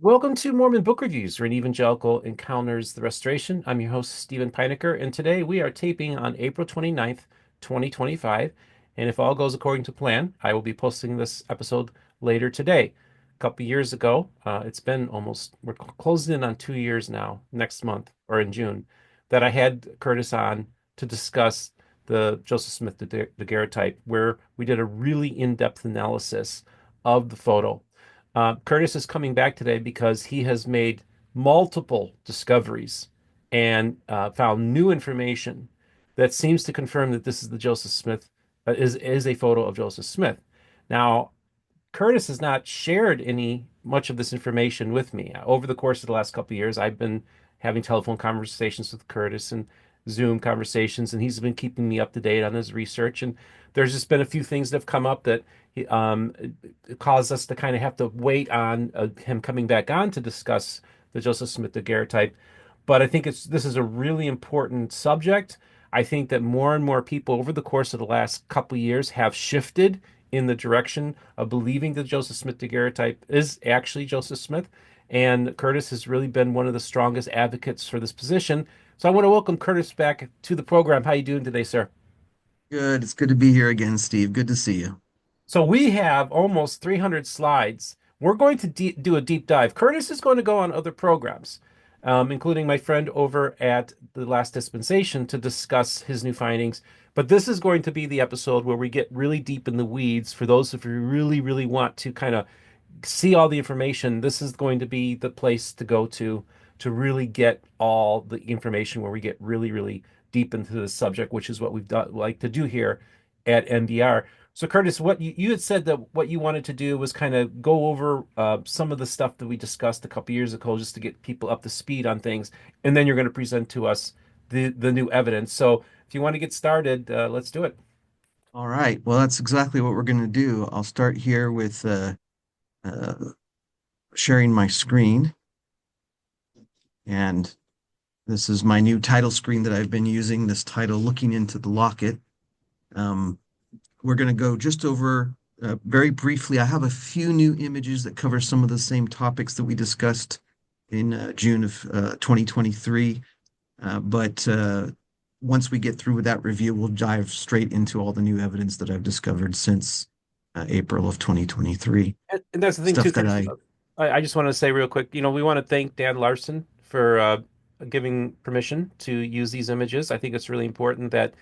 Welcome to Mormon Book Reviews, where an evangelical encounters the restoration. I'm your host, Stephen Peinecker, and today we are taping on April 29th, 2025. And if all goes according to plan, I will be posting this episode later today. A couple years ago, we're closing in on 2 years now, next month or in June, that I had Curtis on to discuss the Joseph Smith daguerreotype, where we did a really in-depth analysis of the photo. Curtis is coming back today because he has made multiple discoveries and found new information that seems to confirm that this is the Joseph Smith is a photo of Joseph Smith. Now, Curtis has not shared any much of this information with me. Over the course of the last couple of years, I've been having telephone conversations with Curtis and Zoom conversations, and he's been keeping me up to date on his research. And there's just been a few things that have come up that it caused us to kind of have to wait on him coming back on to discuss the Joseph Smith daguerreotype. But I think this is a really important subject. I think that more and more people over the course of the last couple of years have shifted in the direction of believing that Joseph Smith daguerreotype is actually Joseph Smith. And Curtis has really been one of the strongest advocates for this position. So I want to welcome Curtis back to the program. How are you doing today, sir? Good. It's good to be here again, Steve. Good to see you. So we have almost 300 slides. We're going to do a deep dive. Curtis is going to go on other programs, including my friend over at the Last Dispensation to discuss his new findings. But this is going to be the episode where we get really deep in the weeds for those of you who really, really want to kind of see all the information. This is going to be the place to go to really get all the information where we get really, really deep into the subject, which is what we've done like to do here at MBR. So Curtis, what you had said that what you wanted to do was kind of go over some of the stuff that we discussed a couple years ago, just to get people up to speed on things, and then you're going to present to us the new evidence. So if you want to get started, let's do it. All right. Well, that's exactly what we're going to do. I'll start here with uh, sharing my screen. And this is my new title screen that I've been using, this title, Looking into the Locket. Um, we're going to go just over very briefly. I have a few new images that cover some of the same topics that we discussed in June of 2023. But once we get through with that review, we'll dive straight into all the new evidence that I've discovered since April of 2023. And that's the thing too, Stuff that Curtis. I I just want to say real quick, we want to thank Dan Larson for giving permission to use these images. I think it's really important that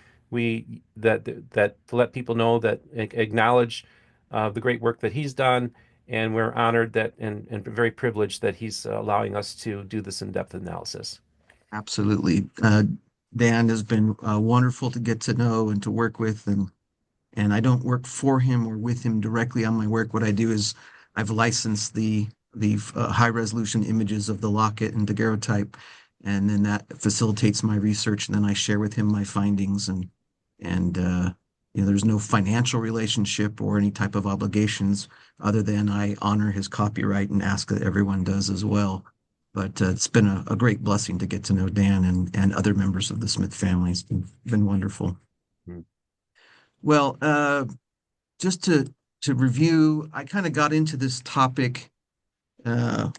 that to let people know that acknowledge the great work that he's done, and we're honored that and very privileged that he's allowing us to do this in-depth analysis. absolutely, Dan has been wonderful to get to know and to work with, and I don't work for him or with him directly on my work. What I do is I've licensed the high resolution images of the locket and daguerreotype, and then that facilitates my research. And then I share with him my findings, and there's no financial relationship or any type of obligations other than I honor his copyright and ask that everyone does as well. But it's been a great blessing to get to know Dan and other members of the Smith family. It's been wonderful. Hmm. Well, just to review, I kind of got into this topic. Uh,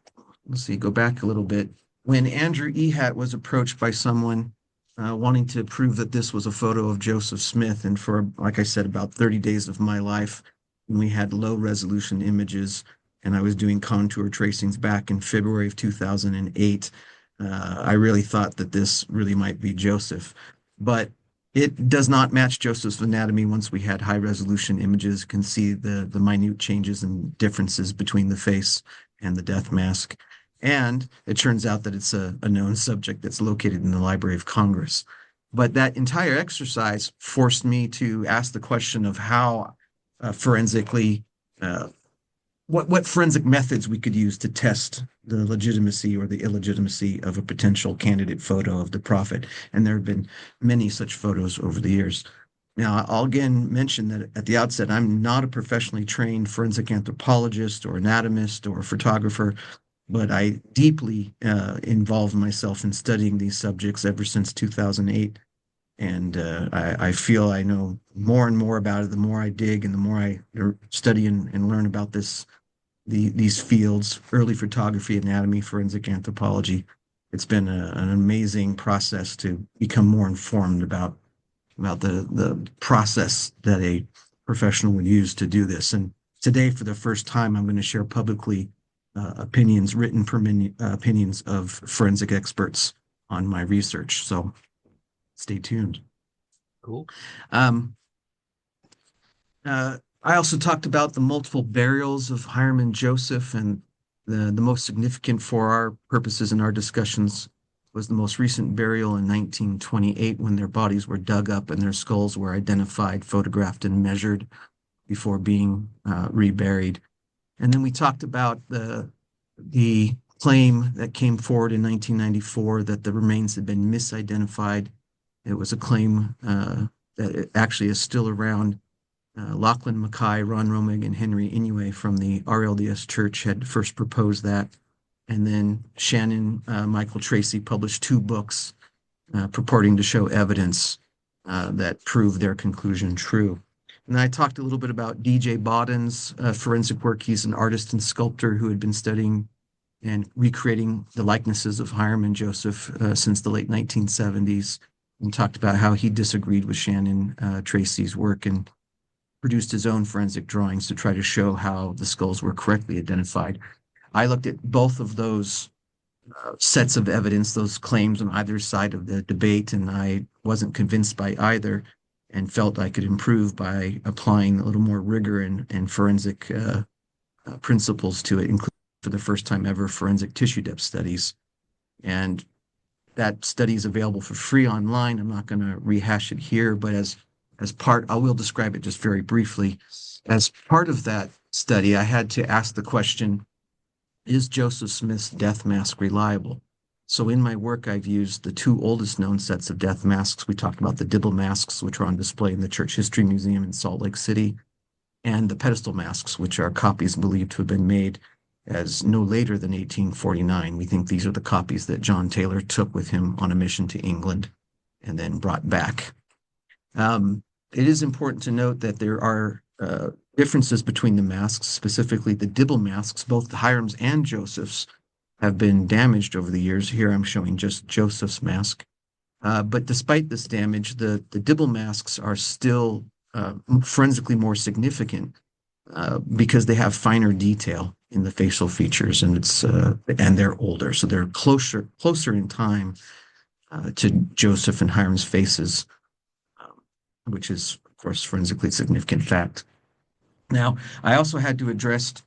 let's see, go back a little bit. When Andrew Ehat was approached by someone wanting to prove that this was a photo of Joseph Smith, and for, like I said, about 30 days of my life, when we had low resolution images, and I was doing contour tracings back in February of 2008, I really thought that this really might be Joseph. But it does not match Joseph's anatomy. Once we had high resolution images, you can see the minute changes and differences between the face and the death mask. And it turns out that it's a known subject that's located in the Library of Congress. But that entire exercise forced me to ask the question of how forensically, uh, what forensic methods we could use to test the legitimacy or the illegitimacy of a potential candidate photo of the prophet. And there have been many such photos over the years. Now, I'll again mention that at the outset, I'm not a professionally trained forensic anthropologist or anatomist or photographer, but I deeply involved myself in studying these subjects ever since 2008. And I feel I know more and more about it the more I dig and the more I study and learn about this these fields, early photography, anatomy, forensic anthropology. It's been an amazing process to become more informed about the process that a professional would use to do this. And today, for the first time, I'm going to share publicly opinions of forensic experts on my research. So stay tuned. Cool. Um, I also talked about the multiple burials of Hiram and Joseph, and the most significant for our purposes in our discussions was the most recent burial in 1928 when their bodies were dug up and their skulls were identified, photographed, and measured before being reburied. And then we talked about the claim that came forward in 1994 that the remains had been misidentified. It was a claim that it actually is still around. Lachlan Mackay, Ron Romig, and Henry Inouye from the RLDS Church had first proposed that. And then Shannon Michael Tracy published two books purporting to show evidence that proved their conclusion true. And I talked a little bit about DJ Bodden's forensic work. He's an artist and sculptor who had been studying and recreating the likenesses of Hiram and Joseph since the late 1970s, and talked about how he disagreed with Shannon Tracy's work and produced his own forensic drawings to try to show how the skulls were correctly identified. I looked at both of those sets of evidence, those claims on either side of the debate, and I wasn't convinced by either and felt I could improve by applying a little more rigor and forensic principles to it, including for the first time ever forensic tissue depth studies. And that study is available for free online. I'm not going to rehash it here, but as part, I will describe it just very briefly. As part of that study, I had to ask the question, is Joseph Smith's death mask reliable? So in my work, I've used the two oldest known sets of death masks. We talked about the Dibble masks, which are on display in the Church History Museum in Salt Lake City, and the pedestal masks, which are copies believed to have been made as no later than 1849. We think these are the copies that John Taylor took with him on a mission to England and then brought back. It is important to note that there are differences between the masks, specifically the Dibble masks. Both the Hiram's and Joseph's have been damaged over the years. Here I'm showing just Joseph's mask. But despite this damage, the Dibble masks are still forensically more significant because they have finer detail in the facial features, and they're older, so they're closer in time to Joseph and Hiram's faces, which is, of course, forensically significant fact. Now, I also had to address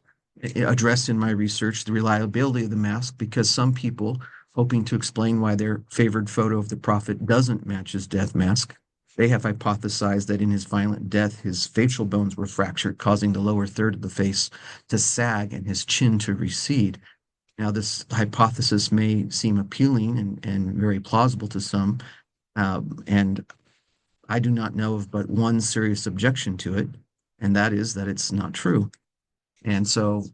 in my research the reliability of the mask because some people, hoping to explain why their favored photo of the prophet doesn't match his death mask, they have hypothesized that in his violent death, his facial bones were fractured, causing the lower third of the face to sag and his chin to recede. Now, this hypothesis may seem appealing and very plausible to some, and I do not know of but one serious objection to it, and that is that it's not true. And so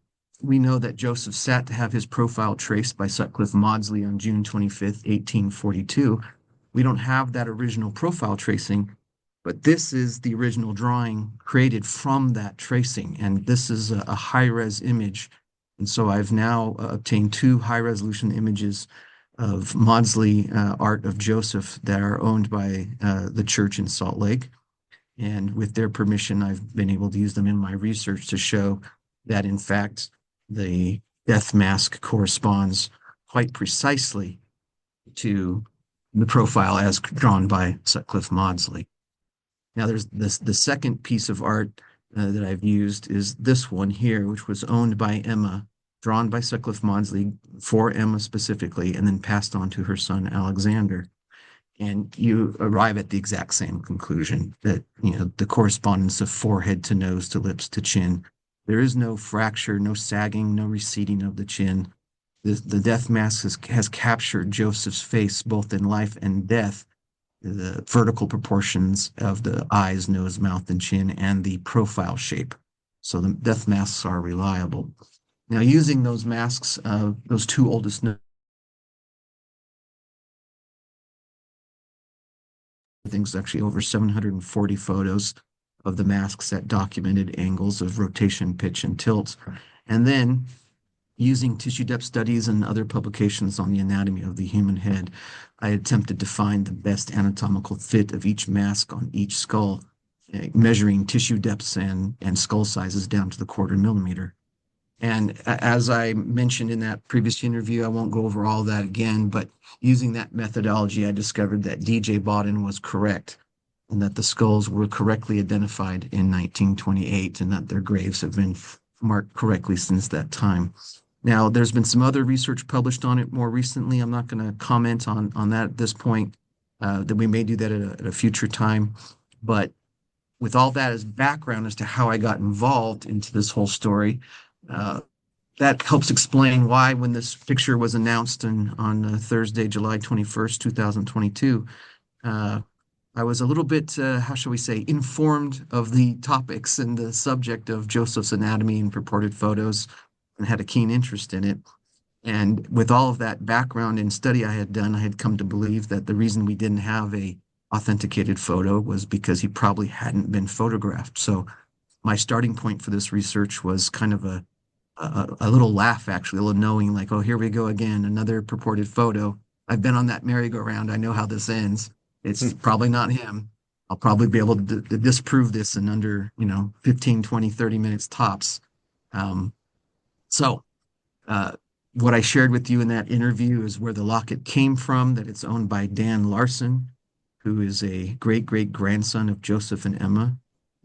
we know that Joseph sat to have his profile traced by Sutcliffe Maudsley on June 25th, 1842. We don't have that original profile tracing, but this is the original drawing created from that tracing. And this is a high-res image. And so I've now obtained two high-resolution images of Maudsley art of Joseph that are owned by the church in Salt Lake. And with their permission, I've been able to use them in my research to show that, in fact, the death mask corresponds quite precisely to the profile as drawn by Sutcliffe Maudsley. Now, there's the second piece of art that I've used is this one here, which was owned by Emma, drawn by Sutcliffe Maudsley for Emma specifically, and then passed on to her son Alexander. And you arrive at the exact same conclusion that, the correspondence of forehead to nose to lips to chin. There is no fracture, no sagging, no receding of the chin. The death mask has captured Joseph's face both in life and death, the vertical proportions of the eyes, nose, mouth, and chin, and the profile shape. So the death masks are reliable. Now, using those masks, those two oldest things, actually over 740 photos of the masks at documented angles of rotation, pitch, and tilt. And then using tissue depth studies and other publications on the anatomy of the human head, I attempted to find the best anatomical fit of each mask on each skull, measuring tissue depths and skull sizes down to the quarter millimeter. And as I mentioned in that previous interview, I won't go over all that again, but using that methodology, I discovered that DJ Bodden was correct and that the skulls were correctly identified in 1928 and that their graves have been marked correctly since that time. Now, there's been some other research published on it more recently. I'm not going to comment on that at this point, that we may do that at a future time. But with all that as background as to how I got involved into this whole story, uh, that helps explain why, when this picture was announced on Thursday, July 21st, 2022, uh, I was a little bit, how shall we say, informed of the topics and the subject of Joseph's anatomy and purported photos and had a keen interest in it. And with all of that background and study I had done, I had come to believe that the reason we didn't have a authenticated photo was because he probably hadn't been photographed. So my starting point for this research was kind of a little laugh, actually, a little knowing like, oh, here we go again, another purported photo. I've been on that merry-go-round. I know how this ends. It's probably not him. I'll probably be able to disprove this in under, 15, 20, 30 minutes tops. Um, so uh, what I shared with you in that interview is where the locket came from, that it's owned by Dan Larson, who is a great great grandson of Joseph and Emma.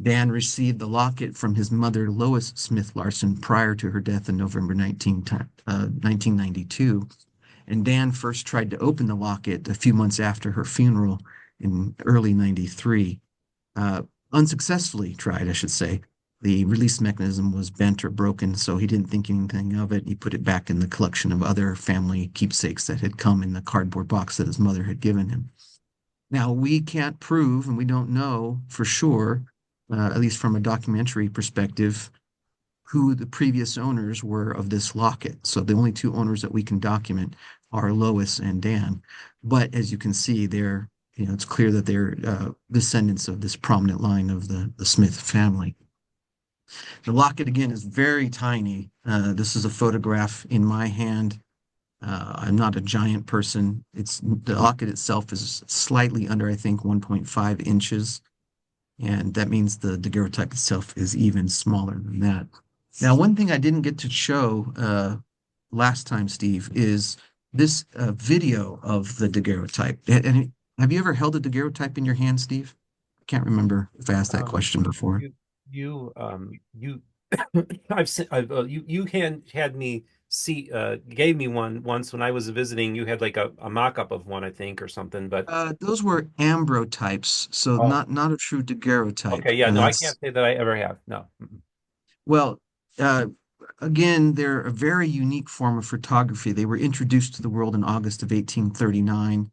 Dan received the locket from his mother, Lois Smith Larson, prior to her death in November 1992. And Dan first tried to open the locket a few months after her funeral in early 93. Uh, Unsuccessfully tried, I should say. The release mechanism was bent or broken, so he didn't think anything of it. He put it back in the collection of other family keepsakes that had come in the cardboard box that his mother had given him. Now, we can't prove, and we don't know for sure, at least from a documentary perspective, who the previous owners were of this locket. So the only two owners that we can document are Lois and Dan. But as you can see, it's clear that they're descendants of this prominent line of the Smith family. The locket, again, is very tiny. This is a photograph in my hand. I'm not a giant person. The locket itself is slightly under, I think, 1.5 inches. And that means the daguerreotype itself is even smaller than that. Now, one thing I didn't get to show last time, Steve, is this video of the daguerreotype. And have you ever held a daguerreotype in your hand, Steve? I can't remember if I asked that Um, question before. you you had me see gave me one once when I was visiting. You had like a mock-up of one, I think, or something. But Those were ambrotypes, so oh, not a true daguerreotype. okay, yeah, no, I That's can't say that I ever have. No. Mm-mm. well, uh, again, they're a very unique form of photography. They were introduced to the world in August of 1839.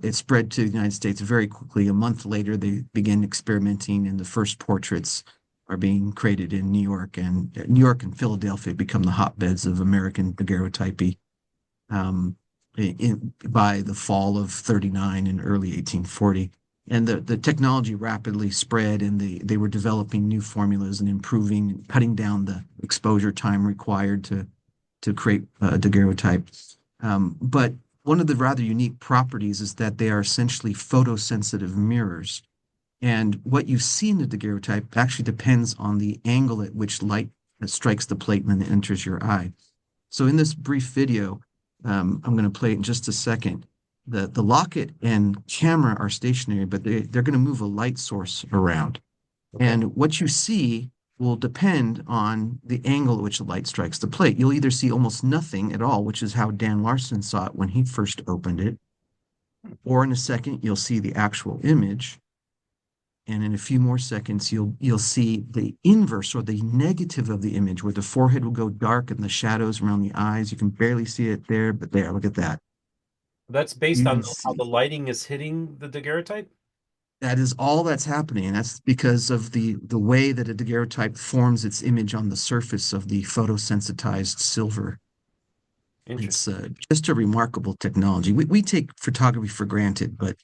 It spread to the United States very quickly. A month later, they began experimenting, and the first portraits are being created in New York, and New York and Philadelphia become the hotbeds of American daguerreotypy by the fall of 39 and early 1840. And the technology rapidly spread, and they were developing new formulas and improving, cutting down the exposure time required to create a daguerreotype. But one of the rather unique properties is that they are essentially photosensitive mirrors. And what you see in the daguerreotype actually depends on the angle at which light strikes the plate when it enters your eye. So in this brief video, I'm going to play it in just a second. The locket and camera are stationary, but they're going to move a light source around. Okay. And what you see will depend on the angle at which the light strikes the plate. You'll either see almost nothing at all, which is how Dan Larson saw it when he first opened it, or in a second, you'll see the actual image. And in a few more seconds, you'll see the inverse or the negative of the image, where the forehead will go dark and the shadows around the eyes. You can barely see it there, but there, look at that. That's based You on can how see the lighting is hitting the daguerreotype. that is all that's happening. And that's because of the way that a daguerreotype forms its image on the surface of the photosensitized silver. It's Interesting. just a remarkable technology. We take photography for granted, but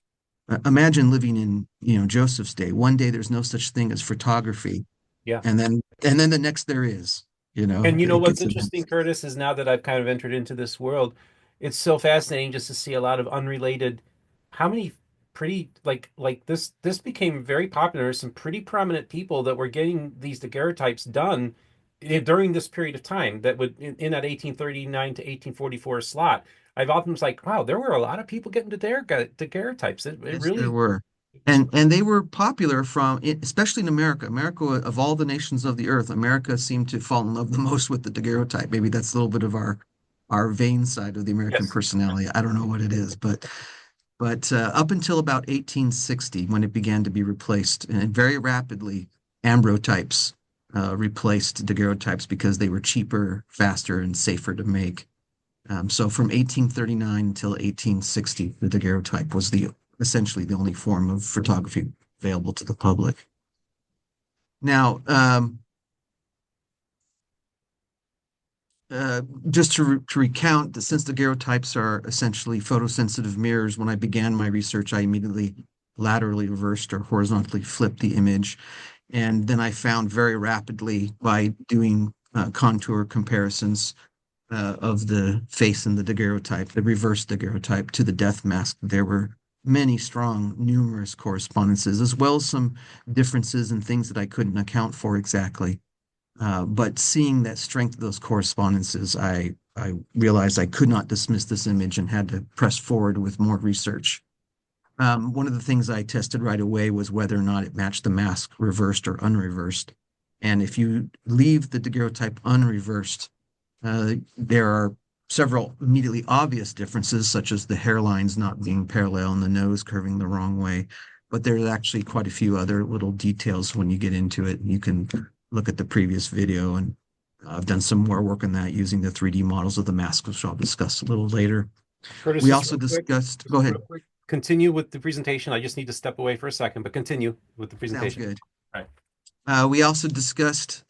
imagine living in, Joseph's day. One day there's no such thing as photography, Yeah. and then the next there is. you know, And you know it what's gets a interesting, Curtis, is now that I've kind of entered into this world, it's so fascinating just to see a lot of unrelated, how many pretty like this became very popular. Some pretty prominent people that were getting these daguerreotypes done during this period of time that would in that 1839 to 1844 slot. I've often was like, wow, there were a lot of people getting daguerreotypes. It Yes, there really were. just And they were popular especially in America. America, of all the nations of the earth, America seemed to fall in love the most with the daguerreotype. Maybe that's a little bit of our vain side of the American yes. personality. I don't know what it is, but up until about 1860, when it began to be replaced, and very rapidly, ambrotypes replaced daguerreotypes because they were cheaper, faster, and safer to make. So from 1839 until 1860, the daguerreotype was the essentially the only form of photography available to the public. Now, uh, just to recount, since daguerreotypes are essentially photosensitive mirrors, when I began my research, I immediately laterally reversed or horizontally flipped the image. And then I found very rapidly by doing contour comparisons of the face in the daguerreotype, the reverse daguerreotype to the death mask, there were many strong, numerous correspondences, as well as some differences and things that I couldn't account for exactly. But seeing that strength of those correspondences, I realized I could not dismiss this image and had to press forward with more research. One of the things I tested right away was whether or not it matched the mask reversed or unreversed. And if you leave the daguerreotype unreversed, there are several immediately obvious differences, such as the hairlines not being parallel and the nose curving the wrong way. But there's actually quite a few other little details when you get into it. You can look at the previous video, and I've done some more work on that using the 3D models of the mask, which I'll discuss a little later. Curtis, We also go just real ahead. quick, continue with the presentation. I just need to step away for a second, but continue with the Sounds presentation. good. All right. We also discussed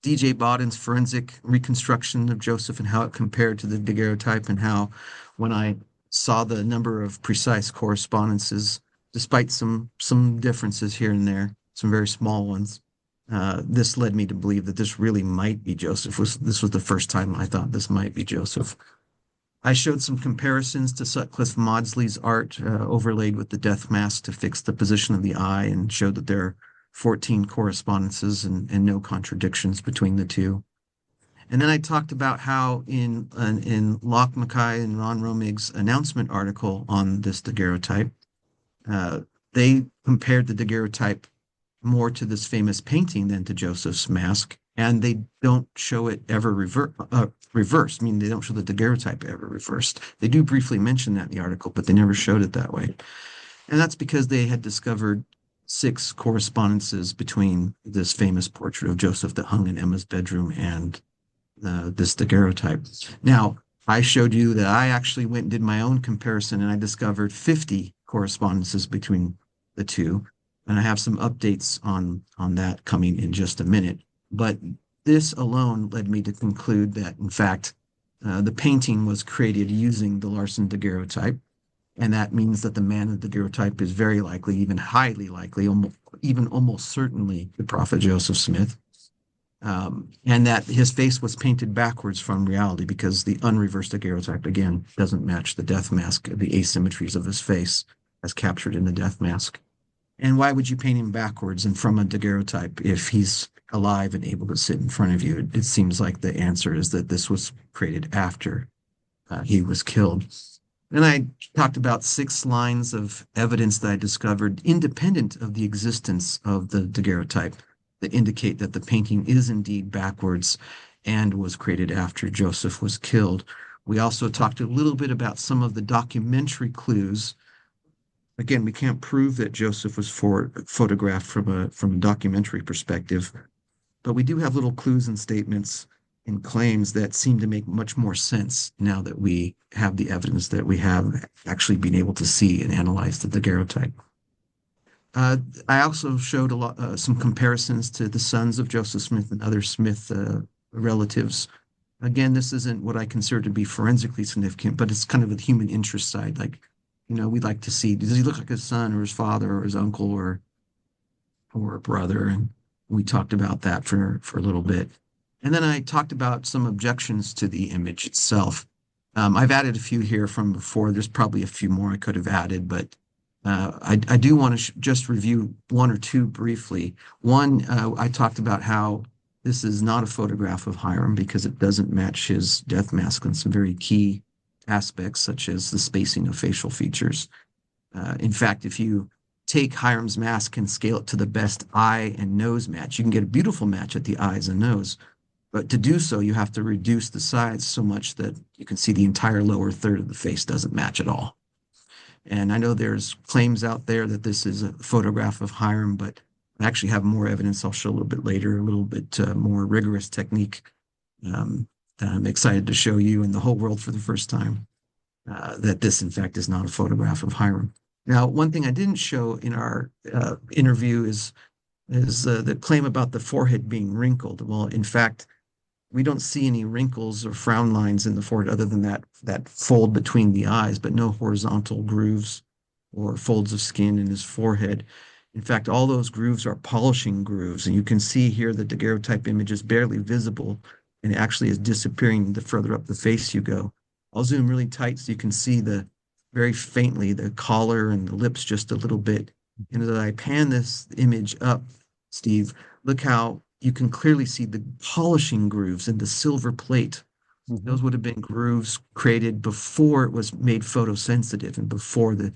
DJ Bodden's forensic reconstruction of Joseph and how it compared to the daguerreotype, and how, when I saw the number of precise correspondences, despite some differences here and there, some very small ones, this led me to believe that this really might be Joseph. This was the first time I thought this might be Joseph. I showed some comparisons to Sutcliffe Maudsley's art overlaid with the death mask to fix the position of the eye, and showed that there are 14 correspondences and no contradictions between the two. And then I talked about how in Locke Mackay and Ron Romig's announcement article on this daguerreotype, uh, they compared the daguerreotype more to this famous painting than to Joseph's mask, and they don't show it ever reversed. I mean, they don't show the daguerreotype ever reversed. They do briefly mention that in the article, but they never showed it that way. And that's because they had discovered six correspondences between this famous portrait of Joseph that hung in Emma's bedroom and this daguerreotype. Now, I showed you that I actually went and did my own comparison, and I discovered 50 correspondences between the two. And I have some updates on that coming in just a minute. But this alone led me to conclude that, in fact, the painting was created using the Larson daguerreotype. And that means that the man of the daguerreotype is very likely, even highly likely, even almost certainly the prophet Joseph Smith. And that his face was painted backwards from reality because the unreversed daguerreotype, again, doesn't match the death mask, the asymmetries of his face as captured in the death mask. And why would you paint him backwards and from a daguerreotype if he's alive and able to sit in front of you? It seems like the answer is that this was created after he was killed. And I talked about six lines of evidence that I discovered independent of the existence of the daguerreotype that indicate that the painting is indeed backwards and was created after Joseph was killed. We also talked a little bit about some of the documentary clues. Again, we can't prove that Joseph was photographed from a documentary perspective, but we do have little clues and statements and claims that seem to make much more sense now that we have the evidence that we have actually been able to see and analyze the daguerreotype. I also showed some comparisons to the sons of Joseph Smith and other Smith relatives. Again, this isn't what I consider to be forensically significant, but it's kind of a human interest side. Like, we'd like to see, does he look like his son or his father or his uncle or a brother? And we talked about that for a little bit. And then I talked about some objections to the image itself. I've added a few here from before. There's probably a few more I could have added, but I do want to just review one or two briefly. One, I talked about how this is not a photograph of Hiram because it doesn't match his death mask in some very key aspects, such as the spacing of facial features. In fact, if you take Hiram's mask and scale it to the best eye and nose match, you can get a beautiful match at the eyes and nose. But to do so, you have to reduce the size so much that you can see the entire lower third of the face doesn't match at all. And I know there's claims out there that this is a photograph of Hiram, but I actually have more evidence I'll show a little bit later, a little bit more rigorous technique that I'm excited to show you and the whole world for the first time that this, in fact, is not a photograph of Hiram. Now, one thing I didn't show in our interview is the claim about the forehead being wrinkled. Well, in fact, we don't see any wrinkles or frown lines in the forehead other than that fold between the eyes, but no horizontal grooves or folds of skin in his forehead. In fact, all those grooves are polishing grooves, and you can see here the daguerreotype image is barely visible and actually is disappearing the further up the face you go. I'll zoom really tight so you can see the very faintly the collar and the lips just a little bit. And as I pan this image up, Steve, look how you can clearly see the polishing grooves in the silver plate. Hmm. Those would have been grooves created before it was made photosensitive and before the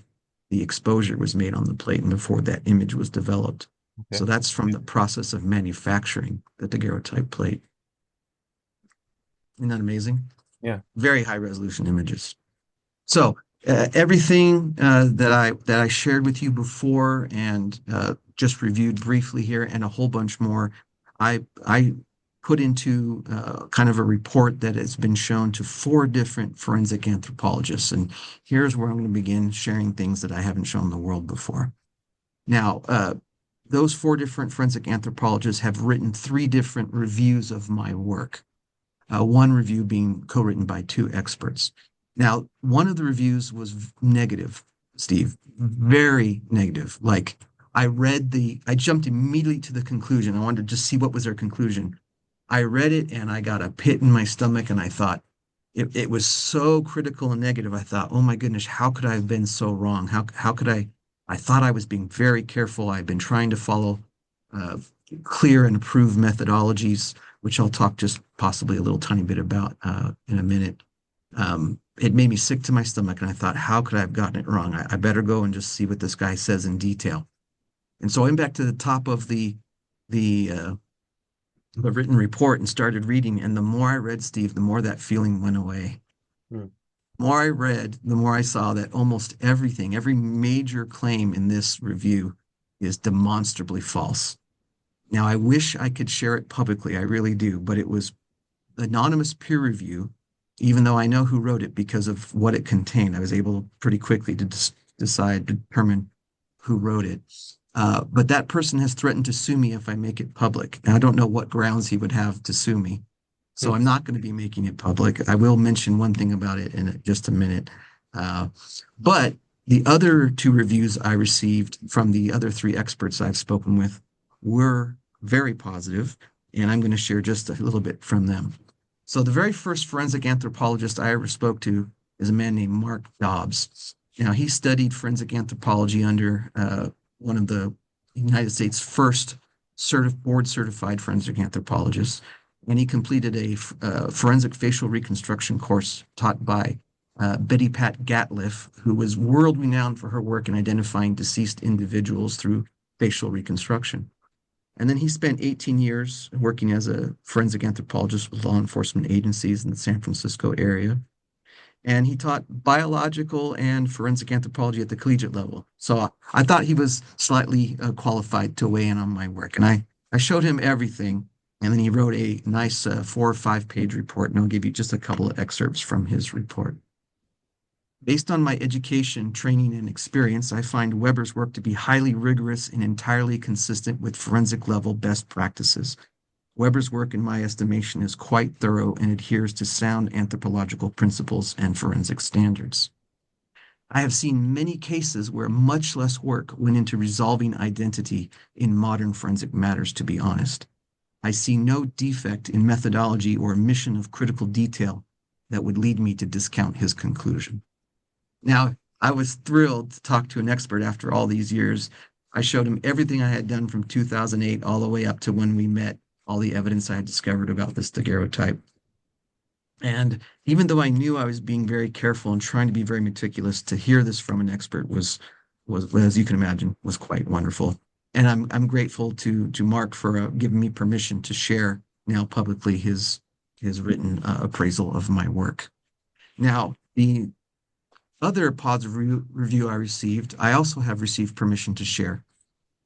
exposure was made on the plate and before that image was developed. Okay. So that's from the process of manufacturing the daguerreotype plate. Isn't that amazing? Yeah. Very high resolution images. So everything that I shared with you before and just reviewed briefly here, and a whole bunch more, I put into kind of a report that has been shown to four different forensic anthropologists. And here's where I'm going to begin sharing things that I haven't shown the world before. Now, those four different forensic anthropologists have written three different reviews of my work, one review being co-written by two experts. Now, one of the reviews was negative, Steve, very negative. Like I jumped immediately to the conclusion. I wanted to just see what was their conclusion. I read it and I got a pit in my stomach and I thought it was so critical and negative. I thought, oh my goodness, how could I have been so wrong? How could I thought I was being very careful. I've been trying to follow uh, clear and approved methodologies, which I'll talk just possibly a little tiny bit about in a minute. It made me sick to my stomach, and I thought, how could I have gotten it wrong? I better go and just see what this guy says in detail. And so I went back to the top of the the written report and started reading. And the more I read, Steve, the more that feeling went away. Mm. The more I read, the more I saw that almost everything, every major claim in this review is demonstrably false. Now, I wish I could share it publicly. I really do, but it was anonymous peer review, even though I know who wrote it because of what it contained. I was able pretty quickly to decide, determine who wrote it. But that person has threatened to sue me if I make it public. And I don't know what grounds he would have to sue me. So Hmm. I'm not going to be making it public. I will mention one thing about it in just a minute. Uh, but the other two reviews I received from the other three experts I've spoken with were very positive, and I'm going to share just a little bit from them. So the very first forensic anthropologist I ever spoke to is a man named Mark Dobbs. Now he studied forensic anthropology under one of the United States' first board certified forensic anthropologists, and he completed a forensic facial reconstruction course taught by Betty Pat Gatliff, who was world renowned for her work in identifying deceased individuals through facial reconstruction. And then he spent 18 years working as a forensic anthropologist with law enforcement agencies in the San Francisco area. And he taught biological and forensic anthropology at the collegiate level. So I thought he was slightly qualified to weigh in on my work. And I showed him everything. And then he wrote a nice 4 or 5 page report. And I'll give you just a couple of excerpts from his report. Based on my education, training, and experience, I find Weber's work to be highly rigorous and entirely consistent with forensic level best practices. Weber's work, in my estimation, is quite thorough and adheres to sound anthropological principles and forensic standards. I have seen many cases where much less work went into resolving identity in modern forensic matters, to be honest. I see no defect in methodology or omission of critical detail that would lead me to discount his conclusion. Now, I was thrilled to talk to an expert after all these years. I showed him everything I had done from 2008 all the way up to when we met, all the evidence I had discovered about this daguerreotype. And even though I knew I was being very careful and trying to be very meticulous, to hear this from an expert was, as you can imagine, was quite wonderful. And I'm grateful to Mark for giving me permission to share now publicly his written appraisal of my work. Now, the other positive review I received, I also have received permission to share.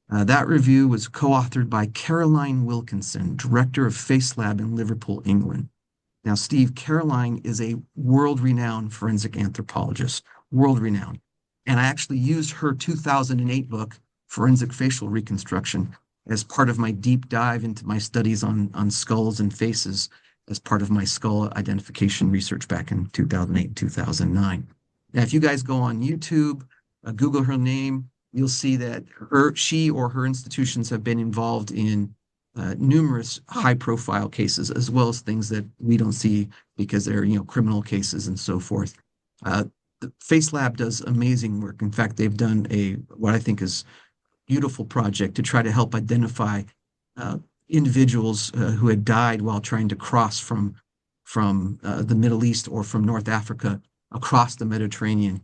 That review was co-authored by Caroline Wilkinson, director of Face Lab in Liverpool, England. Now, Steve, Caroline is a world-renowned forensic anthropologist, world-renowned. And I actually used her 2008 book, Forensic Facial Reconstruction, as part of my deep dive into my studies on skulls and faces as part of my skull identification research back in 2008, 2009. Now, if you guys go on YouTube, Google her name, you'll see that she or her institutions have been involved in numerous high-profile cases, as well as things that we don't see because they're, criminal cases and so forth. The Face Lab does amazing work. In fact, they've done what I think is beautiful project to try to help identify uh, individuals who had died while trying to cross from the Middle East or from North Africa across the Mediterranean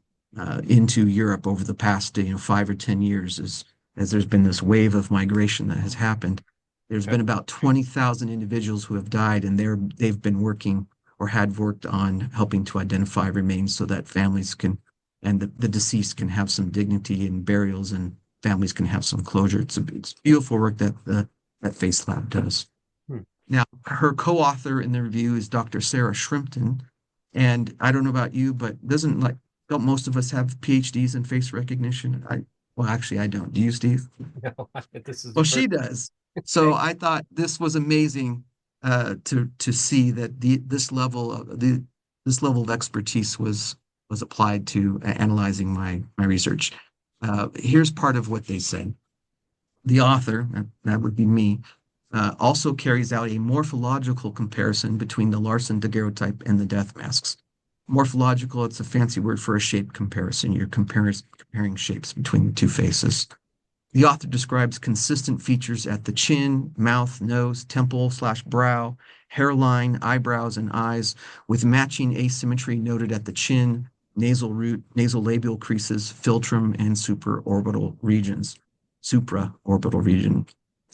into Europe over the past 5 or 10 years as there's been this wave of migration that has happened. There's Okay. been about 20,000 individuals who have died, and they've been working or had worked on helping to identify remains so that families can and the deceased can have some dignity in burials and families can have some closure. It's beautiful work that Face Lab does. Hmm. Now, her co-author in the review is Dr. Sarah Shrimpton, and I don't know about you, but don't most of us have PhDs in face recognition? Well, actually, I don't. Do you, Steve? No, this is the Well, first. she does. So Okay. I thought this was amazing to see that this level of expertise was applied to analyzing my research. Here's part of what they said. The author, that would be me, also carries out a morphological comparison between the Larson daguerreotype and the death masks. Morphological, it's a fancy word for a shape comparison. You're comparing shapes between the two faces. The author describes consistent features at the chin, mouth, nose, temple/brow, hairline, eyebrows, and eyes, with matching asymmetry noted at the chin, nasal root, nasolabial creases, philtrum, and supraorbital regions. Supraorbital region.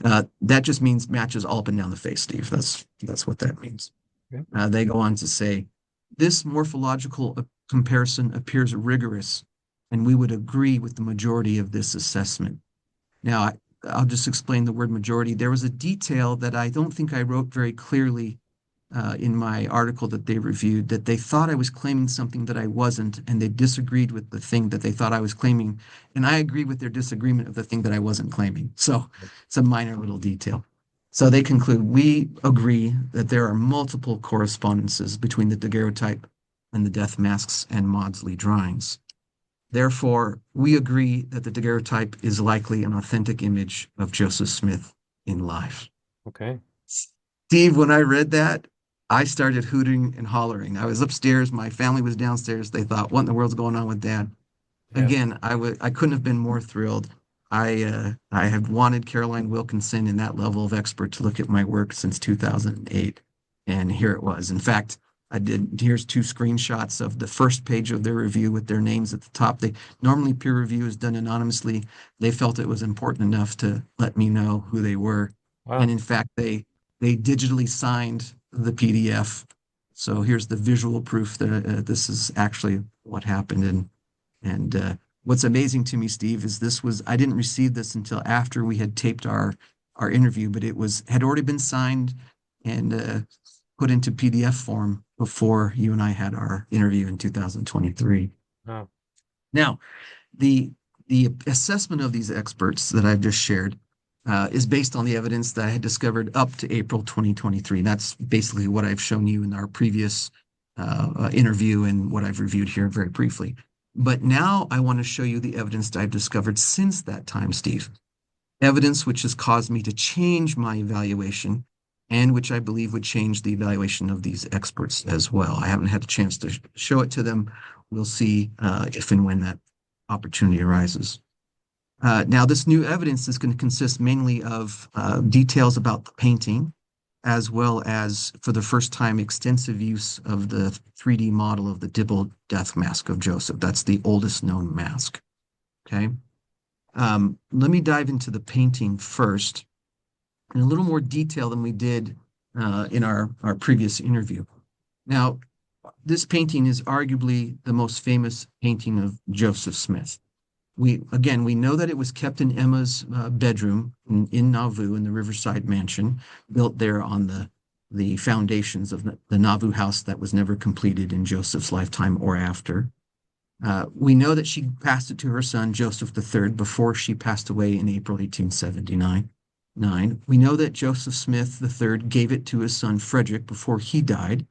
That just means matches all up and down the face, Steve. That's what that means. Okay. They go on to say, this morphological comparison appears rigorous, and we would agree with the majority of this assessment. Now, I'll just explain the word majority. There was a detail that I don't think I wrote very clearly in my article that they reviewed, that they thought I was claiming something that I wasn't, and they disagreed with the thing that they thought I was claiming. And I agree with their disagreement of the thing that I wasn't claiming. So it's a minor little detail. So they conclude, we agree that there are multiple correspondences between the daguerreotype and the death masks and Maudsley drawings. Therefore, we agree that the daguerreotype is likely an authentic image of Joseph Smith in life. Okay. Steve, when I read that, I started hooting and hollering. I was upstairs, my family was downstairs. They thought, what in the world's going on with Dad? Yeah. Again, I couldn't have been more thrilled. I have wanted Caroline Wilkinson and that level of expert to look at my work since 2008, and here it was. In fact, here's two screenshots of the first page of their review with their names at the top. They normally peer review is done anonymously. They felt it was important enough to let me know who they were, and Wow. in fact, they digitally signed the PDF. So here's the visual proof that this is actually what happened, and what's amazing to me, Steve, is I didn't receive this until after we had taped our interview, but had already been signed and put into PDF form before you and I had our interview in 2023. Wow. Now, the the assessment of these experts that I've just shared is based on the evidence that I had discovered up to April 2023. That's basically what I've shown you in our previous interview and what I've reviewed here very briefly. But now I want to show you the evidence that I've discovered since that time, Steve. Evidence which has caused me to change my evaluation and which I believe would change the evaluation of these experts as well. I haven't had a chance to show it to them. We'll see if and when that opportunity arises. Now, this new evidence is going to consist mainly of details about the painting, as well as, for the first time, extensive use of the 3D model of the Dibble death mask of Joseph. That's the oldest known mask. Okay. Let me dive into the painting first in a little more detail than we did in our previous interview. Now, this painting is arguably the most famous painting of Joseph Smith. We know that it was kept in Emma's bedroom in Nauvoo in the Riverside Mansion, built there on the foundations of the Nauvoo house that was never completed in Joseph's lifetime or after. We know that she passed it to her son Joseph III before she passed away in April 1879. We know that Joseph Smith III gave it to his son Frederick before he died.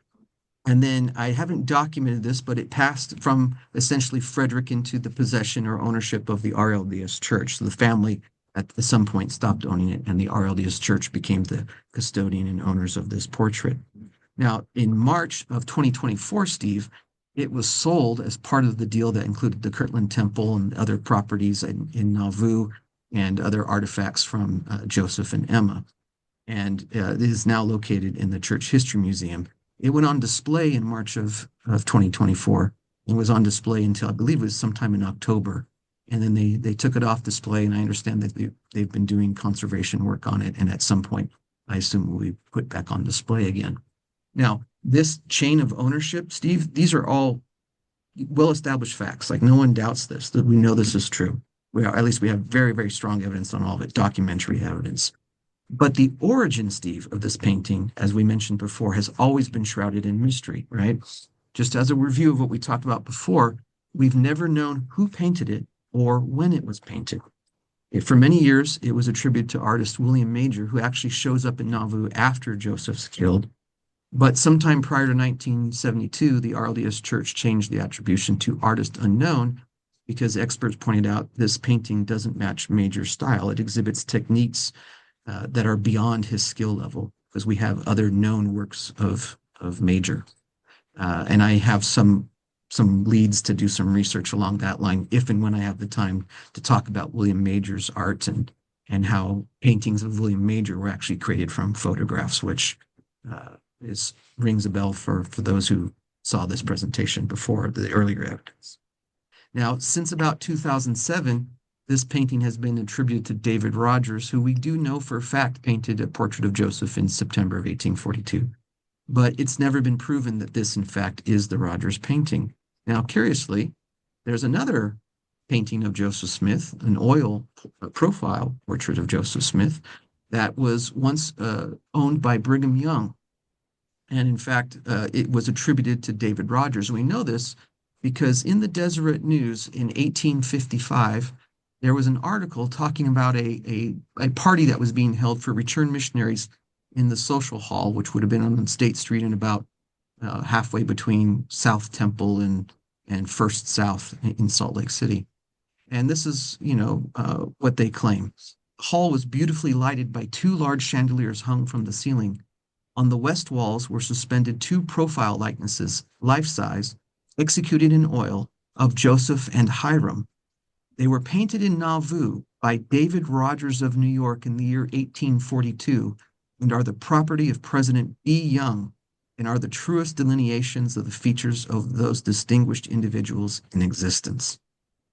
And then I haven't documented this, but it passed from essentially Frederick into the possession or ownership of the RLDS Church. So the family at some point stopped owning it, and the RLDS Church became the custodian and owners of this portrait. Now, in March of 2024, Steve, it was sold as part of the deal that included the Kirtland Temple and other properties in Nauvoo and other artifacts from Joseph and Emma. And it is now located in the Church History Museum. It went on display in March of 2024 and was on display until I believe it was sometime in October. And then they took it off display, and I understand that they've been doing conservation work on it. And at some point, I assume will be put back on display again. Now, this chain of ownership, Steve, these are all well-established facts. Like no one doubts this, that we know this is true. At least we have very, very strong evidence on all of it, documentary evidence. But the origin, Steve, of this painting, as we mentioned before, has always been shrouded in mystery, right? Just as a review of what we talked about before, we've never known who painted it or when it was painted. For many years, it was attributed to artist William Major, who actually shows up in Nauvoo after Joseph's killed. But sometime prior to 1972, the RLDS Church changed the attribution to artist unknown because experts pointed out this painting doesn't match Major's style. It exhibits techniques that are beyond his skill level because we have other known works of Major. And I have some leads to do some research along that line if and when I have the time to talk about William Major's art and how paintings of William Major were actually created from photographs, which rings a bell for those who saw this presentation before the earlier evidence. Now, since about 2007, this painting has been attributed to David Rogers, who we do know for a fact painted a portrait of Joseph in September of 1842. But it's never been proven that this, in fact, is the Rogers painting. Now, curiously, there's another painting of Joseph Smith, an oil profile portrait of Joseph Smith, that was once owned by Brigham Young. And in fact, it was attributed to David Rogers. We know this because in the Deseret News in 1855, there was an article talking about a party that was being held for returned missionaries in the social hall, which would have been on State Street and about halfway between South Temple and First South in Salt Lake City. And this is, what they claim. The hall was beautifully lighted by two large chandeliers hung from the ceiling. On the west walls were suspended two profile likenesses, life-size, executed in oil, of Joseph and Hiram. They were painted in Nauvoo by David Rogers of New York in the year 1842 and are the property of President B. Young and are the truest delineations of the features of those distinguished individuals in existence.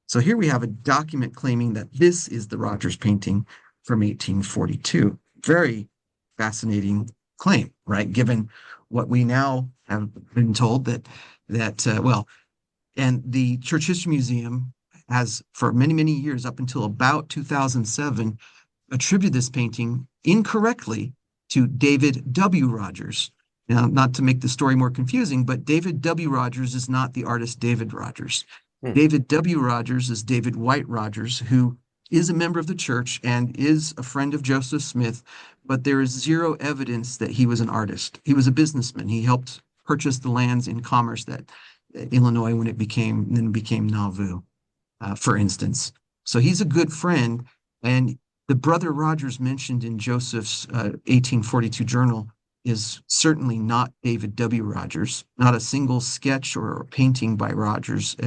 So here we have a document claiming that this is the Rogers painting from 1842. Very fascinating claim, right? Given what we now have been told and the Church History Museum has for many, many years, up until about 2007, attributed this painting incorrectly to David W. Rogers. Now, not to make the story more confusing, but David W. Rogers is not the artist David Rogers. David W. Rogers is David White Rogers, who is a member of the church and is a friend of Joseph Smith, but there is zero evidence that he was an artist. He was a businessman. He helped purchase the lands in Commerce that Illinois when it became Nauvoo, for instance. So he's a good friend, and the brother Rogers mentioned in Joseph's 1842 journal is certainly not David W. Rogers. Not a single sketch or painting by Rogers,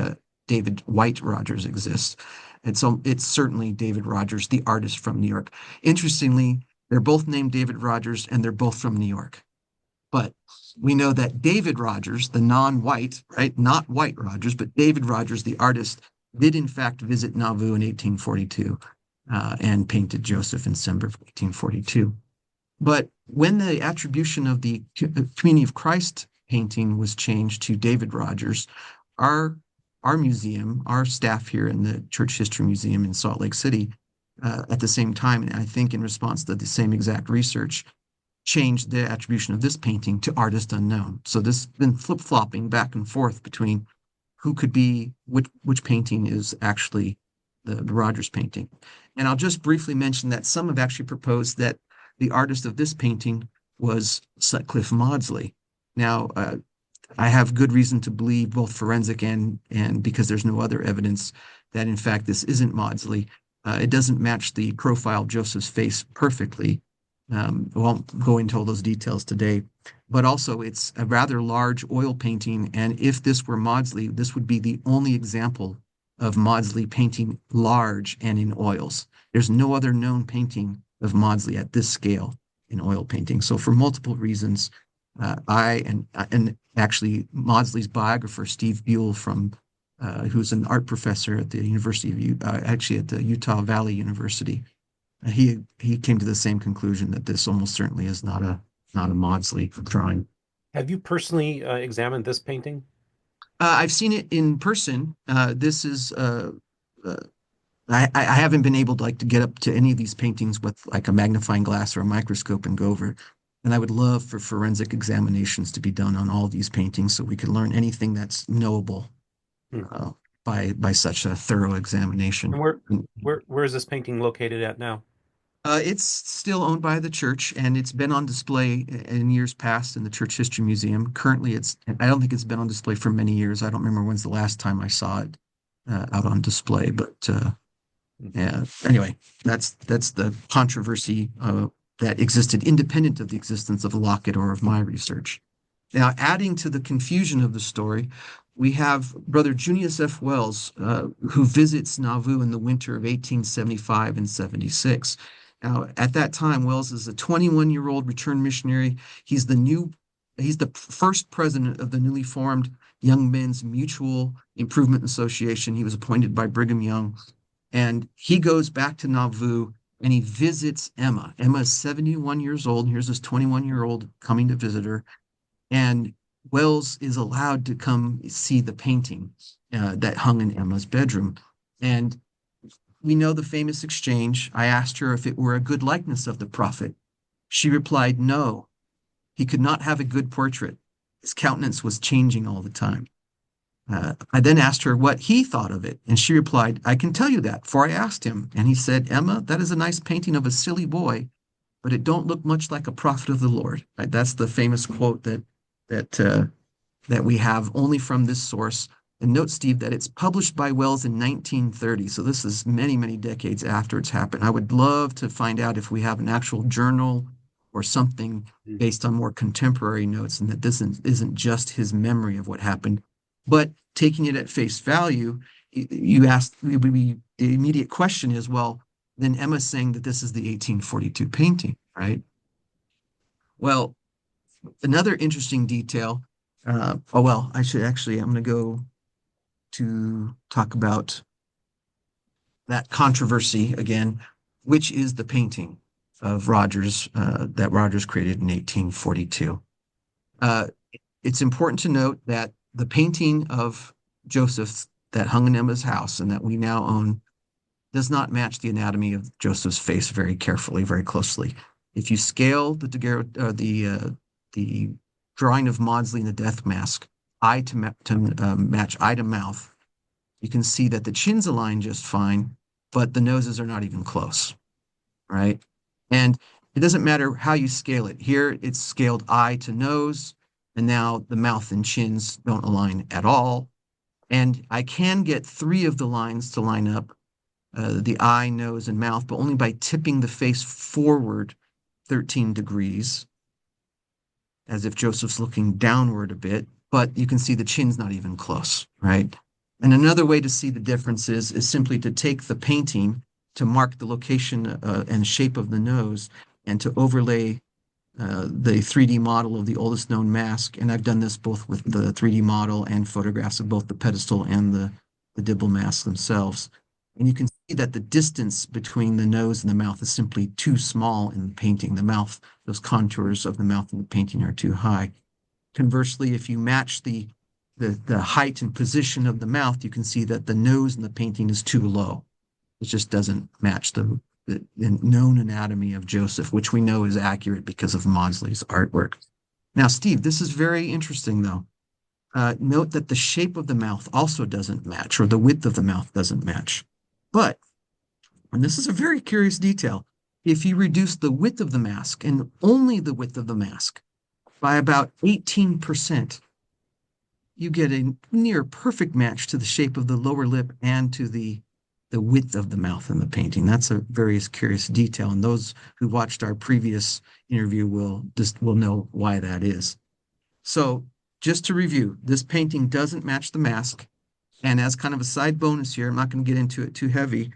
David White Rogers, exists. And so it's certainly David Rogers, the artist from New York. Interestingly, they're both named David Rogers and they're both from New York. But we know that David Rogers, the non-white, right, not white Rogers, but David Rogers, the artist, did in fact visit Nauvoo in 1842 and painted Joseph in December of 1842. But when the attribution of the Community of Christ painting was changed to David Rogers, our our museum, our staff here in the Church History Museum in Salt Lake City, at the same time, and I think in response to the same exact research, changed the attribution of this painting to artist unknown. So this has been flip-flopping back and forth between who could be which painting is actually the Rogers painting. And I'll just briefly mention that some have actually proposed that the artist of this painting was Sutcliffe Maudsley. Now, I have good reason to believe, both forensic and because there's no other evidence, that in fact this isn't Maudsley. It doesn't match the profile of Joseph's face perfectly. I won't go into all those details today, but also it's a rather large oil painting. And if this were Maudsley, this would be the only example of Maudsley painting large and in oils. There's no other known painting of Maudsley at this scale in oil painting. So for multiple reasons, I and actually Maudsley's biographer, Steve Buell, who's an art professor at the University of actually at the Utah Valley University, he came to the same conclusion that this almost certainly is not a Maudsley drawing. Have you personally examined this painting? I've seen it in person. This is uh, I haven't been able to like to get up to any of these paintings with like a magnifying glass or a microscope and go over. And I would love for forensic examinations to be done on all these paintings so we could learn anything that's knowable Hmm. uh, by such a thorough examination. And where is this painting located at now? It's still owned by the church, and it's been on display in years past in the Church History Museum. Currently, I don't think it's been on display for many years. I don't remember when's the last time I saw it out on display, but Hmm. yeah. Anyway, that's the controversy that existed independent of the existence of Lockett or of my research. Now, adding to the confusion of the story, we have Brother Junius F. Wells, who visits Nauvoo in the winter of 1875 and 76. Now, at that time, Wells is a 21-year-old returned missionary. He's the first president of the newly formed Young Men's Mutual Improvement Association. He was appointed by Brigham Young, and he goes back to Nauvoo and he visits Emma. Emma is 71 years old, and here's this 21-year-old coming to visit her. And Wells is allowed to come see the painting that hung in Emma's bedroom. And we know the famous exchange. I asked her if it were a good likeness of the prophet. She replied, no, he could not have a good portrait. His countenance was changing all the time. I then asked her what he thought of it, and she replied, I can tell you that, for I asked him. And he said, Emma, that is a nice painting of a silly boy, but it don't look much like a prophet of the Lord. Right? That's the famous quote that that we have only from this source. And note, Steve, that it's published by Wells in 1930. So this is many, many decades after it's happened. I would love to find out if we have an actual journal or something Hmm. based on more contemporary notes and that this isn't just his memory of what happened. But taking it at face value, you asked, the immediate question is, well, then Emma's saying that this is the 1842 painting, right? Well, another interesting detail. Oh, well, I should actually, I'm going to go to talk about that controversy again, which is the painting of Rogers that Rogers created in 1842. Uh, it's important to note that the painting of Joseph that hung in Emma's house and that we now own does not match the anatomy of Joseph's face very carefully, very closely. If you scale the drawing of Maudsley in the death mask, eye to match eye to mouth, you can see that the chin's aligned just fine, but the noses are not even close, right? And it doesn't matter how you scale it. Here it's scaled eye to nose, and now the mouth and chins don't align at all. And I can get three of the lines to line up, the eye, nose, and mouth, but only by tipping the face forward 13 degrees. as if Joseph's looking downward a bit, but you can see the chin's not even close, right? And another way to see the differences is simply to take the painting to mark the location and shape of the nose and to overlay the 3D model of the oldest known mask. And I've done this both with the 3D model and photographs of both the pedestal and the dibble masks themselves. And you can see that the distance between the nose and the mouth is simply too small in the painting. The mouth, those contours of the mouth in the painting are too high. Conversely, if you match the height and position of the mouth, you can see that the nose in the painting is too low. It just doesn't match the known anatomy of Joseph, which we know is accurate because of Maudslay's artwork. Now, Steve, this is very interesting, though. Note that the shape of the mouth also doesn't match, or the width of the mouth doesn't match. But, and this is a very curious detail, if you reduce the width of the mask, and only the width of the mask, by about 18%, you get a near perfect match to the shape of the lower lip and to the width of the mouth in the painting. That's a very curious detail, and those who watched our previous interview will know why that is. So, just to review, this painting doesn't match the mask, and as kind of a side bonus here, I'm not going to get into it too heavy.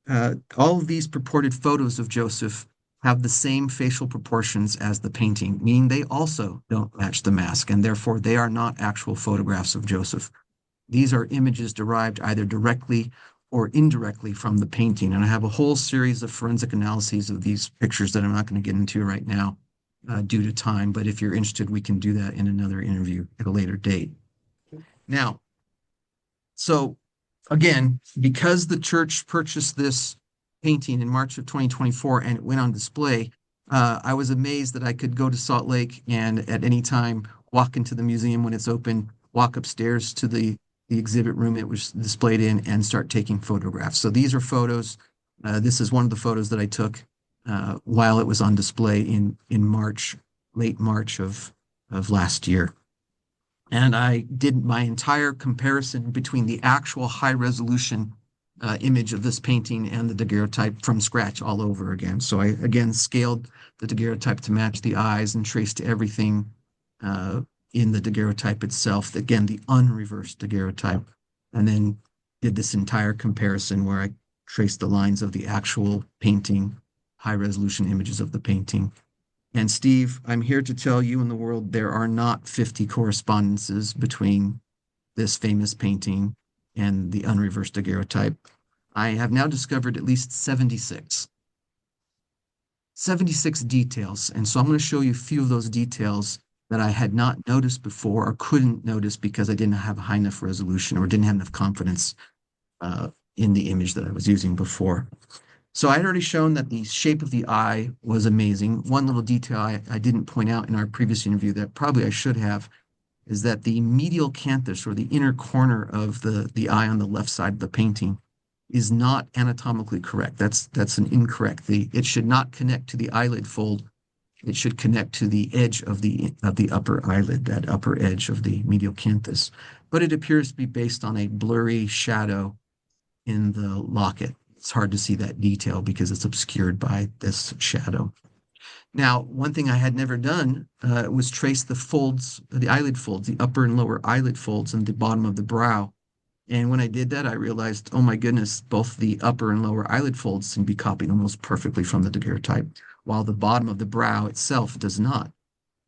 All of these purported photos of Joseph have the same facial proportions as the painting, meaning they also don't match the mask, and therefore they are not actual photographs of Joseph. These are images derived either directly or indirectly from the painting. And I have a whole series of forensic analyses of these pictures that I'm not going to get into right now due to time. But if you're interested, we can do that in another interview at a later date. Now, so again, because the church purchased this painting in March of 2024 and it went on display, I was amazed that I could go to Salt Lake and at any time walk into the museum when it's open, walk upstairs to the exhibit room it was displayed in and start taking photographs. So these are photos. This is one of the photos that I took while it was on display in March, late March of last year. And I did my entire comparison between the actual high resolution image of this painting and the daguerreotype from scratch all over again. So I again scaled the daguerreotype to match the eyes and traced everything in the daguerreotype itself, again, the unreversed daguerreotype, and then did this entire comparison where I traced the lines of the actual painting, high resolution images of the painting. And Steve, I'm here to tell you and the world there are not 50 correspondences between this famous painting and the unreversed daguerreotype. I have now discovered at least 76 details. And so I'm going to show you a few of those details that I had not noticed before or couldn't notice because I didn't have a high enough resolution or didn't have enough confidence in the image that I was using before. So I had already shown that the shape of the eye was amazing. One little detail I didn't point out in our previous interview that probably I should have is that the medial canthus or the inner corner of the eye on the left side of the painting is not anatomically correct. That's an incorrect. It should not connect to the eyelid fold. It should connect to the edge of the upper eyelid, that upper edge of the medial canthus. But it appears to be based on a blurry shadow in the locket. It's hard to see that detail because it's obscured by this shadow. Now, one thing I had never done was trace the folds, the eyelid folds, the upper and lower eyelid folds and the bottom of the brow. And when I did that, I realized, oh my goodness, both the upper and lower eyelid folds can be copied almost perfectly from the daguerreotype, while the bottom of the brow itself does not.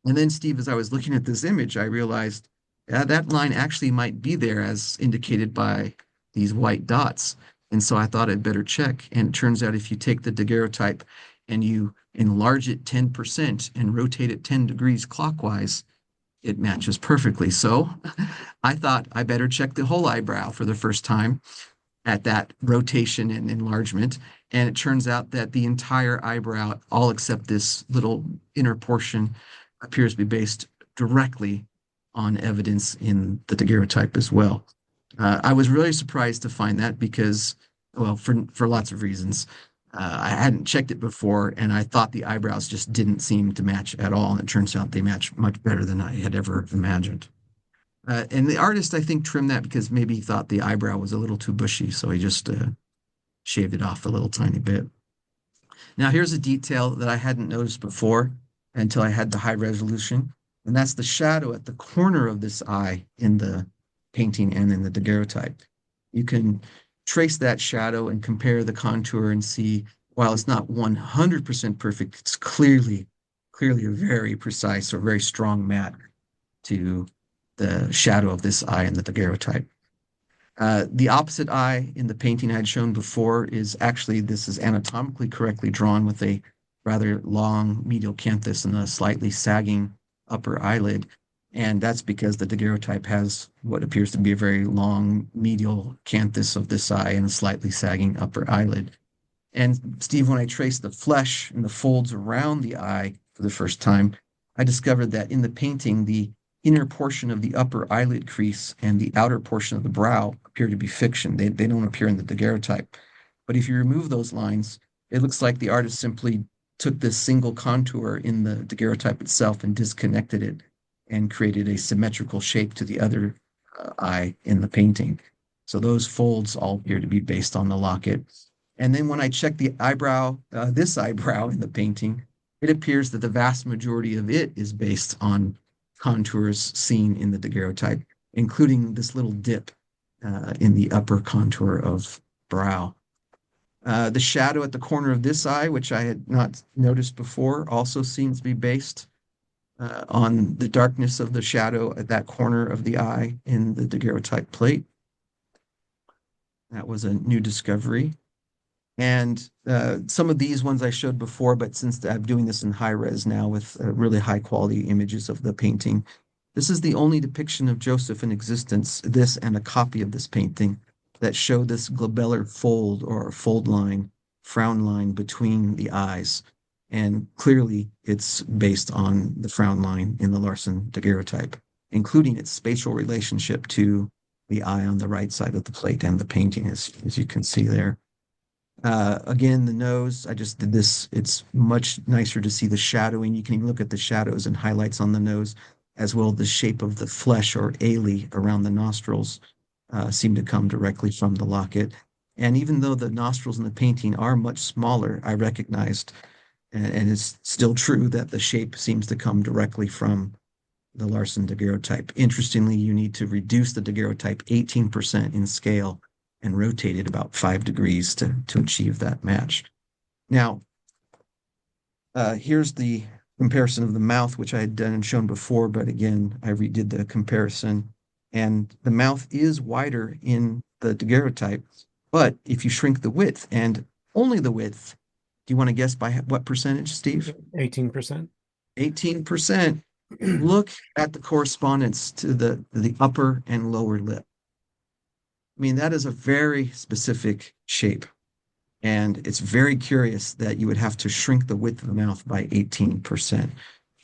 And then, Steve, as I was looking at this image, I realized that line actually might be there as indicated by these white dots. And so I thought I'd better check. And it turns out if you take the daguerreotype and you enlarge it 10% and rotate it 10 degrees clockwise, it matches perfectly. So I thought I better check the whole eyebrow for the first time at that rotation and enlargement. And it turns out that the entire eyebrow, all except this little inner portion, appears to be based directly on evidence in the daguerreotype as well. I was really surprised to find that because, well, for lots of reasons. I hadn't checked it before, and I thought the eyebrows just didn't seem to match at all. And it turns out they match much better than I had ever imagined. And the artist, I think, trimmed that because maybe he thought the eyebrow was a little too bushy, so he just shaved it off a little tiny bit. Now, here's a detail that I hadn't noticed before until I had the high resolution. And that's the shadow at the corner of this eye in the painting and in the daguerreotype. You can trace that shadow and compare the contour and see, while it's not 100% perfect, it's clearly a very precise or very strong match to the shadow of this eye in the daguerreotype. The opposite eye in the painting I had shown before is actually, this is anatomically correctly drawn with a rather long medial canthus and a slightly sagging upper eyelid. And that's because the daguerreotype has what appears to be a very long medial canthus of this eye and a slightly sagging upper eyelid. And Steve, when I traced the flesh and the folds around the eye for the first time, I discovered that in the painting, the inner portion of the upper eyelid crease and the outer portion of the brow appear to be fiction. They don't appear in the daguerreotype. But if you remove those lines, it looks like the artist simply took this single contour in the daguerreotype itself and disconnected it and created a symmetrical shape to the other eye in the painting. So those folds all appear to be based on the locket. And then when I check the eyebrow, this eyebrow in the painting, it appears that the vast majority of it is based on contours seen in the daguerreotype, including this little dip in the upper contour of brow. The shadow at the corner of this eye, which I had not noticed before, also seems to be based on the darkness of the shadow at that corner of the eye in the daguerreotype plate. That was a new discovery. And some of these ones I showed before, but since I'm doing this in high res now with really high quality images of the painting, this is the only depiction of Joseph in existence, this and a copy of this painting, that show this glabellar fold or fold line, frown line between the eyes. And clearly it's based on the frown line in the Larson daguerreotype, including its spatial relationship to the eye on the right side of the plate and the painting, as you can see there. Again, the nose, I just did this. It's much nicer to see the shadowing. You can even look at the shadows and highlights on the nose, as well as the shape of the flesh or ale around the nostrils seem to come directly from the locket. And even though the nostrils in the painting are much smaller, I recognized, and it's still true, that the shape seems to come directly from the Larson daguerreotype. Interestingly, you need to reduce the daguerreotype 18% in scale and rotate it about 5 degrees to achieve that match. Now, here's the comparison of the mouth, which I had done and shown before, but again, I redid the comparison. And the mouth is wider in the daguerreotype, but if you shrink the width and only the width, do you want to guess by what percentage, Steve? 18%. 18%. Look at the correspondence to the upper and lower lip. I mean, that is a very specific shape. And it's very curious that you would have to shrink the width of the mouth by 18%.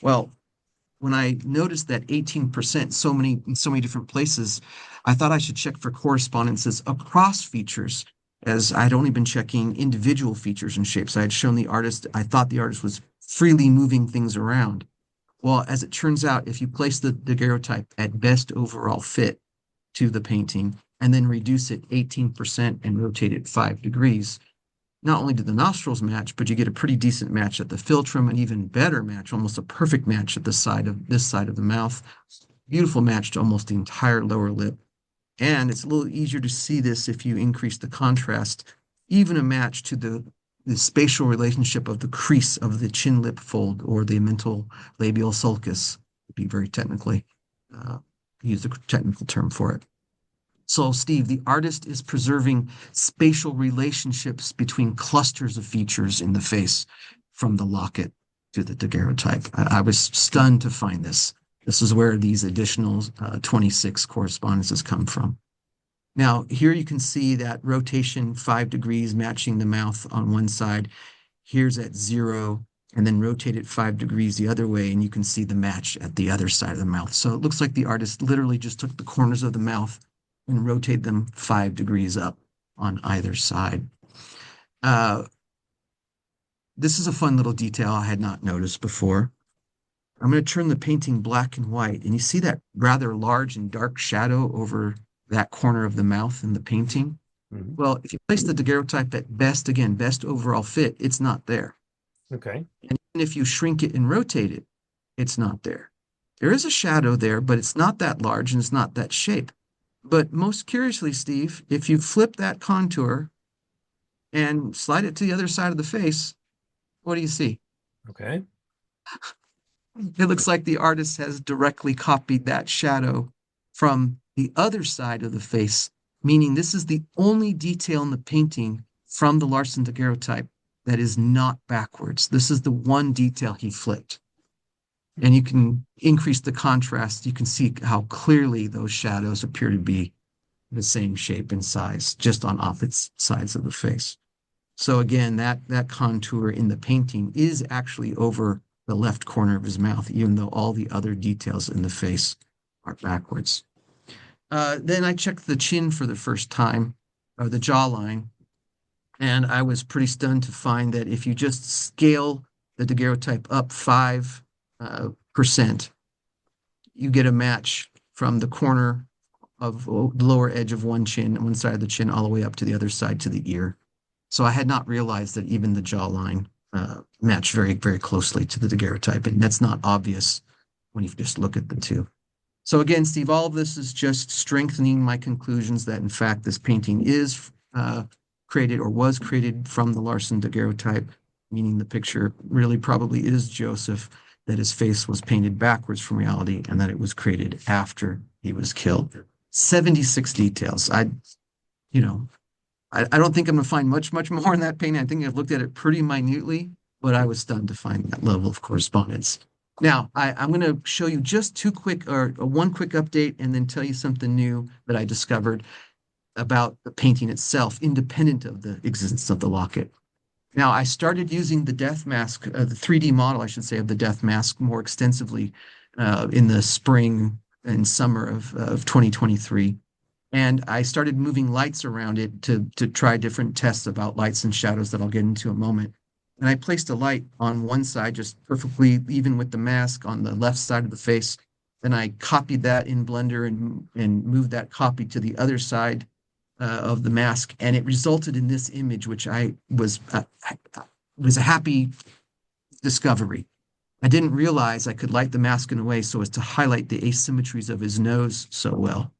Well, when I noticed that 18% in so many different places, I thought I should check for correspondences across features, as I'd only been checking individual features and shapes. I had shown the artist, I thought the artist was freely moving things around. Well, as it turns out, if you place the daguerreotype at best overall fit to the painting and then reduce it 18% and rotate it 5 degrees, not only do the nostrils match, but you get a pretty decent match at the philtrum, an even better match, almost a perfect match at the side of this side of the mouth. Beautiful match to almost the entire lower lip. And it's a little easier to see this if you increase the contrast, even a match to the spatial relationship of the crease of the chin lip fold or the mental labial sulcus, to be very technically, use a technical term for it. So, Steve, the artist is preserving spatial relationships between clusters of features in the face from the locket to the daguerreotype. I was stunned to find this. This is where these additional 26 correspondences come from. Now, here you can see that rotation 5 degrees matching the mouth on one side. Here's at 0, and then rotate it 5 degrees the other way, and you can see the match at the other side of the mouth. So it looks like the artist literally just took the corners of the mouth and rotate them 5 degrees up on either side. Uh, this is a fun little detail I had not noticed before. I'm going to turn the painting black and white, and you see that rather large and dark shadow over that corner of the mouth in the painting. Mhm. Well, if you place the daguerreotype at best, again, best overall fit, it's not there. Okay. And even if you shrink it and rotate it, it's not there. There is a shadow there, but it's not that large and it's not that shape. But most curiously, Steve, if you flip that contour and slide it to the other side of the face, what do you see? Okay. It looks like the artist has directly copied that shadow from the other side of the face, meaning this is the only detail in the painting from the Larsen daguerreotype that is not backwards. This is the one detail he flipped. And you can increase the contrast. You can see how clearly those shadows appear to be the same shape and size, just on opposite sides of the face. So again, that contour in the painting is actually over the left corner of his mouth, even though all the other details in the face are backwards. Then I checked the chin for the first time, or the jawline, and I was pretty stunned to find that if you just scale the daguerreotype up 5%, you get a match from the corner of the lower edge of one side of the chin, all the way up to the other side to the ear. So I had not realized that even the jawline matched very, very closely to the daguerreotype, and that's not obvious when you just look at the two. So again, Steve, all of this is just strengthening my conclusions that in fact this painting is created or was created from the Larsen daguerreotype, meaning the picture really probably is Joseph, that his face was painted backwards from reality, and that it was created after he was killed. 76 details. You know, I don't think I'm going to find much more in that painting. I think I've looked at it pretty minutely, but I was stunned to find that level of correspondence. Now, I'm going to show you just two quick or one quick update and then tell you something new that I discovered about the painting itself, independent of the existence of the locket. Now, I started using the death mask, the 3D model, I should say, of the death mask more extensively in the spring and summer of 2023. And I started moving lights around it to try different tests about lights and shadows that I'll get into in a moment. And I placed a light on one side, just perfectly even with the mask on the left side of the face. Then I copied that in Blender and moved that copy to the other side of the mask, and it resulted in this image, which I was a happy discovery. I didn't realize I could light the mask in a way so as to highlight the asymmetries of his nose so well.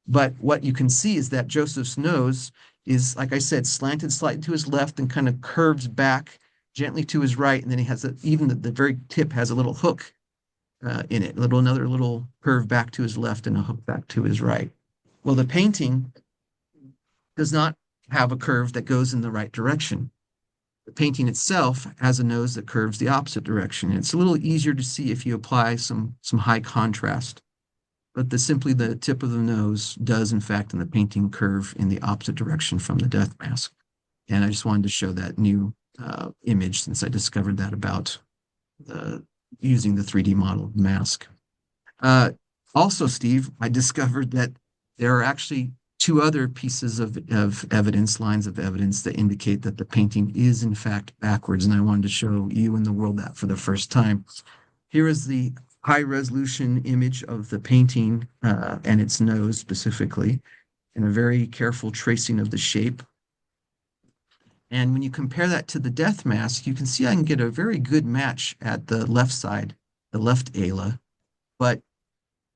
But what you can see is that Joseph's nose is, like I said, slanted slightly to his left and kind of curves back gently to his right. And then he has even the very tip has a little hook in it, another little curve back to his left and a hook back to his right. Well, the painting does not have a curve that goes in the right direction. The painting itself has a nose that curves the opposite direction. And it's a little easier to see if you apply some high contrast. But simply the tip of the nose does, in fact, in the painting curve in the opposite direction from the death mask. And I just wanted to show that new image since I discovered that about using the 3D model mask. Uh, Also, Steve, I discovered that there are actually two other pieces of evidence, lines of evidence that indicate that the painting is in fact backwards. And I wanted to show you and the world that for the first time. Here is the high resolution image of the painting and its nose specifically, and a very careful tracing of the shape. And when you compare that to the death mask, you can see I can get a very good match at the left side, the left ala, but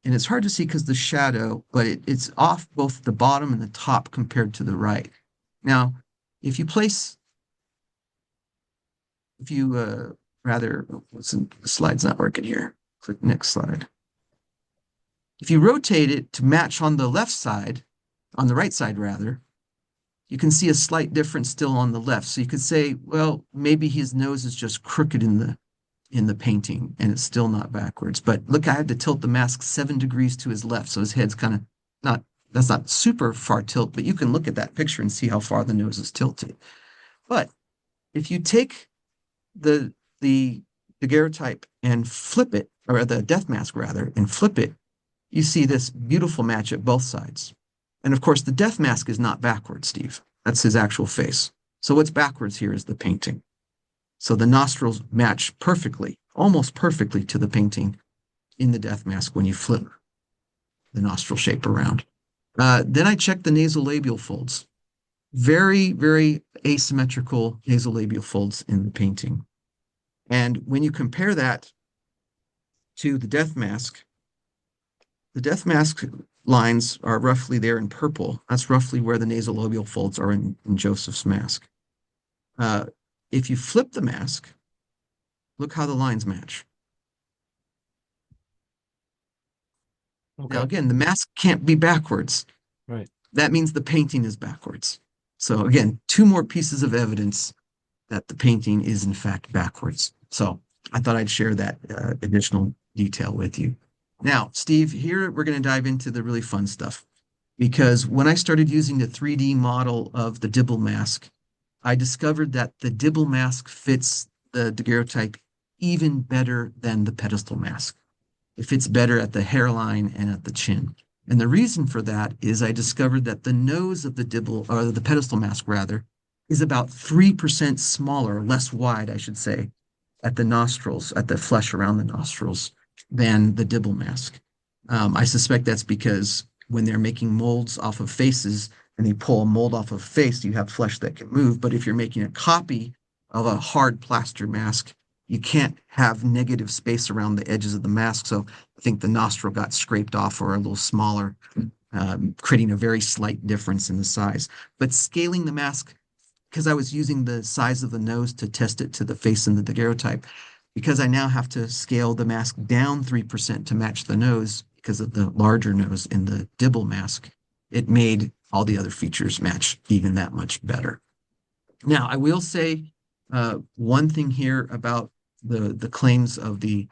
and it's hard to see because the shadow, but it's off both the bottom and the top compared to the right. Now, if you place, if you rather, the slide's not working here. Click next slide. If you rotate it to match on the left side, on the right side rather, you can see a slight difference still on the left. So you could say, well, maybe his nose is just crooked in the painting and it's still not backwards. But look, I had to tilt the mask 7 degrees to his left. So his head's kind of not, that's not super far tilt, but you can look at that picture and see how far the nose is tilted. But if you take the daguerreotype and flip it, or the death mask rather, and flip it, you see this beautiful match at both sides. And of course, the death mask is not backwards, Steve. That's his actual face. So what's backwards here is the painting. So the nostrils match perfectly, almost perfectly to the painting in the death mask when you flip the nostril shape around. Then I checked the nasolabial folds. Very, very asymmetrical nasolabial folds in the painting. And when you compare that to the death mask, The death mask lines are roughly there in purple. That's roughly where the nasolabial folds are in Joseph's mask. Uh, if you flip the mask, look how the lines match. Now, Okay. again, the mask can't be backwards. Right. That means the painting is backwards. So, again, two more pieces of evidence that the painting is, in fact, backwards. So, I thought I'd share that additional detail with you. Now, Steve, here we're going to dive into the really fun stuff because when I started using the 3D model of the Dibble mask, I discovered that the Dibble mask fits the daguerreotype even better than the pedestal mask. It fits better at the hairline and at the chin. And the reason for that is I discovered that the nose of the Dibble, or the pedestal mask rather, is about 3% smaller, less wide, I should say, at the nostrils, at the flesh around the nostrils, than the Dibble mask. I suspect that's because when they're making molds off of faces and they pull a mold off of a face, you have flesh that can move. But if you're making a copy of a hard plaster mask, you can't have negative space around the edges of the mask. So I think the nostril got scraped off or a little smaller, creating a very slight difference in the size. But scaling the mask, because I was using the size of the nose to test it to the face and the daguerreotype, because I now have to scale the mask down 3% to match the nose because of the larger nose in the Dibble mask, it made all the other features match even that much better. Now, I will say one thing here about the claims of the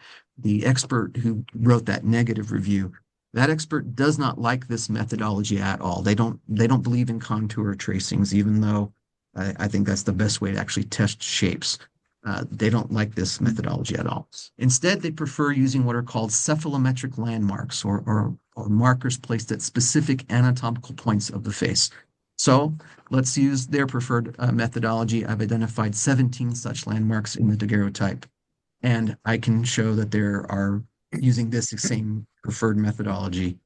expert who wrote that negative review. That expert does not like this methodology at all. They don't believe in contour tracings, even though I think that's the best way to actually test shapes. They don't like this methodology at all. Instead, they prefer using what are called cephalometric landmarks or markers placed at specific anatomical points of the face. So let's use their preferred methodology. I've identified 17 such landmarks in the daguerreotype, and I can show that there are, using this same preferred methodology,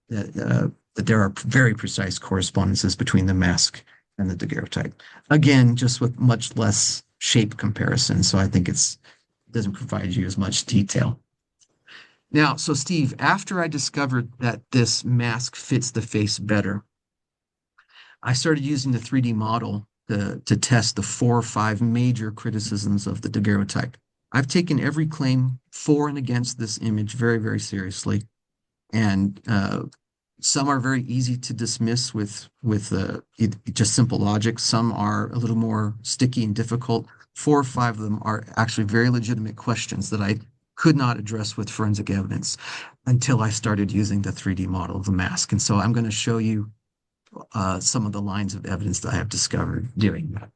that there are very precise correspondences between the mask and the daguerreotype. Again, just with much less shape comparison. So I think it doesn't provide you as much detail. Now, so Steve, after I discovered that this mask fits the face better, I started using the 3D model to test the 4 or 5 major criticisms of the daguerreotype. I've taken every claim for and against this image very, very seriously, and some are very easy to dismiss with just simple logic. Some are a little more sticky and difficult. 4 or 5 of them are actually very legitimate questions that I could not address with forensic evidence until I started using the 3D model of the mask. And so I'm going to show you some of the lines of evidence that I have discovered doing that.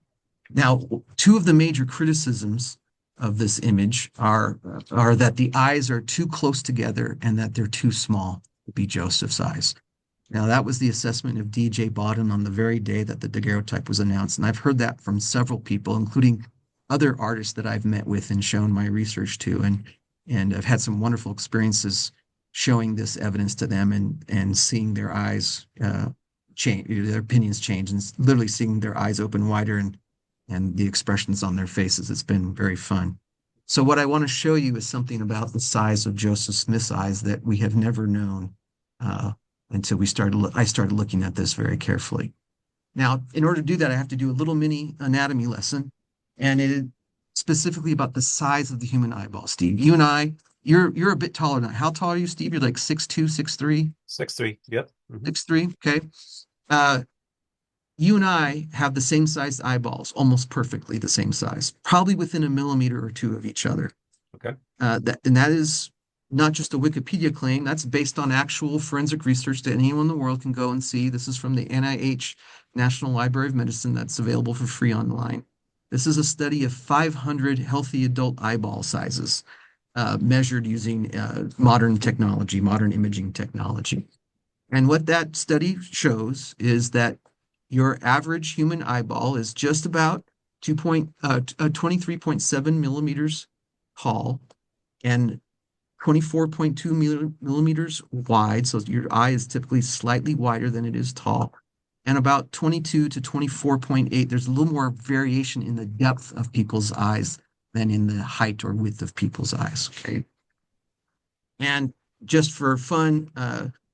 Now, 2 of the major criticisms of this image are that the eyes are too close together and that they're too small to be Joseph's eyes. Now, that was the assessment of DJ Bodden on the very day that the daguerreotype was announced. And I've heard that from several people, including other artists that I've met with and shown my research to. And I've had some wonderful experiences showing this evidence to them and seeing their eyes change, their opinions change, and literally seeing their eyes open wider and the expressions on their faces. It's been very fun. So what I want to show you is something about the size of Joseph Smith's eyes that we have never known until I started looking at this very carefully. Now, in order to do that, I have to do a little mini anatomy lesson, and it is specifically about the size of the human eyeball. Steve, you and you're a bit taller than I. How tall are you, Steve? You're like 6'2", 6'3", 6'3". Yep. Hmm. 6'3". Okay. Uh, you and I have the same sized eyeballs, almost perfectly the same size, probably within a millimeter or two of each other. Okay. That is not just a Wikipedia claim. That's based on actual forensic research that anyone in the world can go and see. This is from the NIH National Library of Medicine that's available for free online. This is a study of 500 healthy adult eyeball sizes measured using modern technology, modern imaging technology. And what that study shows is that your average human eyeball is just about 23.7 millimeters tall and 24.2 millimeters wide. So your eye is typically slightly wider than it is tall. And about 22 to 24.8, there's a little more variation in the depth of people's eyes than in the height or width of people's eyes. Okay. And just for fun,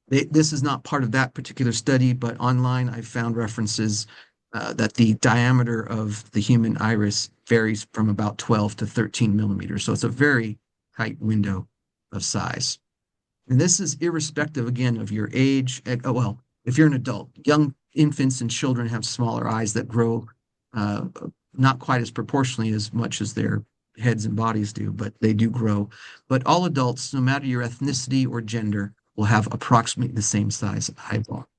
this is not part of that particular study, but online I found references that the diameter of the human iris varies from about 12 to 13 millimeters. So it's a very tight window of size. And this is irrespective, again, of your age. Oh, well, if you're an adult, young infants and children have smaller eyes that grow uh, not quite as proportionally as much as their heads and bodies do, but they do grow. But all adults, no matter your ethnicity or gender, will have approximately the same size eyeball.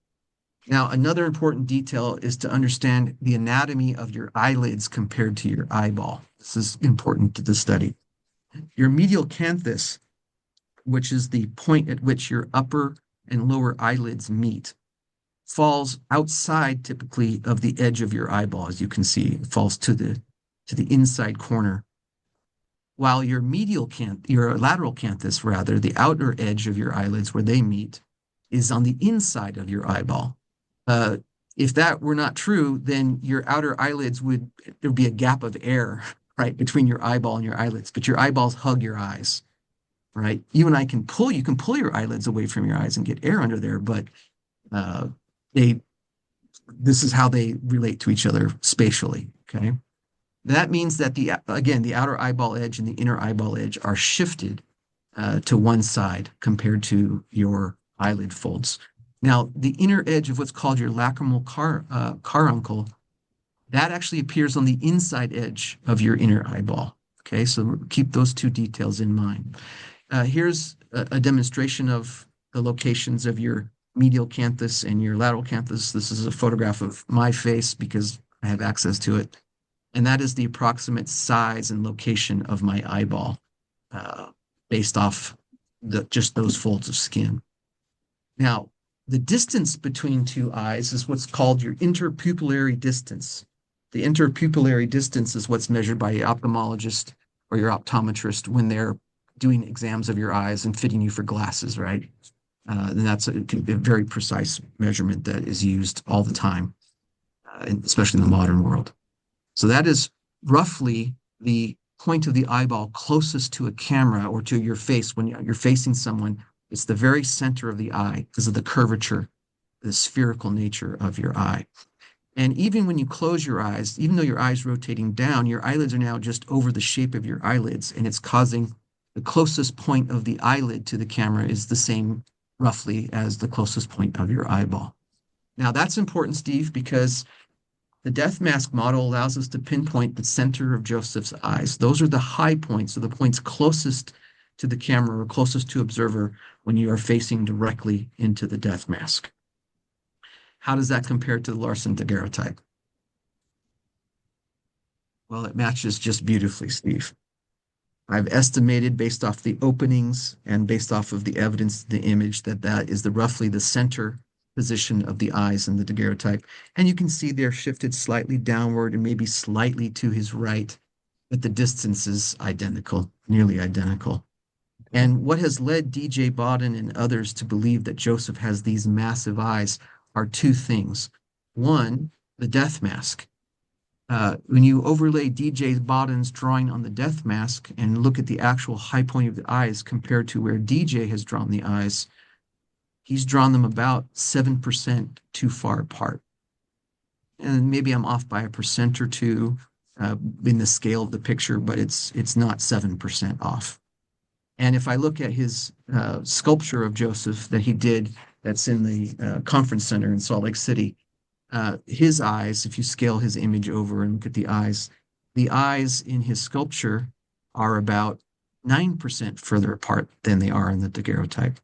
Now, another important detail is to understand the anatomy of your eyelids compared to your eyeball. This is important to the study. Your medial canthus, which is the point at which your upper and lower eyelids meet, falls outside typically of the edge of your eyeball, as you can see. It falls to the inside corner. While your lateral canthus, rather, the outer edge of your eyelids where they meet, is on the inside of your eyeball. Uh, if that were not true, then your outer eyelids there'd be a gap of air, right, between your eyeball and your eyelids, but your eyeballs hug your eyes, right? You can pull your eyelids away from your eyes and get air under there, but uh, they, this is how they relate to each other spatially, okay? That means that the outer eyeball edge and the inner eyeball edge are shifted to one side compared to your eyelid folds. Now, the inner edge of what's called your caruncle, that actually appears on the inside edge of your inner eyeball. Okay, so keep those two details in mind. Here's a demonstration of the locations of your medial canthus and your lateral canthus. This is a photograph of my face because I have access to it. And that is the approximate size and location of my eyeball uh, based off just those folds of skin. Now, the distance between two eyes is what's called your interpupillary distance. The interpupillary distance is what's measured by your ophthalmologist or your optometrist when they're doing exams of your eyes and fitting you for glasses, right? And that's a very precise measurement that is used all the time, especially in the modern world. So that is roughly the point of the eyeball closest to a camera or to your face when you're facing someone. It's the very center of the eye because of the curvature, the spherical nature of your eye. And even when you close your eyes, even though your eye's rotating down, your eyelids are now just over the shape of your eyelids, and it's causing the closest point of the eyelid to the camera is the same roughly as the closest point of your eyeball. Now that's important, Steve, because the death mask model allows us to pinpoint the center of Joseph's eyes. Those are the high points, or the points closest to the camera or closest to observer when you are facing directly into the death mask. How does that compare to the Larson daguerreotype? Well, it matches just beautifully, Steve. I've estimated based off the openings and based off of the evidence, the image, that is roughly the center position of the eyes in the daguerreotype. And you can see they're shifted slightly downward and maybe slightly to his right, but the distance is identical, nearly identical. Okay. And what has led DJ Bodden and others to believe that Joseph has these massive eyes are two things. One, the death mask. When you overlay DJ Bodden's drawing on the death mask and look at the actual high point of the eyes compared to where DJ has drawn the eyes, he's drawn them about 7% too far apart. And maybe I'm off by a percent or two in the scale of the picture, but it's not 7% off. And if I look at his sculpture of Joseph that he did, that's in the conference center in Salt Lake City, his eyes, if you scale his image over and look at the eyes in his sculpture are about 9% further apart than they are in the daguerreotype.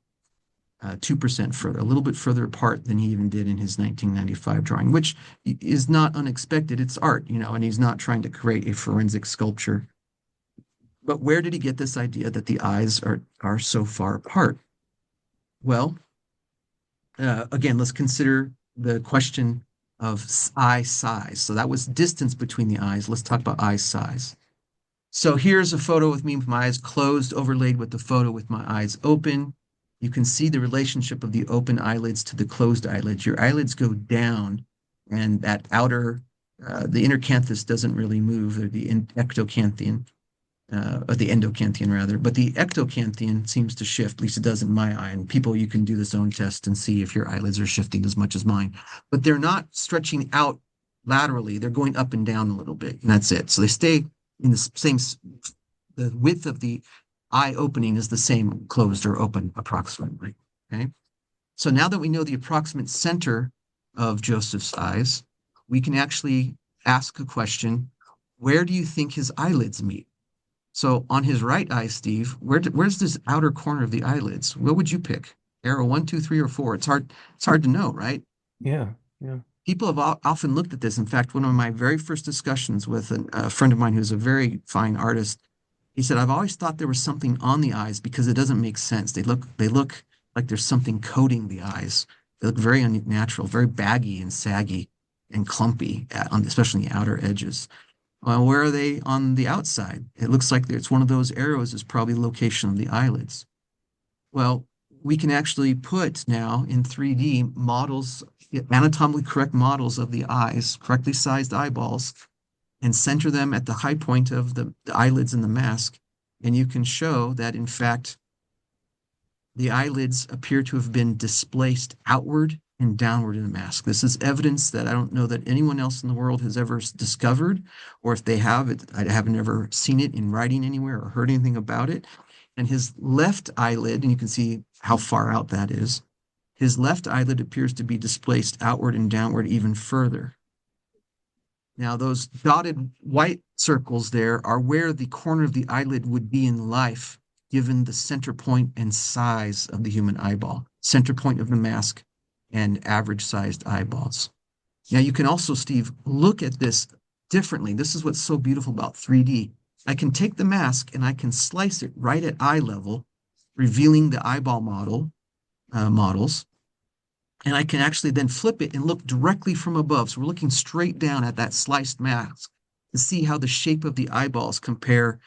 2% further, a little bit further apart than he even did in his 1995 drawing, which is not unexpected. It's art, and he's not trying to create a forensic sculpture. But where did he get this idea that the eyes are so far apart? Well, again, let's consider the question of eye size. So that was distance between the eyes. Let's talk about eye size. So here's a photo with me with my eyes closed, overlaid with the photo with my eyes open. You can see the relationship of the open eyelids to the closed eyelids. Your eyelids go down, and the inner canthus doesn't really move, or the ectocanthion. or the endocanthion rather, but the ectocanthion seems to shift, at least it does in my eye. And people, you can do this own test and see if your eyelids are shifting as much as mine, but they're not stretching out laterally. They're going up and down a little bit, and that's it. So they stay in the same, the width of the eye opening is the same closed or open approximately. Okay. So now that we know the approximate center of Joseph's eyes, we can actually ask a question: where do you think his eyelids meet? So on his right eye, Steve, where's this outer corner of the eyelids? What would you pick? Arrow one, two, three, or four? It's hard to know, right? Yeah. Yeah. People have often looked at this. In fact, one of my very first discussions with a friend of mine who's a very fine artist, he said, I've always thought there was something on the eyes because it doesn't make sense. They look like there's something coating the eyes. They look very unnatural, very baggy and saggy and clumpy, especially the outer edges. Well, where are they on the outside? It looks like it's one of those arrows is probably the location of the eyelids. Well, we can actually put now in 3D models, anatomically correct models of the eyes, correctly sized eyeballs, and center them at the high point of the eyelids in the mask. And you can show that, in fact, the eyelids appear to have been displaced outward and downward in the mask. This is evidence that I don't know that anyone else in the world has ever discovered, or if they have it, I haven't ever seen it in writing anywhere or heard anything about it. And his left eyelid, and you can see how far out that is, his left eyelid appears to be displaced outward and downward even further. Now, those dotted white circles there are where the corner of the eyelid would be in life, given the center point and size of the human eyeball, center point of the mask, and average sized eyeballs. Now, you can also, Steve, look at this differently. This is what's so beautiful about 3D. I can take the mask and I can slice it right at eye level, revealing the eyeball models, and I can actually then flip it and look directly from above. So we're looking straight down at that sliced mask to see how the shape of the eyeballs compare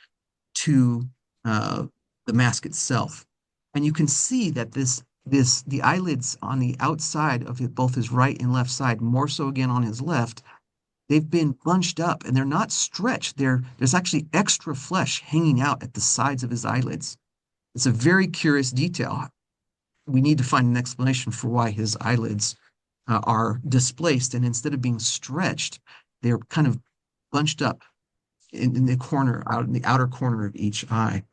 to uh, the mask itself. And you can see that the eyelids on the outside of both his right and left side, more so again on his left, they've been bunched up and they're not stretched. There's actually extra flesh hanging out at the sides of his eyelids. It's a very curious detail. We need to find an explanation for why his eyelids are displaced, and instead of being stretched, they're kind of bunched up in the corner, out in the outer corner of each eye.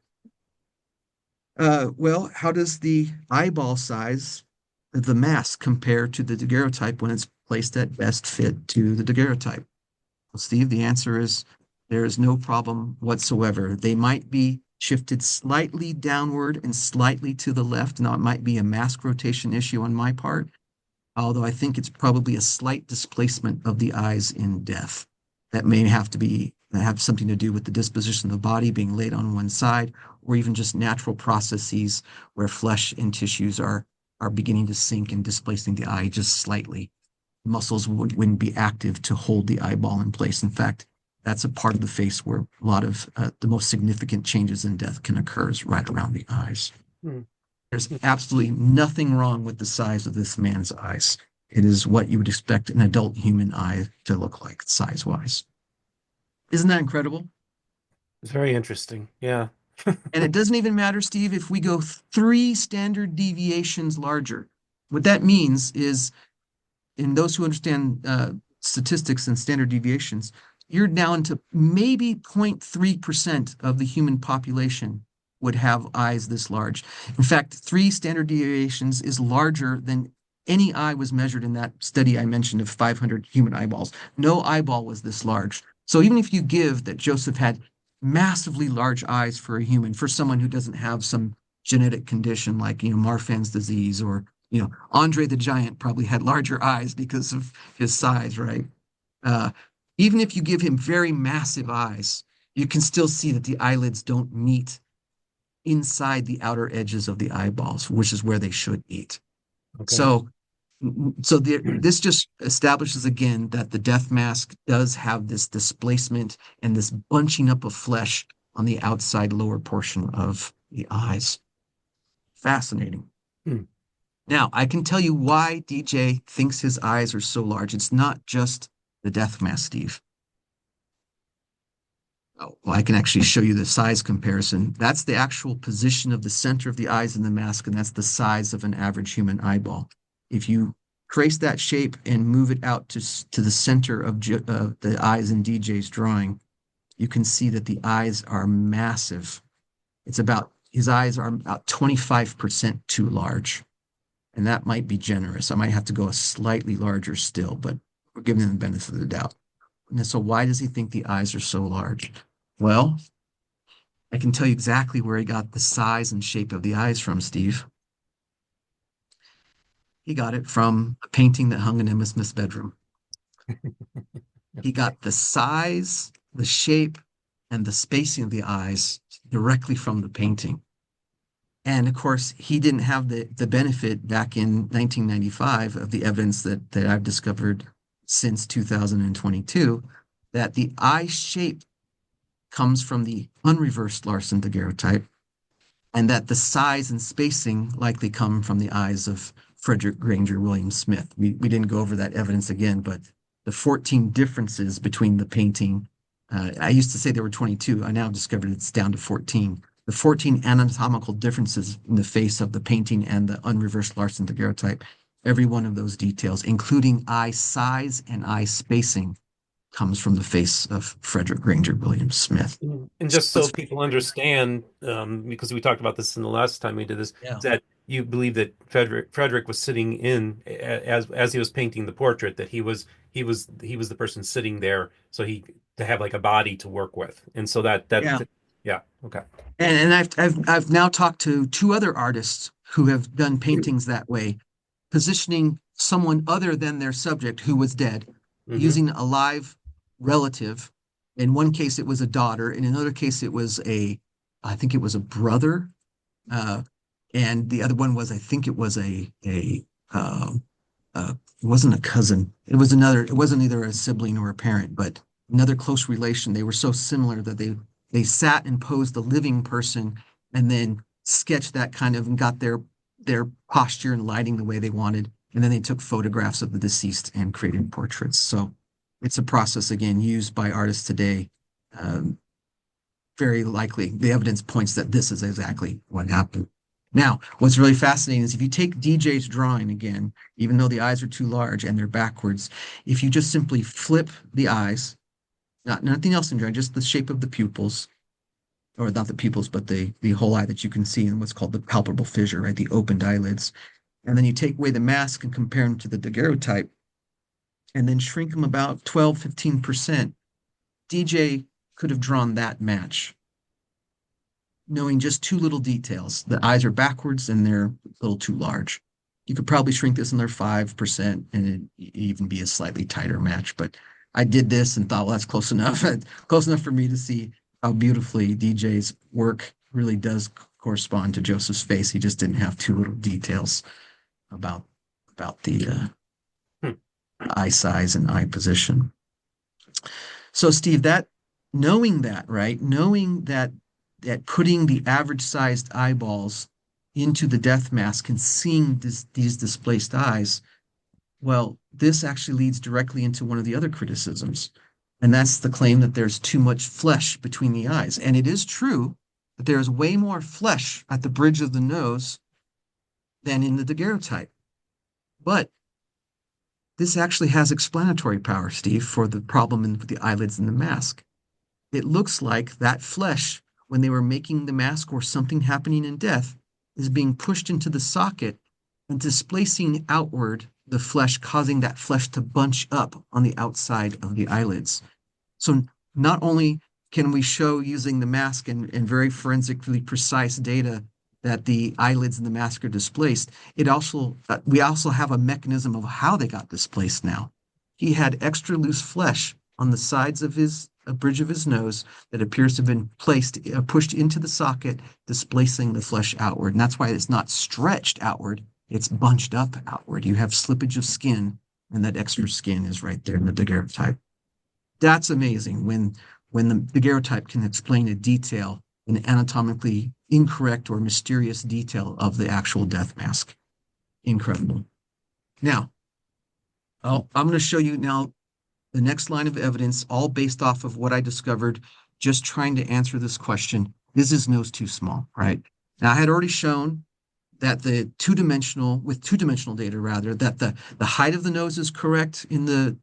Well, how does the eyeball size of the mask compare to the daguerreotype when it's placed at best fit to the daguerreotype? Well, Steve, the answer is there is no problem whatsoever. They might be shifted slightly downward and slightly to the left. Now, it might be a mask rotation issue on my part, although I think it's probably a slight displacement of the eyes in death. That may have something to do with the disposition of the body being laid on one side, or even just natural processes where flesh and tissues are beginning to sink and displacing the eye just slightly. Muscles wouldn't be active to hold the eyeball in place. In fact, that's a part of the face where a lot of the most significant changes in death can occur is right around the eyes. Hmm. There's absolutely nothing wrong with the size of this man's eyes. It is what you would expect an adult human eye to look like size-wise. Isn't that incredible? It's very interesting. Yeah. And it doesn't even matter, Steve, if we go 3 standard deviations larger. What that means is, in those who understand statistics and standard deviations, you're down to maybe 0.3% of the human population would have eyes this large. In fact, 3 standard deviations is larger than any eye was measured in that study I mentioned of 500 human eyeballs. No eyeball was this large. So even if you give that Joseph had massively large eyes for a human, for someone who doesn't have some genetic condition like, Marfan's disease, or, Andre the Giant probably had larger eyes because of his size, right? Uh, Even if you give him very massive eyes, you can still see that the eyelids don't meet inside the outer edges of the eyeballs, which is where they should meet. Okay. So, this just establishes again that the death mask does have this displacement and this bunching up of flesh on the outside lower portion of the eyes. Fascinating. Hmm. Now, I can tell you why DJ thinks his eyes are so large. It's not just the death mask, Steve. Oh, well, I can actually show you the size comparison. That's the actual position of the center of the eyes in the mask, and that's the size of an average human eyeball. If you trace that shape and move it out to the center of the eyes in DJ's drawing, you can see that the eyes are massive. His eyes are about 25% too large, and that might be generous. I might have to go a slightly larger still, but we're giving him the benefit of the doubt. And so why does he think the eyes are so large? Well, I can tell you exactly where he got the size and shape of the eyes from, Steve. He got it from a painting that hung in Emma Smith's bedroom. He Okay. got the size, the shape, and the spacing of the eyes directly from the painting. And of course, he didn't have the benefit back in 1995 of the evidence that I've discovered since 2022 that the eye shape comes from the unreversed Larsen daguerreotype, and that the size and spacing likely come from the eyes of Frederick Granger William Smith. We didn't go over that evidence again, but the 14 differences between the painting, I used to say there were 22. I now discovered it's down to 14. The 14 anatomical differences in the face of the painting and the unreversed Larsen daguerreotype, every one of those details, including eye size and eye spacing, comes from the face of Frederick Granger William Smith. And So just so it's, people understand, because we talked about this in the last time we did this, yeah. is that you believe that Frederick was sitting as he was painting the portrait, that he was the person sitting there, so he to have like a body to work with, and so Yeah. yeah, okay. And I've now talked to two other artists who have done paintings that way, positioning someone other than their subject who was dead, Hmm. using a live relative. In one case, it was a daughter. In another case, I think it was a brother. Uh, and the other one was, I think it was uh, it wasn't a cousin. It wasn't either a sibling or a parent, but another close relation. They were so similar that they sat and posed the living person and then sketched that kind of and got their posture and lighting the way they wanted. And then they took photographs of the deceased and created portraits. So it's a process again used by artists today. Um, Very likely the evidence points that this is exactly what happened. Now, what's really fascinating is if you take DJ's drawing again, even though the eyes are too large and they're backwards, if you just simply flip the eyes, nothing else in drawing, just the shape of the pupils, or not the pupils, but the whole eye that you can see in what's called the palpable fissure, right? The opened eyelids. And then you take away the mask and compare them to the daguerreotype, and then shrink them about 12, 15%. DJ could have drawn that match knowing just two little details. The eyes are backwards and they're a little too large. You could probably shrink this another 5% and it'd even be a slightly tighter match. But I did this and thought, well, that's close enough. Close enough for me to see how beautifully DJ's work really does correspond to Joseph's face. He just didn't have two little details about the Hmm. eye size and eye position. So, Steve, that knowing that, right? Knowing that putting the average sized eyeballs into the death mask and seeing these displaced eyes, well, this actually leads directly into one of the other criticisms. And that's the claim that there's too much flesh between the eyes. And it is true that there's way more flesh at the bridge of the nose than in the daguerreotype. But this actually has explanatory power, Steve, for the problem with the eyelids and the mask. It looks like that flesh, when they were making the mask or something happening in death, is being pushed into the socket and displacing outward the flesh, causing that flesh to bunch up on the outside of the eyelids. So not only can we show using the mask and very forensically precise data that the eyelids in the mask are displaced, it also we also have a mechanism of how they got displaced now. He had extra loose flesh on the sides of his bridge of his nose that appears to have been pushed into the socket, displacing the flesh outward. And that's why it's not stretched outward, it's bunched up outward. You have slippage of skin, and that extra skin is right there in the daguerreotype. That's amazing when the daguerreotype can explain a detail, an anatomically incorrect or mysterious detail of the actual death mask. Incredible. Now, I'm going to show you now the next line of evidence, all based off of what I discovered just trying to answer this question, is his nose too small, right? Now, I had already shown that the two-dimensional data rather, that the height of the nose is correct in the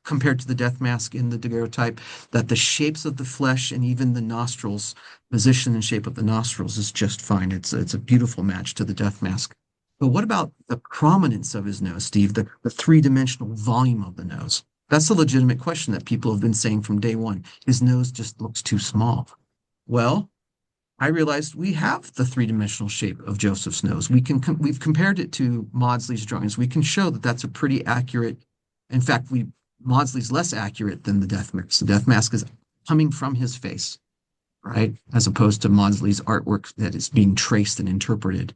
compared to the death mask in the daguerreotype, that the shapes of the flesh and even the nostrils, position and shape of the nostrils is just fine. It's a beautiful match to the death mask. But what about the prominence of his nose, Steve? The three-dimensional volume of the nose. That's a legitimate question that people have been saying from day one. His nose just looks too small. Well, I realized we have the three-dimensional shape of Joseph's nose. We've compared it to Maudsley's drawings. We can show that that's a pretty accurate. In fact, we Maudsley's less accurate than the death mask. The death mask is coming from his face, right, as opposed to Maudsley's artwork that is being traced and interpreted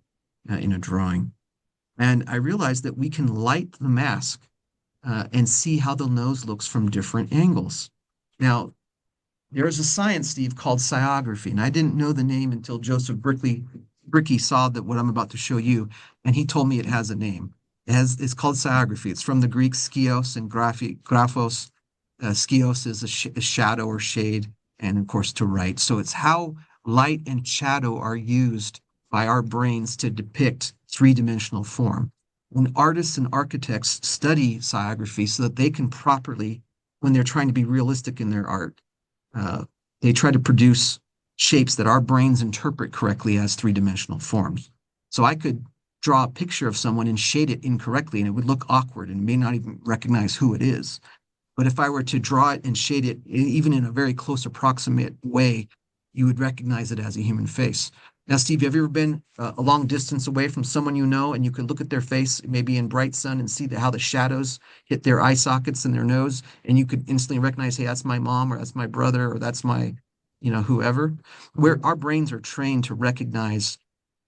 in a drawing. And I realized that we can light the mask and see how the nose looks from different angles. Now, there is a science, Steve, called sciography, and I didn't know the name until Joseph Bricky saw that what I'm about to show you, and he told me it has a name. It's called sciography. It's from the Greek skios and graphos. Skios is a shadow or shade, and of course to write. So it's how light and shadow are used by our brains to depict three-dimensional form. When artists and architects study sciography so that they can properly, when they're trying to be realistic in their art, uh, they try to produce shapes that our brains interpret correctly as three-dimensional forms. So I could draw a picture of someone and shade it incorrectly, and it would look awkward and may not even recognize who it is. But if I were to draw it and shade it, even in a very close approximate way, you would recognize it as a human face. Now, Steve, have you ever been a long distance away from someone you know, and you could look at their face, maybe in bright sun, and see how the shadows hit their eye sockets and their nose, and you could instantly recognize, hey, that's my mom, or that's my brother, or that's my, whoever. Where our brains are trained to recognize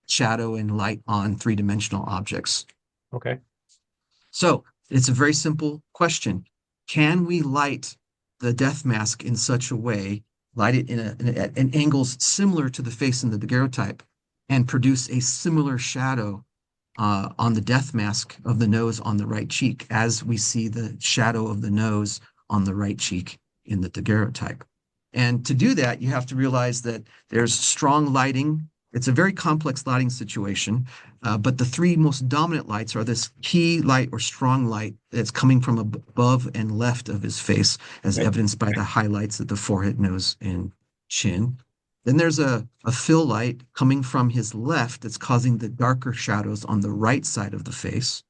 shadow and light on three-dimensional objects. Okay. So it's a very simple question. Can we light the death mask in such a way, light it at angles similar to the face in the daguerreotype, and produce a similar shadow on the death mask of the nose on the right cheek as we see the shadow of the nose on the right cheek in the daguerreotype? And to do that, you have to realize that there's strong lighting. It's a very complex lighting situation, but the three most dominant lights are this key light or strong light that's coming from above and left of his face, as Okay. evidenced by the highlights at the forehead, nose, and chin. Then there's a fill light coming from his left that's causing the darker shadows on the right side of the face.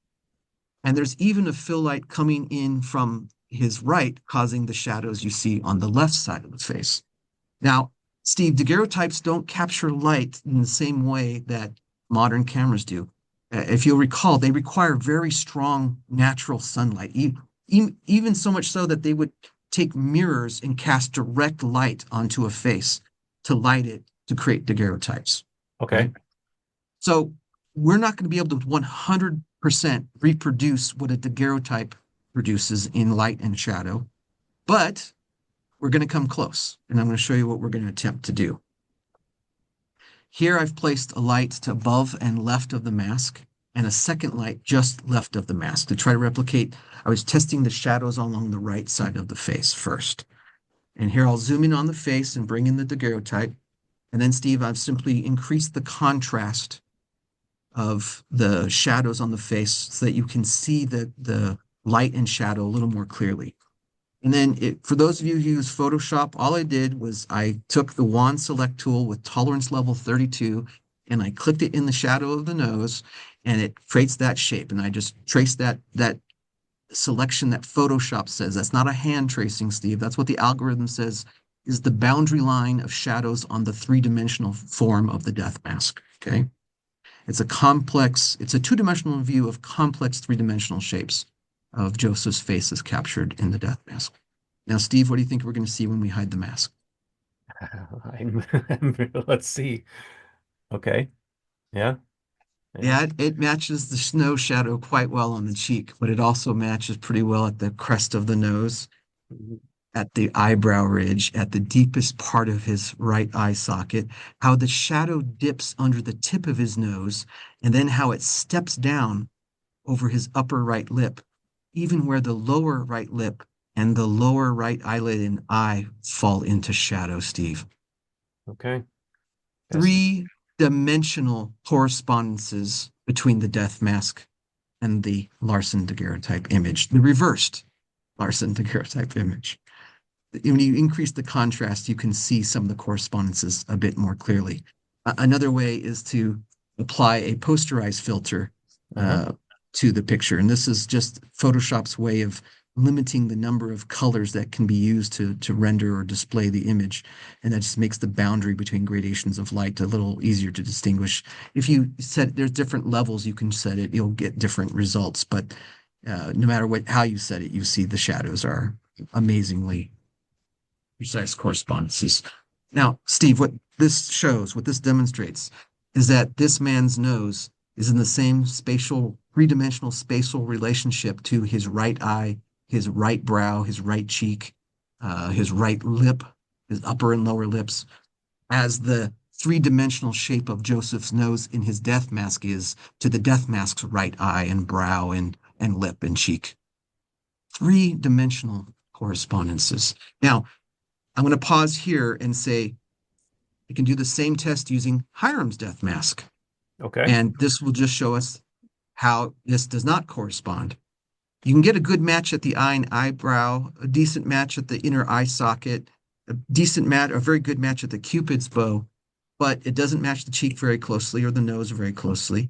And there's even a fill light coming in from his right, causing the shadows you see on the left side of the face. Now, Steve, daguerreotypes don't capture light in the same way that modern cameras do. If you'll recall, they require very strong natural sunlight, even so much so that they would take mirrors and cast direct light onto a face to light it to create daguerreotypes. Okay. Okay. So we're not going to be able to 100% reproduce what a daguerreotype produces in light and shadow, but we're going to come close, and I'm going to show you what we're going to attempt to do. Here I've placed a light to above and left of the mask and a second light just left of the mask to try to replicate. I was testing the shadows along the right side of the face first. And here I'll zoom in on the face and bring in the daguerreotype. And then, Steve, I've simply increased the contrast of the shadows on the face so that you can see the light and shadow a little more clearly. And then for those of you who use Photoshop, all I did was I took the wand select tool with tolerance level 32 and I clicked it in the shadow of the nose and it creates that shape. And I just traced that selection that Photoshop says. That's not a hand tracing, Steve. That's what the algorithm says is the boundary line of shadows on the three-dimensional form of the death mask. Okay. It's a two-dimensional view of complex three-dimensional shapes of Joseph's face as captured in the death mask. Now, Steve, what do you think we're going to see when we hide the mask? Let's see. Okay. Yeah. Yeah. Yeah, it matches the snow shadow quite well on the cheek, but it also matches pretty well at the crest of the nose, Mhm. at the eyebrow ridge, at the deepest part of his right eye socket, how the shadow dips under the tip of his nose, and then how it steps down over his upper right lip, even where the lower right lip and the lower right eyelid and eye fall into shadow, Steve. Okay. Fascinating. Three-dimensional correspondences between the death mask and the Larson daguerreotype image, the reversed Larson daguerreotype image. When you increase the contrast, you can see some of the correspondences a bit more clearly. Another way is to apply a posterized filter Uh-huh. uh, to the picture. And this is just Photoshop's way of limiting the number of colors that can be used to render or display the image. And that just makes the boundary between gradations of light a little easier to distinguish. If you set, there's different levels you can set it, you'll get different results. But no matter how you set it, you see the shadows are amazingly precise correspondences. Now, Steve, what this shows, what this demonstrates, is that this man's nose is in the same spatial, three-dimensional spatial relationship to his right eye, his right brow, his right cheek, his right lip, his upper and lower lips, as the three-dimensional shape of Joseph's nose in his death mask is to the death mask's right eye and brow and lip and cheek. Three-dimensional correspondences. Now, I'm going to pause here and say you can do the same test using Hiram's death mask. Okay. And this will just show us how this does not correspond. You can get a good match at the eye and eyebrow, a decent match at the inner eye socket, a decent match, a very good match at the Cupid's bow, but it doesn't match the cheek very closely or the nose very closely.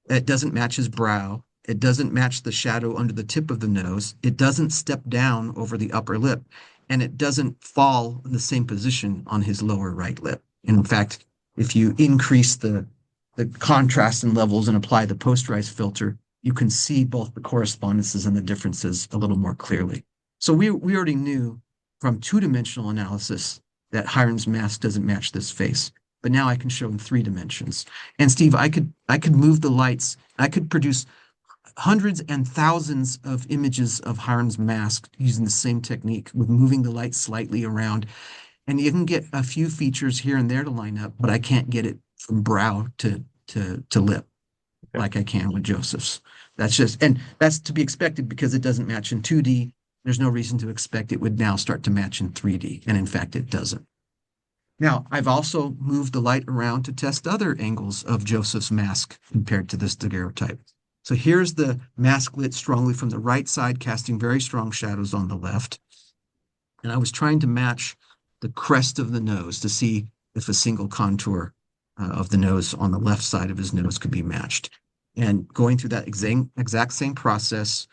It doesn't match his brow. It doesn't match the shadow under the tip of the nose. It doesn't step down over the upper lip. And it doesn't fall in the same position on his lower right lip. And in fact, if you increase the contrast and levels and apply the posterized filter, you can see both the correspondences and the differences a little more clearly. So we already knew from two-dimensional analysis that Hiram's mask doesn't match this face. But now I can show in three dimensions. And Steve, I could move the lights. I could produce hundreds and thousands of images of Hiram's mask using the same technique with moving the light slightly around. And you can get a few features here and there to line up, but I can't get it from brow to lip Okay. like I can with Joseph's. And that's to be expected because it doesn't match in 2D. There's no reason to expect it would now start to match in 3D. And in fact, it doesn't. Now, I've also moved the light around to test other angles of Joseph's mask compared to this daguerreotype. So here's the mask lit strongly from the right side, casting very strong shadows on the left. And I was trying to match the crest of the nose to see if a single contour of the nose on the left side of his nose could be matched. And going through that exact same process,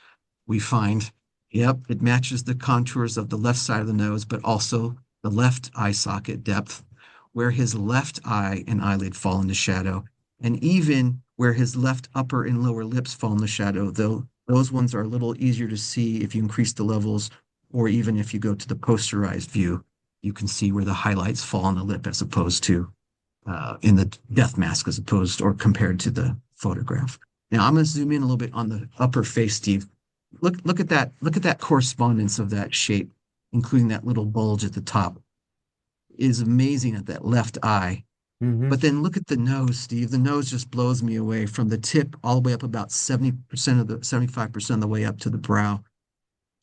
we find, yep, it matches the contours of the left side of the nose, but also the left eye socket depth, where his left eye and eyelid fall into shadow, and even where his left upper and lower lips fall in the shadow, though those ones are a little easier to see if you increase the levels, or even if you go to the posterized view, you can see where the highlights fall on the lip as opposed to in the death mask as opposed or compared to the photograph. Now I'm going to zoom in a little bit on the upper face, Steve. Look at that. Look at that correspondence of that shape, including that little bulge at the top. It is amazing at that left eye. Mm-hmm. But then look at the nose, Steve. The nose just blows me away from the tip all the way up about 70% of the 75% of the way up to the brow.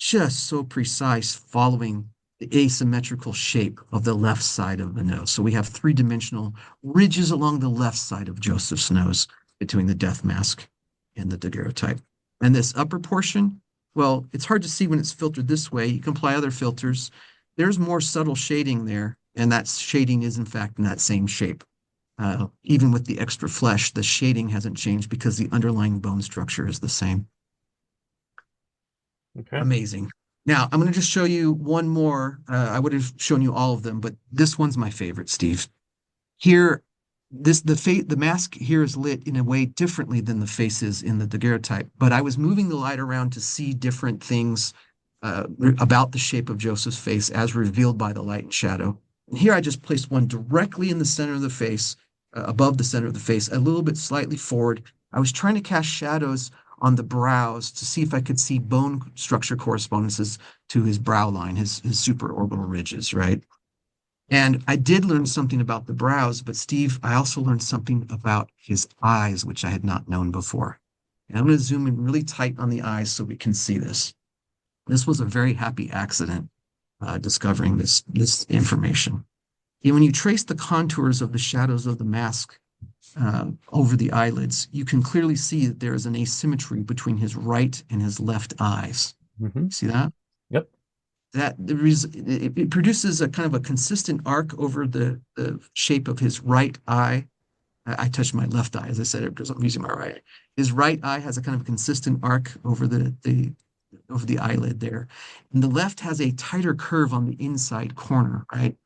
Just so precise, following the asymmetrical shape of the left side of the nose. So we have three-dimensional ridges along the left side of Joseph's nose between the death mask and the daguerreotype. And this upper portion, well, it's hard to see when it's filtered this way. You can apply other filters. There's more subtle shading there, and that shading is in fact in that same shape. Even with the extra flesh, the shading hasn't changed because the underlying bone structure is the same. Okay. Amazing. Now, I'm going to just show you one more. I would have shown you all of them, but this one's my favorite, Steve. Here, the mask here is lit in a way differently than the face is in the daguerreotype, but I was moving the light around to see different things about the shape of Joseph's face as revealed by the light and shadow. And here I just placed one directly in the center of the face, above the center of the face, a little bit slightly forward. I was trying to cast shadows on the brows to see if I could see bone structure correspondences to his brow line, his supraorbital ridges, right? And I did learn something about the brows, but Steve, I also learned something about his eyes, which I had not known before. And I'm going to zoom in really tight on the eyes so we can see this. This was a very happy accident, discovering this information. And when you trace the contours of the shadows of the mask over the eyelids, you can clearly see that there is an asymmetry between his right and his left eyes. Hmm. See that? Yep. It produces a kind of a consistent arc over the shape of his right eye. I touched my left eye, as I said it, because I'm using my right eye. His right eye has a kind of consistent arc over the eyelid there. And the left has a tighter curve on the inside corner, right?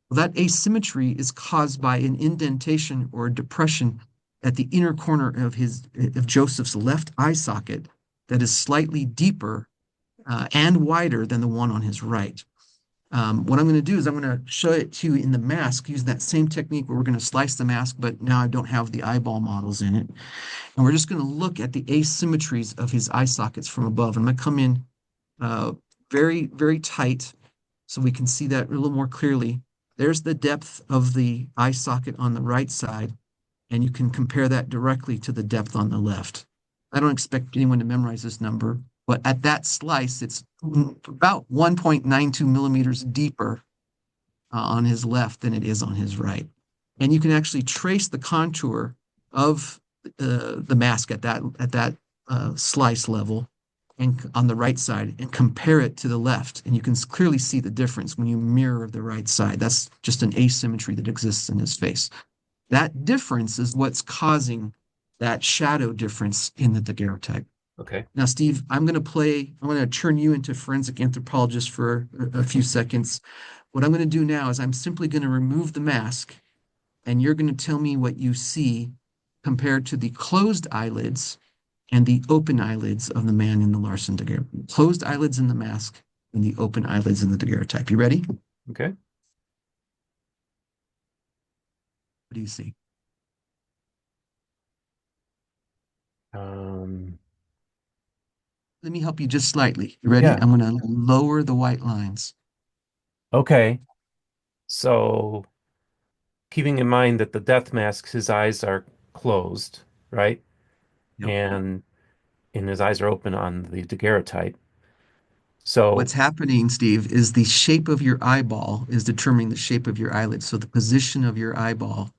Well, that asymmetry is caused by an indentation or depression at the inner corner of Joseph's left eye socket that is slightly deeper and wider than the one on his right. What I'm going to do is I'm going to show it to you in the mask using that same technique where we're going to slice the mask, but now I don't have the eyeball models in it. And we're just going to look at the asymmetries of his eye sockets from above. I'm going to come in uh, very, very tight so we can see that a little more clearly. There's the depth of the eye socket on the right side, and you can compare that directly to the depth on the left. I don't expect anyone to memorize this number, but at that slice, it's about 1.92 millimeters deeper on his left than it is on his right. And you can actually trace the contour of the mask at that slice level and on the right side and compare it to the left. And you can clearly see the difference when you mirror the right side. That's just an asymmetry that exists in his face. That difference is what's causing that shadow difference in the daguerreotype. Okay. Now, Steve, I'm going to turn you into forensic anthropologist for a few seconds. What I'm going to do now is I'm simply going to remove the mask, and you're going to tell me what you see compared to the closed eyelids and the open eyelids of the man in the Larson daguerreotype. Closed eyelids in the mask and the open eyelids in the daguerreotype. You ready? What Okay. do you see? Um, Let me help you just slightly. You ready? yeah. I'm going to lower the white lines. Okay. So keeping in mind that the death masks, his eyes are closed, right? Yep. And his eyes are open on the daguerreotype. So, What's happening, Steve, is the shape of your eyeball is determining the shape of your eyelid. So the position of your eyeball.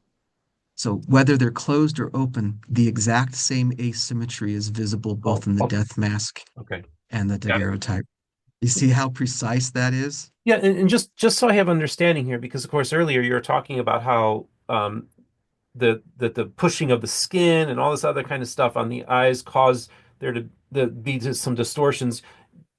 So whether they're closed or open, the exact same asymmetry is visible oh, both in the oh, death mask okay. and the Got it. daguerreotype. You see how precise that is? Yeah, and just so I have understanding here, because of course earlier you were talking about how the pushing of the skin and all this other kind of stuff on the eyes cause there to be just some distortions.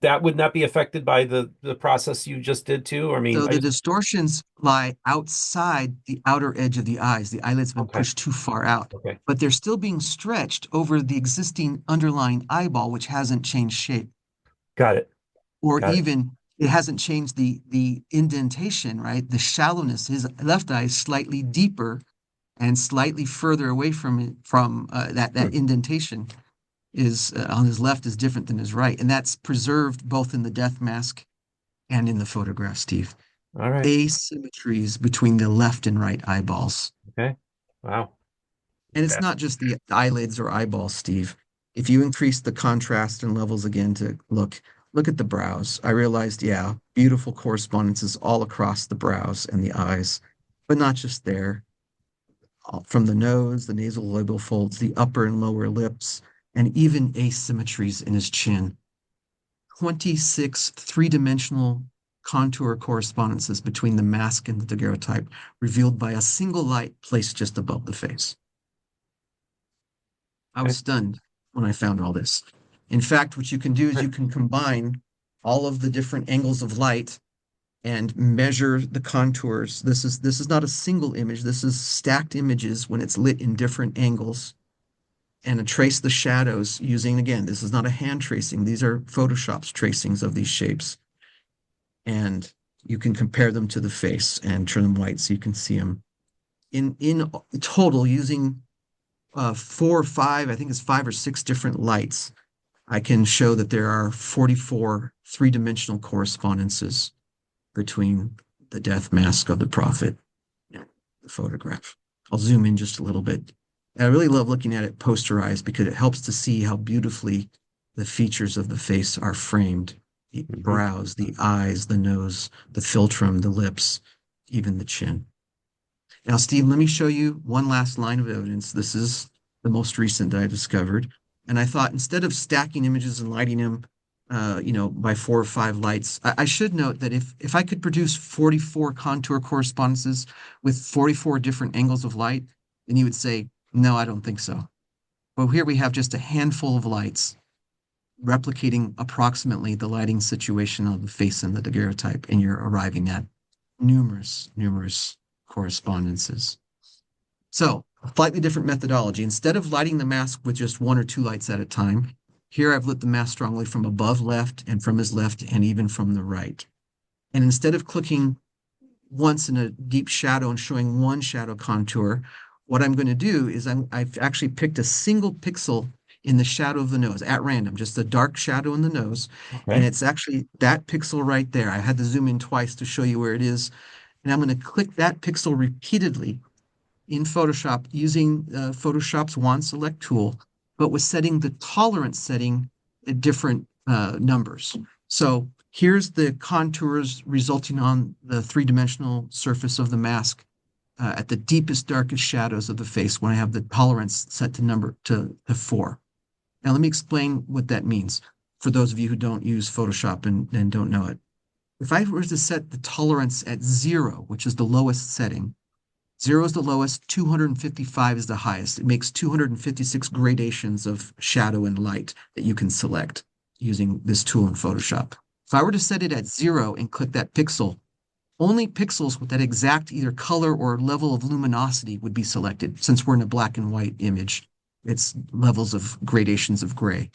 That would not be affected by the process you just did too. I mean, So the distortions lie outside the outer edge of the eyes. The eyelids have been okay, pushed too far out, okay, but they're still being stretched over the existing underlying eyeball, which hasn't changed shape. got it, Or got it. even it hasn't changed the indentation, right? The shallowness. His left eye is slightly deeper and slightly further away from that Hmm. indentation is on his left is different than his right, and that's preserved both in the death mask and in the photograph, Steve. All right, Asymmetries between the left and right eyeballs. okay, wow, And it's that's not just the eyelids or eyeballs, Steve. If you increase the contrast and levels again to look at the brows, I realized, yeah, beautiful correspondences all across the brows and the eyes, but not just there. From the nose, the nasal labial folds, the upper and lower lips, and even asymmetries in his chin. 26 three-dimensional contour correspondences between the mask and the daguerreotype revealed by a single light placed just above the face. I was okay. stunned when I found all this. In fact, what you can do is you can combine all of the different angles of light and measure the contours. This is not a single image. This is stacked images when it's lit in different angles and trace the shadows using, again, this is not a hand tracing. These are Photoshop's tracings of these shapes. And you can compare them to the face and turn them white so you can see them. In total, using 4 or 5, I think it's 5 or 6 different lights, I can show that there are 44 three-dimensional correspondences between the death mask of the prophet and the photograph. I'll zoom in just a little bit. And I really love looking at it posterized because it helps to see how beautifully the features of the face are framed the Hmm. brows, the eyes, the nose, the philtrum, the lips, even the chin. Now, Steve, let me show you one last line of evidence. This is the most recent that I discovered. And I thought instead of stacking images and lighting them, by 4 or 5 lights, I should note that if I could produce 44 contour correspondences with 44 different angles of light, then you would say, no, I don't think so. But here we have just a handful of lights replicating approximately the lighting situation of the face and the daguerreotype, and you're arriving at numerous correspondences. So, a slightly different methodology. Instead of lighting the mask with just 1 or 2 lights at a time, here I've lit the mask strongly from above left and from his left and even from the right. And instead of clicking once in a deep shadow and showing one shadow contour, what I'm going to do is I've actually picked a single pixel in the shadow of the nose at random, just a dark shadow in the nose. And Okay. it's actually that pixel right there. I had to zoom in twice to show you where it is. And I'm going to click that pixel repeatedly in Photoshop using Photoshop's Wand Select tool, but with setting the tolerance setting at different numbers. So here's the contours resulting on the three-dimensional surface of the mask at the deepest, darkest shadows of the face when I have the tolerance set to number to 4. Now let me explain what that means for those of you who don't use Photoshop and don't know it. If I were to set the tolerance at 0, which is the lowest setting, 0 is the lowest, 255 is the highest. It makes 256 gradations of shadow and light that you can select using this tool in Photoshop. If I were to set it at 0 and click that pixel, only pixels with that exact either color or level of luminosity would be selected. Since we're in a black and white image, it's levels of gradations of gray.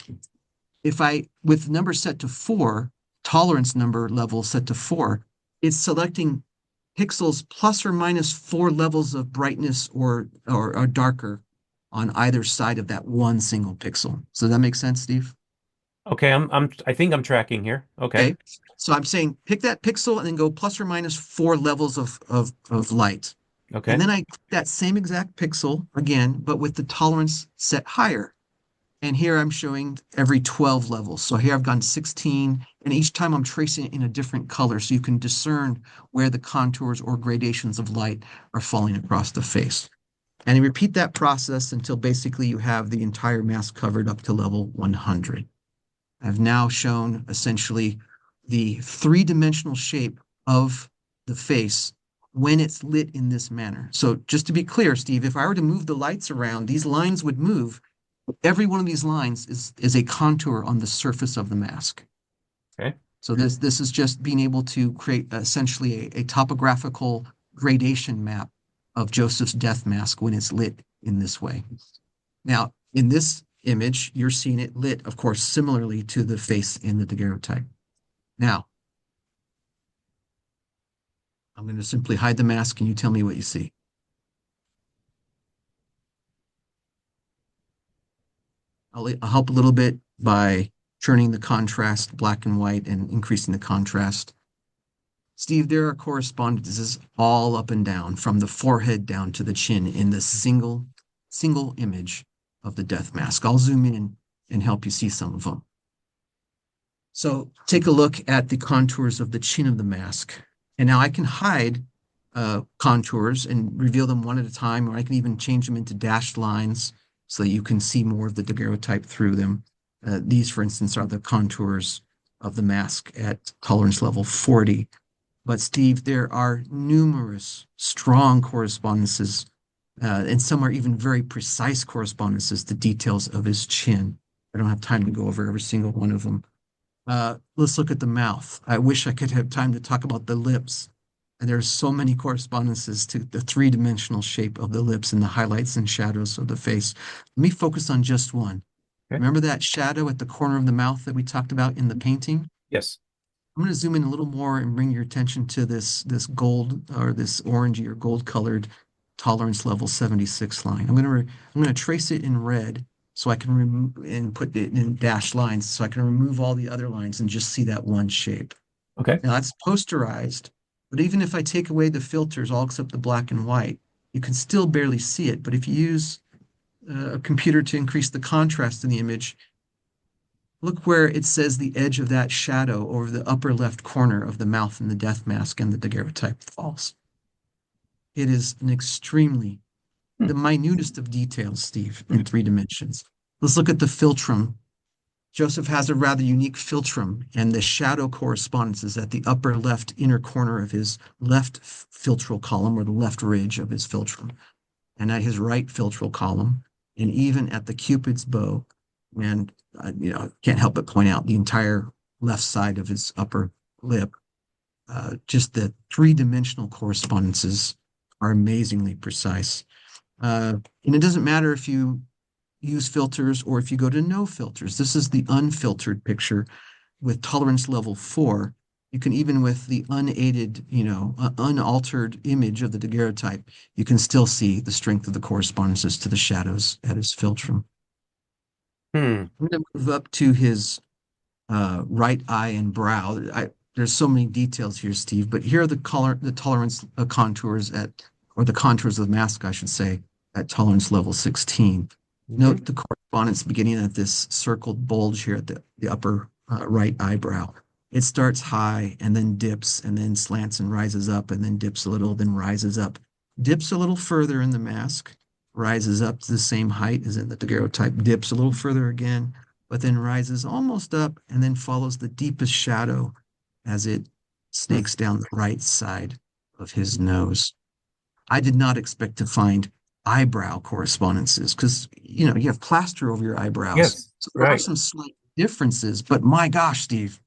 If I, with number set to 4, tolerance number level set to 4, it's selecting pixels plus or minus 4 levels of brightness or darker on either side of that one single pixel. So that makes sense, Steve? Okay, I think I'm tracking here. Okay. Okay. So I'm saying pick that pixel and then go plus or minus 4 levels of light. And Okay. then I click that same exact pixel again, but with the tolerance set higher. And here I'm showing every 12 levels. So here I've gone 16, and each time I'm tracing it in a different color so you can discern where the contours or gradations of light are falling across the face. And you repeat that process until basically you have the entire mask covered up to level 100. I've now shown essentially the three-dimensional shape of the face when it's lit in this manner. So just to be clear, Steve, if I were to move the lights around, these lines would move. Every one of these lines is a contour on the surface of the mask. Okay. So this is just being able to create essentially a topographical gradation map of Joseph's death mask when it's lit in this way. Now, in this image, you're seeing it lit, of course, similarly to the face in the daguerreotype. Now, I'm going to simply hide the mask and you tell me what you see. I'll help a little bit by turning the contrast black and white and increasing the contrast. Steve, there are correspondences all up and down, from the forehead down to the chin in this single image of the death mask. I'll zoom in and help you see some of them. So take a look at the contours of the chin of the mask. And now I can hide contours and reveal them one at a time, or I can even change them into dashed lines so that you can see more of the daguerreotype through them. These, for instance, are the contours of the mask at tolerance level 40. But Steve, there are numerous strong correspondences, and some are even very precise correspondences to details of his chin. I don't have time to go over every single one of them. Let's look at the mouth. I wish I could have time to talk about the lips. And there's so many correspondences to the three-dimensional shape of the lips and the highlights and shadows of the face. Let me focus on just one. Okay. Remember that shadow at the corner of the mouth that we talked about in the painting? Yes. I'm going to zoom in a little more and bring your attention to this gold or this orangey or gold colored tolerance level 76 line. I'm going to trace it in red so I can remove and put it in dashed lines so I can remove all the other lines and just see that one shape. Okay. Now that's posterized, but even if I take away the filters, all except the black and white, you can still barely see it. But if you use a computer to increase the contrast in the image, Look where it says the edge of that shadow over the upper left corner of the mouth in the death mask and the daguerreotype falls. It is an extremely, Hmm. the minutest of details, Steve, in three dimensions. Let's look at the philtrum. Joseph has a rather unique philtrum, and the shadow correspondence is at the upper left inner corner of his left philtral column, or the left ridge of his philtrum, and at his right philtral column, and even at the Cupid's bow. And can't help but point out the entire left side of his upper lip. Just the three-dimensional correspondences are amazingly precise. And it doesn't matter if you use filters or if you go to no filters. This is the unfiltered picture with tolerance level 4. You can even with the unaided, unaltered image of the daguerreotype, you can still see the strength of the correspondences to the shadows at his philtrum. Hmm. I'm going to move up to his right eye and brow. There's so many details here, Steve, but here are the tolerance contours or the contours of the mask, I should say, at tolerance level 16. Hmm. Note the correspondence beginning at this circled bulge here at the upper right eyebrow. It starts high and then dips and then slants and rises up and then dips a little, then rises up. Dips a little further in the mask, rises up to the same height as in the daguerreotype, dips a little further again, but then rises almost up and then follows the deepest shadow as it snakes down the right side of his nose. I did not expect to find eyebrow correspondences because, you have plaster over your eyebrows. Yes, So there are right. some slight differences, but my gosh, Steve,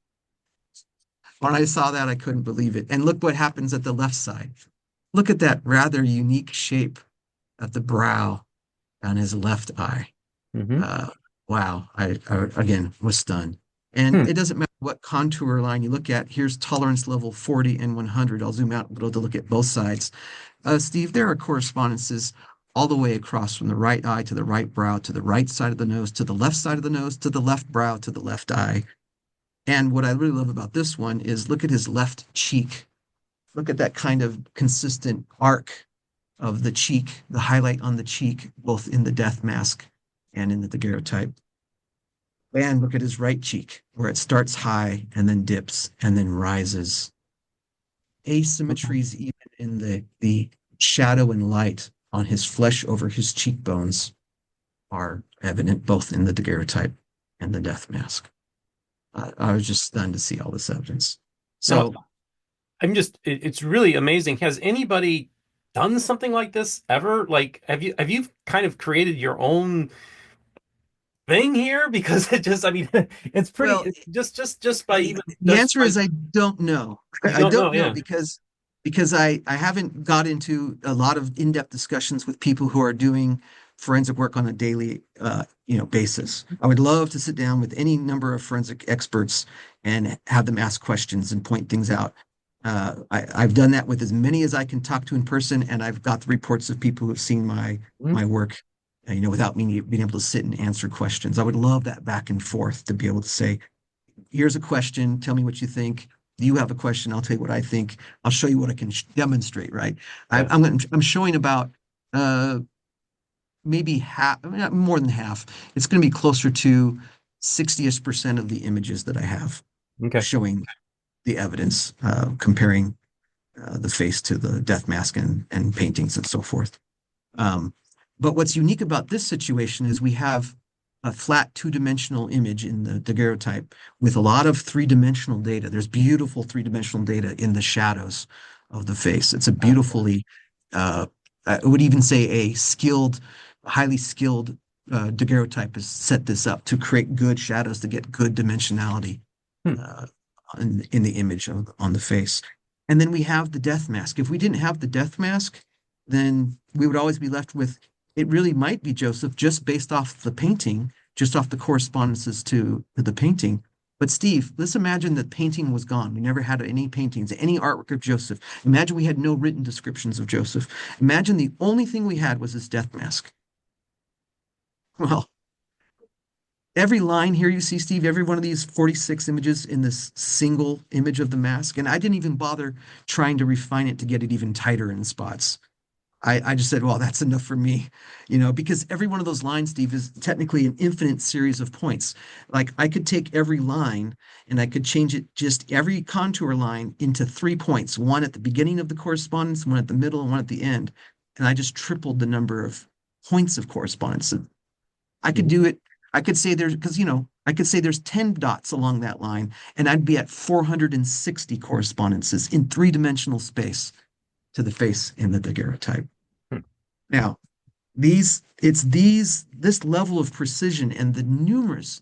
when I saw that, I couldn't believe it. And look what happens at the left side. Look at that rather unique shape at the brow on his left eye. Hmm. Uh, wow. I again was stunned. And Hmm. it doesn't matter what contour line you look at. Here's tolerance level 40 and 100. I'll zoom out a little to look at both sides. Steve, there are correspondences all the way across from the right eye to the right brow, to the right side of the nose, to the left side of the nose, to the left brow, to the left eye. And what I really love about this one is look at his left cheek. Look at that kind of consistent arc of the cheek, the highlight on the cheek, both in the death mask and in the daguerreotype. And look at his right cheek, where it starts high and then dips and then rises. Asymmetries even in the shadow and light on his flesh over his cheekbones are evident both in the daguerreotype and the death mask. I was just stunned to see all this evidence. Now, So, it's really amazing. Has anybody done something like this ever? Like, have you kind of created your own thing here? Because I mean, it's pretty, well, it's just by even, the just answer by, is I don't know. you I don't don't know. know Yeah. because I haven't got into a lot of in-depth discussions with people who are doing forensic work on a daily basis. I would love to sit down with any number of forensic experts and have them ask questions and point things out. I've done that with as many as I can talk to in person, and I've got the reports of people who have seen Mhm. my work, without me being able to sit and answer questions. I would love that back and forth to be able to say, here's a question. Tell me what you think. You have a question. I'll tell you what I think. I'll show you what I can demonstrate. Right. Yeah. I'm showing about uh, maybe half, more than half. It's going to be closer to 60% of the images that I have Okay. showing the evidence, comparing the face to the death mask and paintings and so forth. Um, but what's unique about this situation is we have a flat two-dimensional image in the daguerreotype with a lot of three-dimensional data. There's beautiful three-dimensional data in the shadows of the face. It's a beautifully, uh, I would even say highly skilled daguerreotype has set this up to create good shadows to get good dimensionality Hmm. uh, in the image on the face. And then we have the death mask. If we didn't have the death mask, then we would always be left with it really might be Joseph just based off the painting, just off the correspondences to the painting. But Steve, let's imagine that painting was gone. We never had any paintings, any artwork of Joseph. Imagine we had no written descriptions of Joseph. Imagine the only thing we had was his death mask. Well, every line here you see, Steve, every one of these 46 images in this single image of the mask, and I didn't even bother trying to refine it to get it even tighter in spots. I just said, well, that's enough for me, because every one of those lines, Steve, is technically an infinite series of points. Like I could take every line and I could change it, just every contour line, into 3 points, one at the beginning of the correspondence, one at the middle, and one at the end. And I just tripled the number of points of correspondence. I could Mhm. do it. I could say there's, because, I could say there's 10 dots along that line, and I'd be at 460 correspondences in three-dimensional space to the face in the daguerreotype. Hmm. Now, this level of precision and the numerous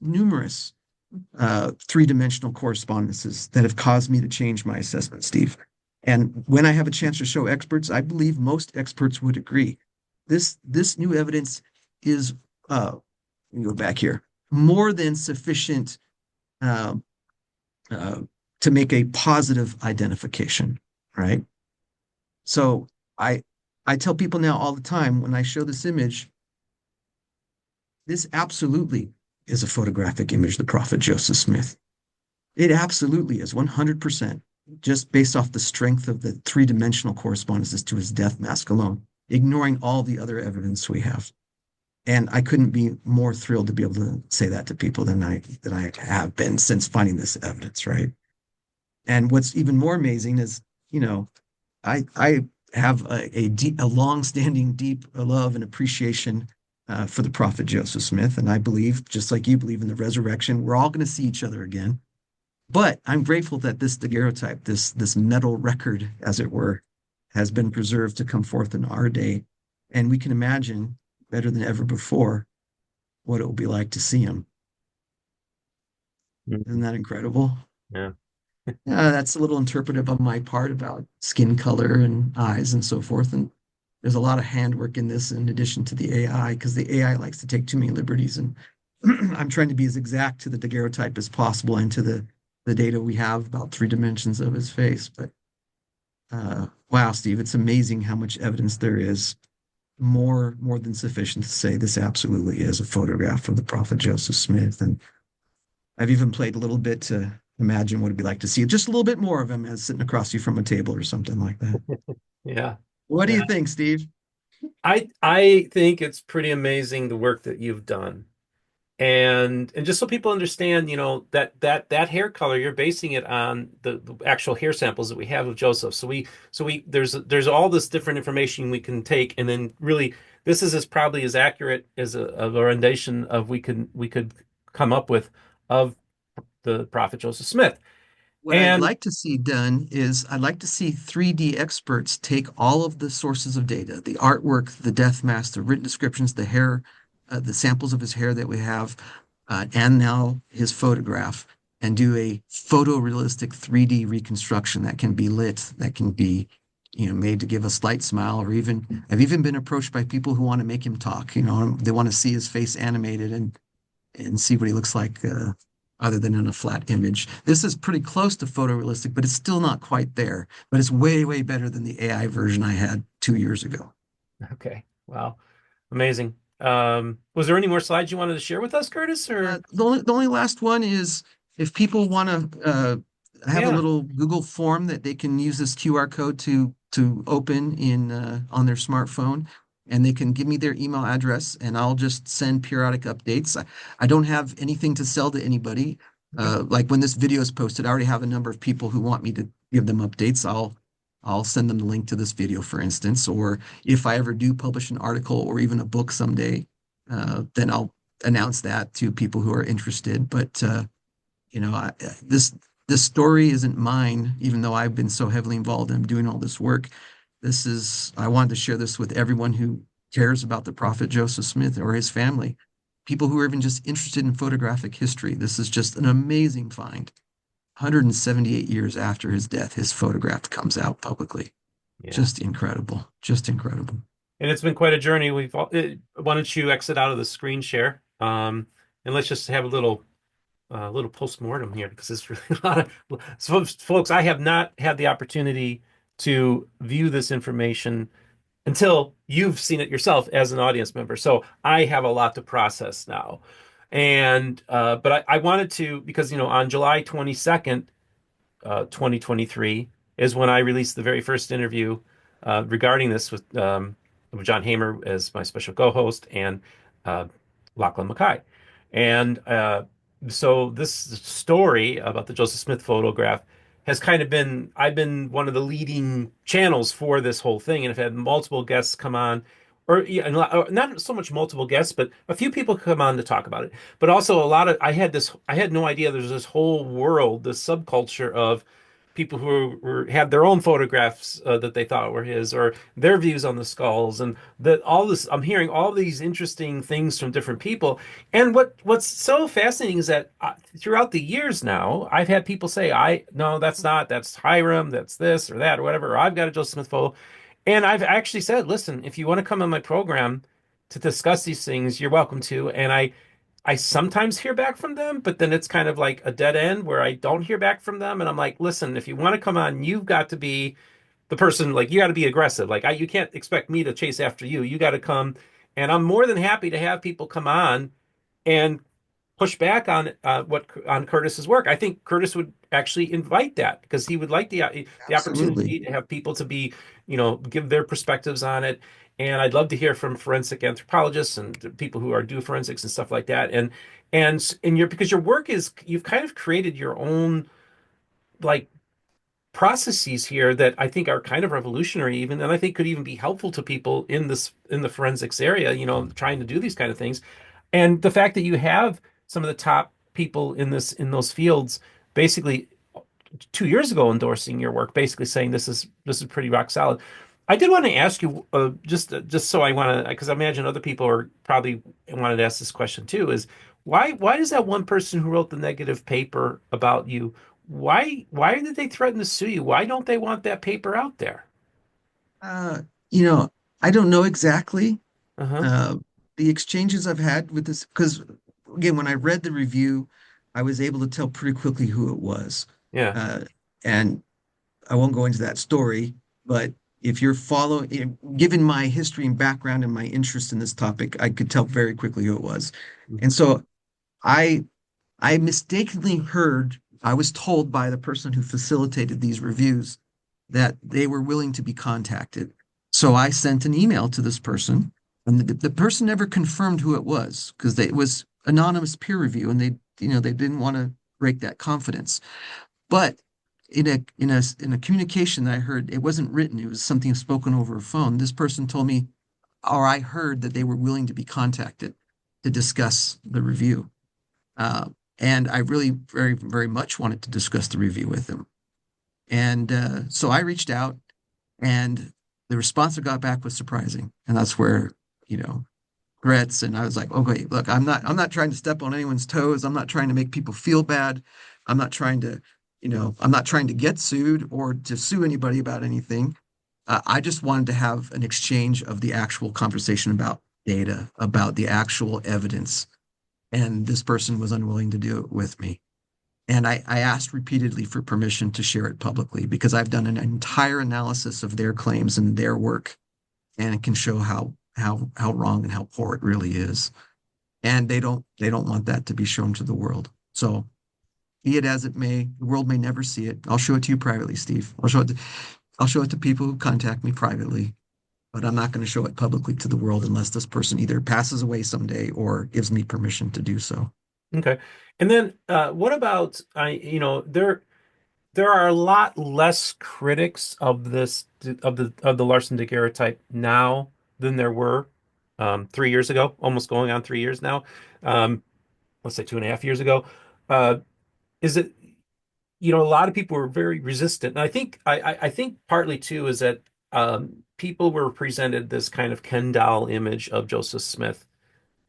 three-dimensional correspondences that have caused me to change my assessment, Steve. And when I have a chance to show experts, I believe most experts would agree. This new evidence is, let me go back here, more than sufficient uh, uh, to make a positive identification, right? So I I tell people now all the time when I show this image, this absolutely is a photographic image of the prophet Joseph Smith. It absolutely is 100%, just based off the strength of the three-dimensional correspondences to his death mask alone, ignoring all the other evidence we have. And I couldn't be more thrilled to be able to say that to people than I have been since finding this evidence, right? And what's even more amazing is, you know, I have a long-standing deep love and appreciation for the prophet Joseph Smith, and I believe, just like you believe in the resurrection, we're all going to see each other again. But I'm grateful that this daguerreotype, this metal record, as it were, has been preserved to come forth in our day, and we can imagine better than ever before what it will be like to see him. Isn't Mhm. that incredible? Yeah. That's a little interpretive on my part about skin color and eyes and so forth. And there's a lot of handwork in this in addition to the AI, because the AI likes to take too many liberties. And I'm trying to be as exact to the daguerreotype as possible and to the data we have about 3 dimensions of his face. But wow, Steve, it's amazing how much evidence there is. More than sufficient to say this absolutely is a photograph of the prophet Joseph Smith. And I've even played a little bit to imagine what it'd be like to see just a little bit more of him as sitting across you from a table or something like that. Yeah. What do Yeah. you think, Steve? I think it's pretty amazing the work that you've done. And just so people understand, that hair color, you're basing it on the actual hair samples that we have of Joseph. So we there's all this different information we can take, and then really this is as probably as accurate as a rendition of we could come up with of the prophet Joseph Smith. What I'd And like to see done is I'd like to see 3D experts take all of the sources of data, the artwork, the death mask, the written descriptions, the hair, the samples of his hair that we have, and now his photograph, and do a photorealistic 3D reconstruction that can be lit, that can be, made to give a slight smile, or even I've even been approached by people who want to make him talk. They want to see his face animated and see what he looks like, other than in a flat image. This is pretty close to photorealistic, but it's still not quite there. But it's way, way better than the AI version I had 2 years ago. okay, wow, amazing. Was there any more slides you wanted to share with us, Curtis? Or The only last one is, if people want to have a yeah, little Google form that they can use this QR code to open in on their smartphone, and they can give me their email address, and I'll just send periodic updates. I don't have anything to sell to anybody. okay, Like when this video is posted, I already have a number of people who want me to give them updates. I'll send them the link to this video, for instance, or if I ever do publish an article or even a book someday, then I'll announce that to people who are interested. But you know, I, this story isn't mine, even though I've been so heavily involved in doing all this work. I wanted to share this with everyone who cares about the prophet Joseph Smith or his family, people who are even just interested in photographic history. This is just an amazing find. 178 years after his death, his photograph comes out publicly. yeah. Just incredible. Just incredible. And it's been quite a journey. Why don't you exit out of the screen share? And let's just have a little post-mortem here because it's really a lot of so, folks, I have not had the opportunity to view this information until you've seen it yourself as an audience member. So I have a lot to process now. And but I wanted to because on July 22nd, 2023 is when I released the very first interview regarding this with John Hamer as my special co-host, and uh, Lachlan Mackay. And so this story about the Joseph Smith photograph has kind of been, I've been one of the leading channels for this whole thing, and I've had multiple guests come on, or yeah, not so much multiple guests, but a few people come on to talk about it. But also a lot of, I had no idea there's this whole world, this subculture of people who had their own photographs that they thought were his, or their views on the skulls, and that all this. I'm hearing all these interesting things from different people, and what's so fascinating is that throughout the years now, I've had people say, "I no, that's not. That's Hiram. That's this or that or whatever. Or I've got a Joseph Smith photo," and I've actually said, "Listen, if you want to come on my program to discuss these things, you're welcome to." And I sometimes hear back from them, but then it's kind of like a dead end where I don't hear back from them. And I'm like, listen, if you want to come on, you've got to be the person, like, you got to be aggressive. You can't expect me to chase after you. You got to come. And I'm more than happy to have people come on and push back on what on Curtis's work. I think Curtis would actually invite that because he would like the Absolutely. opportunity to have people to be, give their perspectives on it. And I'd love to hear from forensic anthropologists and people who are do forensics and stuff like that. And your because your work is you've kind of created your own like processes here that I think are kind of revolutionary even, and I think could even be helpful to people in the forensics area, trying to do these kind of things. And the fact that you have some of the top people in those fields basically 2 years ago endorsing your work, basically saying this is pretty rock solid. I did want to ask you just so I want to because I imagine other people are probably wanted to ask this question too is why does that one person who wrote the negative paper about you why did they threaten to sue you? Why don't they want that paper out there? Uh, you know, I don't know exactly Uh-huh. uh, the exchanges I've had with this, because again, when I read the review, I was able to tell pretty quickly who it was. Yeah. Uh, and I won't go into that story, but if you're following, given my history and background and my interest in this topic, I could tell very quickly who it was. And Mhm. so I I mistakenly heard, I was told by the person who facilitated these reviews that they were willing to be contacted. So I sent an email to this person, and the person never confirmed who it was because it was anonymous peer review, and they didn't want to break that confidence. But in a communication that I heard, it wasn't written; it was something spoken over a phone. This person told me, or I heard that they were willing to be contacted to discuss the review. Uh, and I really very, very much wanted to discuss the review with them. And so I reached out, and the response I got back was surprising. And that's where, you know, threats. And I was like, okay, look, I'm not trying to step on anyone's toes. I'm not trying to make people feel bad. I'm not trying to, I'm not trying to get sued or to sue anybody about anything. I just wanted to have an exchange of the actual conversation about data, about the actual evidence, and this person was unwilling to do it with me. And I asked repeatedly for permission to share it publicly because I've done an entire analysis of their claims and their work, and it can show how wrong and how poor it really is. And they don't want that to be shown to the world. So be it as it may, the world may never see it. I'll show it to you privately, Steve. I'll show it to people who contact me privately, but I'm not going to show it publicly to the world unless this person either passes away someday or gives me permission to do so. Okay. And then what about there are a lot less critics of this of the Larson de Guerra type now than there were 3 years ago, almost going on 3 years now. Um, let's say 2.5 years ago. Uh, is it a lot of people were very resistant, and I think partly too is that people were presented this kind of Ken doll image of Joseph Smith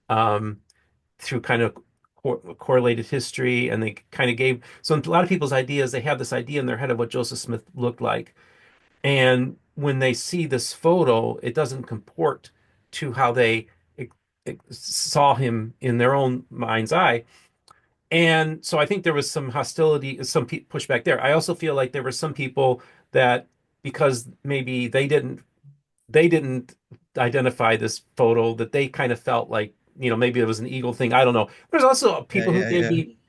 um, through kind of correlated history, and they kind of gave so a lot of people's ideas. They have this idea in their head of what Joseph Smith looked like, and when they see this photo, it doesn't comport to how they saw him in their own mind's eye. And so I think there was some hostility, some pushback there. I also feel like there were some people that because maybe they didn't identify this photo that they kind of felt like, maybe it was an ego thing. I don't know. There's also Yeah, people who yeah, gave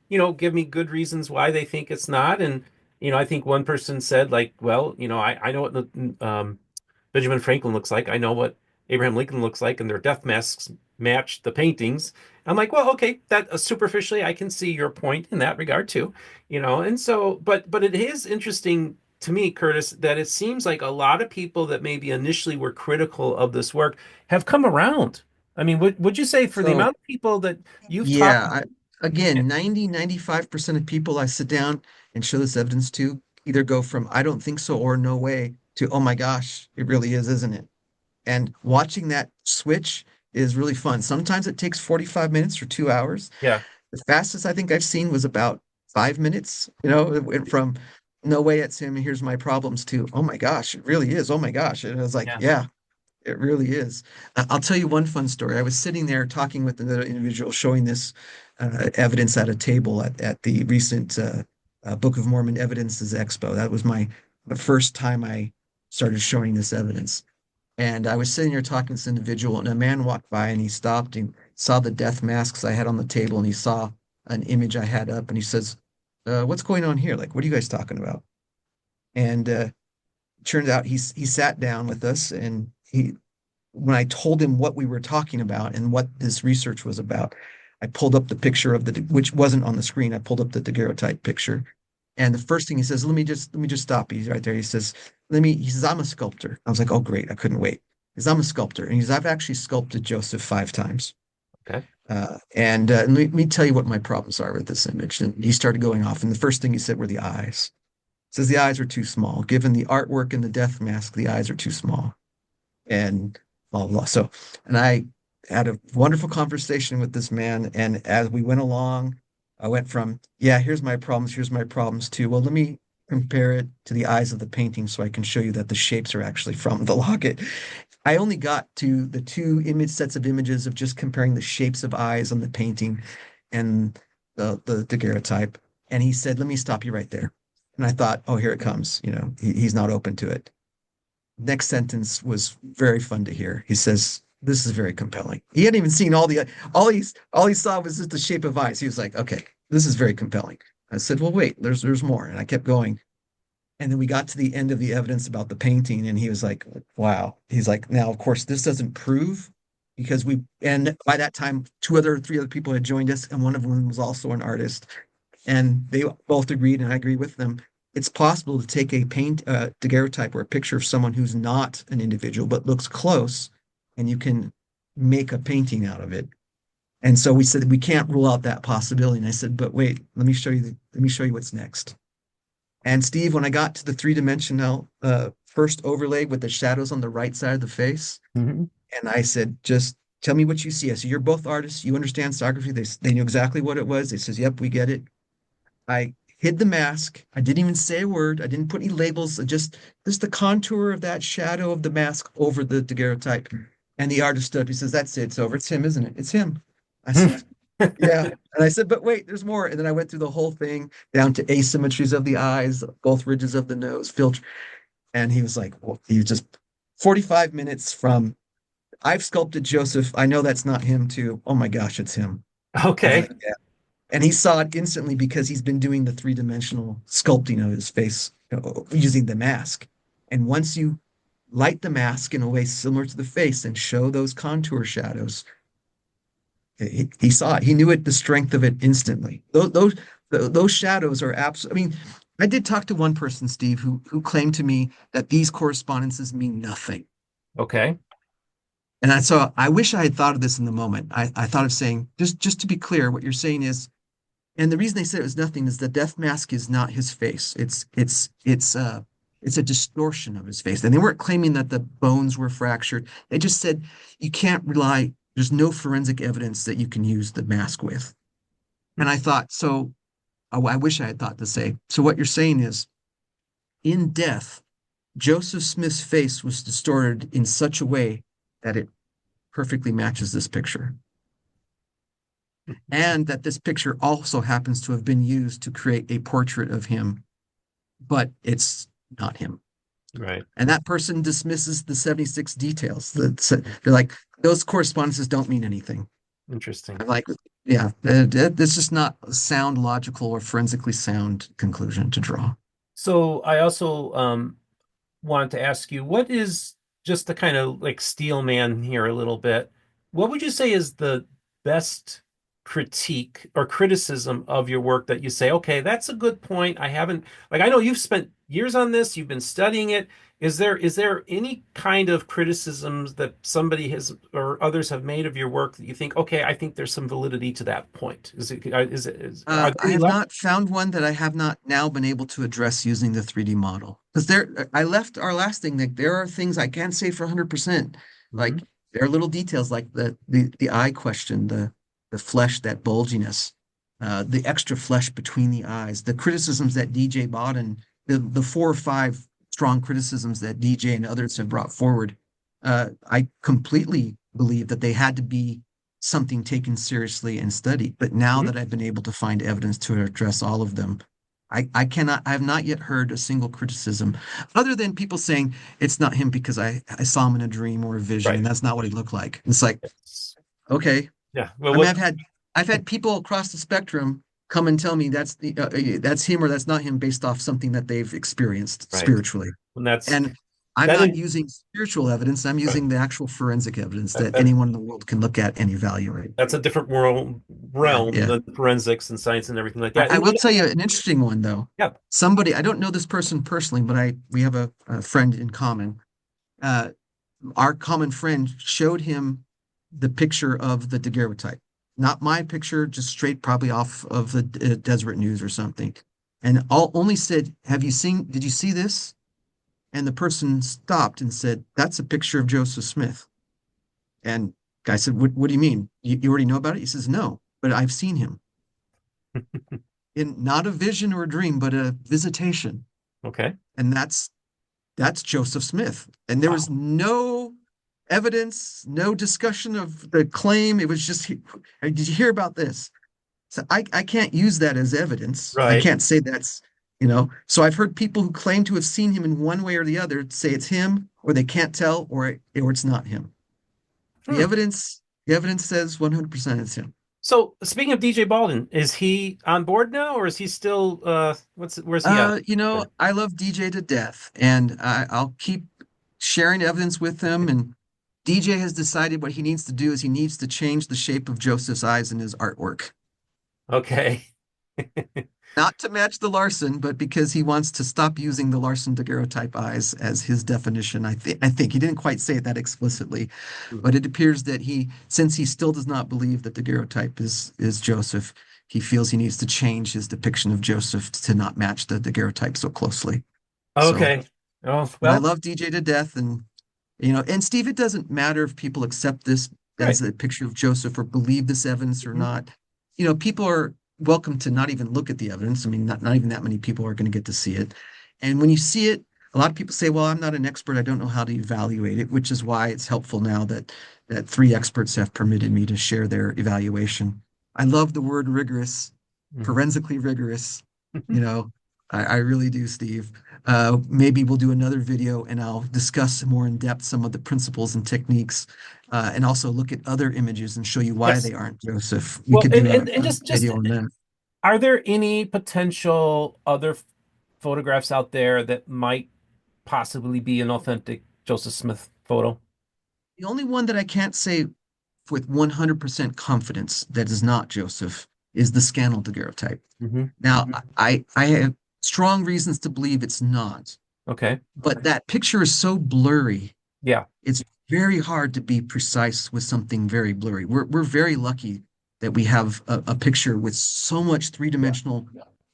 yeah. me, give me good reasons why they think it's not. And, I think one person said like, well, I know what Benjamin Franklin looks like. I know what Abraham Lincoln looks like, and their death masks match the paintings. I'm like, well, okay, that superficially I can see your point in that regard too, And so, but it is interesting to me, Curtis, that it seems like a lot of people that maybe initially were critical of this work have come around. I mean, would you say for the So amount of people that you've talked yeah, again, 95% of people I sit down and show this evidence to either go from I don't think so or no way to oh my gosh, it really is, isn't it? And watching that switch is really fun. Sometimes it takes 45 minutes or 2 hours. Yeah, The fastest I think I've seen was about 5 minutes. It went from no way it's him, here's my problems to oh my gosh, it really is. Oh my gosh. And I was like, yeah. yeah, it really is. I'll tell you one fun story. I was sitting there talking with another individual, showing this evidence at a table at the recent Book of Mormon Evidences Expo. That was the first time I started showing this evidence. And I was sitting here talking to this individual, and a man walked by and he stopped and saw the death masks I had on the table, and he saw an image I had up, and he says, "What's going on here? Like, what are you guys talking about?" And turned out he sat down with us, and he when I told him what we were talking about and what this research was about, I pulled up the picture of which wasn't on the screen. I pulled up the daguerreotype picture. And the first thing he says, let me just stop you right there. He says, I'm a sculptor. I was like, oh, great. I couldn't wait. He says, I'm a sculptor. And he says, I've actually sculpted Joseph 5 times. Okay. And let me tell you what my problems are with this image. And he started going off. And the first thing he said were the eyes. He says the eyes are too small. Given the artwork and the death mask, the eyes are too small. And blah, blah, blah. So, and I had a wonderful conversation with this man. And as we went along, I went from, yeah, here's my problems to, well, let me compare it to the eyes of the painting so I can show you that the shapes are actually from the locket. I only got to the two image sets of images of just comparing the shapes of eyes on the painting and the daguerreotype. And he said, let me stop you right there. And I thought, oh, here it comes. He's not open to it. Next sentence was very fun to hear. He says, "This is very compelling." He hadn't even seen all he saw was just the shape of eyes. He was like, "Okay, this is very compelling." I said, "Well, wait, there's more." And I kept going. And then we got to the end of the evidence about the painting, and he was like, "Wow." He's like, "Now, of course, this doesn't prove because and by that time, three other people had joined us, and one of them was also an artist. And they both agreed, and I agree with them. It's possible to take a daguerreotype or a picture of someone who's not an individual but looks close, and you can make a painting out of it. And so we said we can't rule out that possibility. And I said, but wait, let me show you what's next. And Steve, when I got to the three-dimensional first overlay with the shadows on the right side of the face, Hmm. and I said, just tell me what you see. I said, you're both artists, you understand photography. They knew exactly what it was. They says, yep, we get it. I hid the mask. I didn't even say a word. I didn't put any labels. Just the contour of that shadow of the mask over the daguerreotype. And the artist stood up. He says, "That's it. It's over. It's him, isn't it? It's him." I said, "Yeah." And I said, "But wait, there's more." And then I went through the whole thing down to asymmetries of the eyes, both ridges of the nose, filter. And he was like, well, he was just 45 minutes from I've sculpted Joseph. I know that's not him too. Oh my gosh, it's him. I was Okay. like, and he saw it instantly because he's been doing the three-dimensional sculpting of his face using the mask. And once you light the mask in a way similar to the face and show those contour shadows, he saw it. He knew the strength of it instantly. Those shadows are absolutely. I mean, I did talk to one person, Steve, who claimed to me that these correspondences mean nothing. Okay. So I wish I had thought of this in the moment. I thought of saying, just to be clear, what you're saying is, and the reason they said it was nothing is the death mask is not his face. It's a distortion of his face. And they weren't claiming that the bones were fractured. They just said you can't rely, there's no forensic evidence that you can use the mask with. And I thought, so I wish I had thought to say, so what you're saying is in death, Joseph Smith's face was distorted in such a way that it perfectly matches this picture. And that this picture also happens to have been used to create a portrait of him, but it's not him. Right. And that person dismisses the 76 details. They're like, those correspondences don't mean anything. Interesting. I'm like, yeah, it's just not a sound, logical, or forensically sound conclusion to draw. So I also wanted to ask you, what is just to kind of like steel man here a little bit, what would you say is the best critique or criticism of your work that you say, okay, that's a good point. I haven't, like, I know you've spent years on this, you've been studying it. Is there any kind of criticisms that somebody has or others have made of your work that you think, okay, I think there's some validity to that point? Are there I any have left? not found one that I have not now been able to address using the 3D model. Because I left our last thing that there are things I can't say for 100%. Mhm. Like there are little details like the eye question, the flesh, that bulginess, the extra flesh between the eyes, the criticisms that DJ bought, and the 4 or 5 strong criticisms that DJ and others have brought forward. I completely believe that they had to be something taken seriously and studied. But now Mhm. that I've been able to find evidence to address all of them, I have not yet heard a single criticism other than people saying it's not him because I saw him in a dream or a vision and Right. that's not what he looked like. It's like, Yes. okay. Yeah. Well, I mean, what? I've had people across the spectrum come and tell me that's him or that's not him based off something that they've experienced Right. spiritually. And that's And I'm that not in using spiritual evidence. I'm right. using the actual forensic evidence That, that that anyone in the world can look at and evaluate. that's a different world Yeah, realm yeah. than forensics and science and everything like that. I And will tell you an interesting one though. yeah. Somebody, I don't know this person personally, but I we have a friend in common. Uh, our common friend showed him the picture of the daguerreotype. Not my picture, just straight probably off of the Deseret News or something. And only said, did you see this? And the person stopped and said, that's a picture of Joseph Smith. And guy said, what do you mean? You already know about it? He says, no, but I've seen him in not a vision or a dream, but a visitation. Okay. And that's Joseph Smith. And there was Wow. no evidence, no discussion of the claim. It was just, did you hear about this? So I can't use that as evidence. I Right. can't say so I've heard people who claim to have seen him in one way or the other say it's him, or they can't tell, or it's not him. The Hmm. evidence, the evidence says 100% it's him. So speaking of DJ Baldwin, is he on board now or is he still where's he at? I love DJ to death, and I'll keep sharing evidence with him. And DJ has decided what he needs to do is he needs to change the shape of Joseph's eyes in his artwork. Okay. Not to match the Larson, but because he wants to stop using the Larson daguerreotype eyes as his definition. I think he didn't quite say it that explicitly, Mhm. but it appears that since he still does not believe that the daguerreotype is Joseph, he feels he needs to change his depiction of Joseph to not match the daguerreotype so closely. So, Okay. Oh, but I well, love DJ to death, and Steve, it doesn't matter if people accept this as right. a picture of Joseph or believe this evidence or Mhm. not. People are welcome to not even look at the evidence. I mean, not even that many people are going to get to see it. And when you see it, a lot of people say, well, I'm not an expert. I don't know how to evaluate it, which is why it's helpful now that 3 experts have permitted me to share their evaluation. I love the word rigorous, Mhm. forensically rigorous. You know, I really do, Steve. Maybe we'll do another video and I'll discuss more in depth some of the principles and techniques, and also look at other images and show you why Yes. they aren't Joseph. We Well, could and, do and, and a just video on that. are there any potential other photographs out there that might possibly be an authentic Joseph Smith photo? The only one that I can't say with 100% confidence that is not Joseph is the scannel daguerreotype. Hmm. Now, I have strong reasons to believe it's not, Okay. but that picture is so blurry. Yeah. It's very hard to be precise with something very blurry. We're very lucky that we have a picture with so much three-dimensional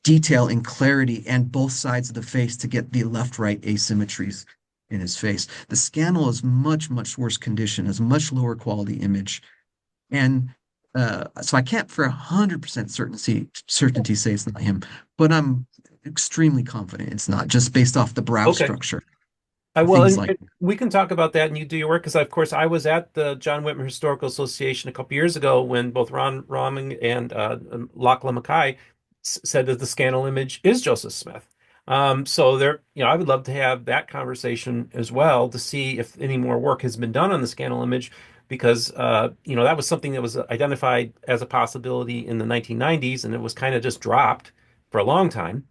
detail and clarity and both sides of the face to get the left-right asymmetries in his face. The scannel is much, much worse condition, is much lower quality image. And so I can't for 100% certainty say it's not him, but I'm extremely confident it's not, just based off the brow Okay. structure, I will, things and like we can talk about that and you do your work because, of course, I was at the John Whitmer Historical Association a couple years ago when both Ron Rahming and Lachlan Mackay said that the scannel image is Joseph Smith. So there, I would love to have that conversation as well to see if any more work has been done on the scannel image because, that was something that was identified as a possibility in the 1990s and it was kind of just dropped for a long time.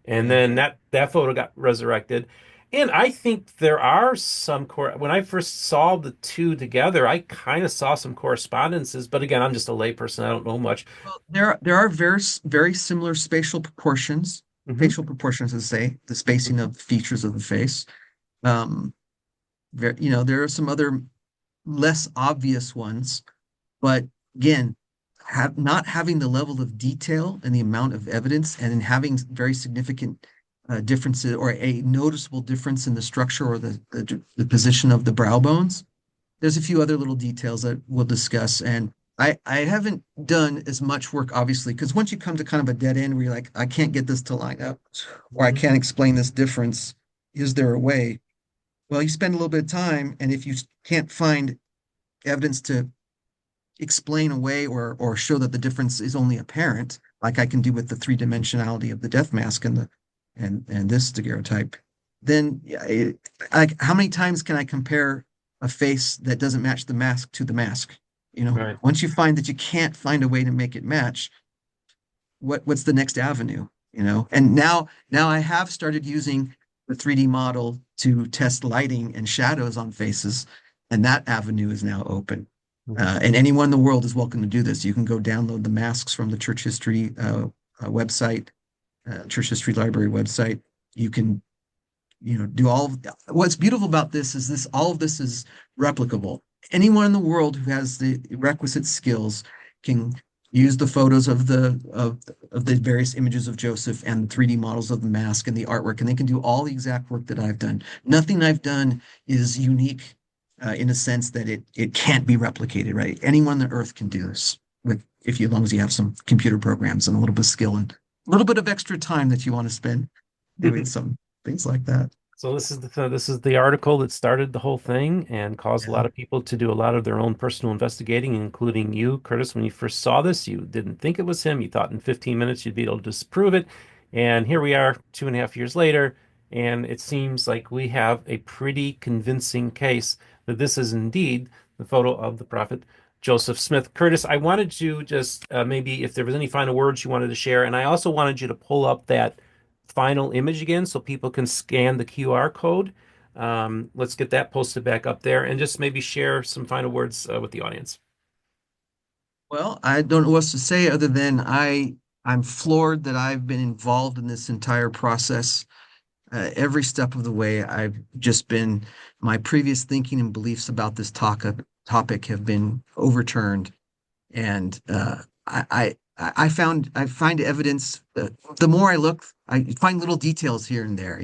And yeah. then that photo got resurrected. And I think there are some when I first saw the two together, I kind of saw some correspondences, but again, I'm just a layperson. I don't know much. Well, there are very similar Hmm. facial proportions to say the spacing of the features of the face. Um, there are some other less obvious ones, but again, not having the level of detail and the amount of evidence, and in having very significant differences or a noticeable difference in the structure or the position of the brow bones. There's a few other little details that we'll discuss, and I haven't done as much work, obviously, because once you come to kind of a dead end where you're like, I can't get this to line up, or I Hmm. can't explain this difference. Is there a way? Well, you spend a little bit of time, and if you can't find evidence to explain away or show that the difference is only apparent, like I can do with the three dimensionality of the death mask and the and this daguerreotype, then yeah, like how many times can I compare a face that doesn't match the mask to the mask? Right. Once you find that you can't find a way to make it match, what's the next avenue? And now I have started using the 3D model to test lighting and shadows on faces, and that avenue is now open. And anyone in the world is welcome to do this. You can go download the masks from the Church History website, Church History Library website. You can, do what's beautiful about this all of this is replicable. Anyone in the world who has the requisite skills can use the photos of the various images of Joseph and the 3D models of the mask and the artwork, and they can do all the exact work that I've done. Nothing I've done is unique in a sense that it can't be replicated, right? Anyone on the earth can do this with if you as long as you have some computer programs and a little bit of skill and a little bit of extra time that you want to spend doing some things like that. So this is the article that started the whole thing and caused a Yeah. lot of people to do a lot of their own personal investigating, including you, Curtis. When you first saw this, you didn't think it was him. You thought in 15 minutes you'd be able to disprove it. And here we are 2.5 years later, and it seems like we have a pretty convincing case that this is indeed the photo of the prophet Joseph Smith. Curtis, I wanted to just maybe if there was any final words you wanted to share, and I also wanted you to pull up that final image again so people can scan the QR code. Let's get that posted back up there and just maybe share some final words with the audience. Well, I don't know what to say other than I'm floored that I've been involved in this entire process. Every step of the way, I've just been my previous thinking and beliefs about this topic have been overturned. And I find evidence. The more I look, I find little details here and there.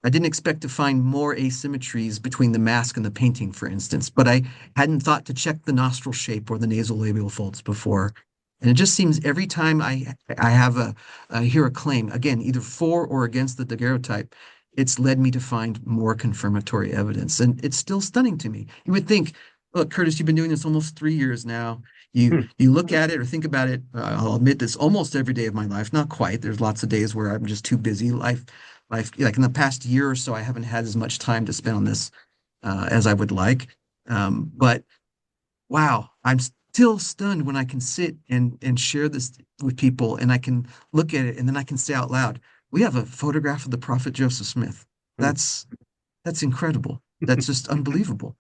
I didn't expect to find more asymmetries between the mask and the painting, for instance, but I hadn't thought to check the nostril shape or the nasal labial folds before. And it just seems every time I hear a claim, again, either for or against the daguerreotype, it's led me to find more confirmatory evidence. And it's still stunning to me. You would think, look, Curtis, you've been doing this almost 3 years now. Hmm. You look at it or think about it. I'll admit this almost every day of my life. Not quite. There's lots of days where I'm just too busy. Life, like in the past year or so, I haven't had as much time to spend on this as I would like. But wow, I'm still stunned when I can sit and share this with people, and I can look at it, and then I can say out loud, "We have a photograph of the prophet Joseph Smith." Hmm. That's that's incredible. That's just unbelievable.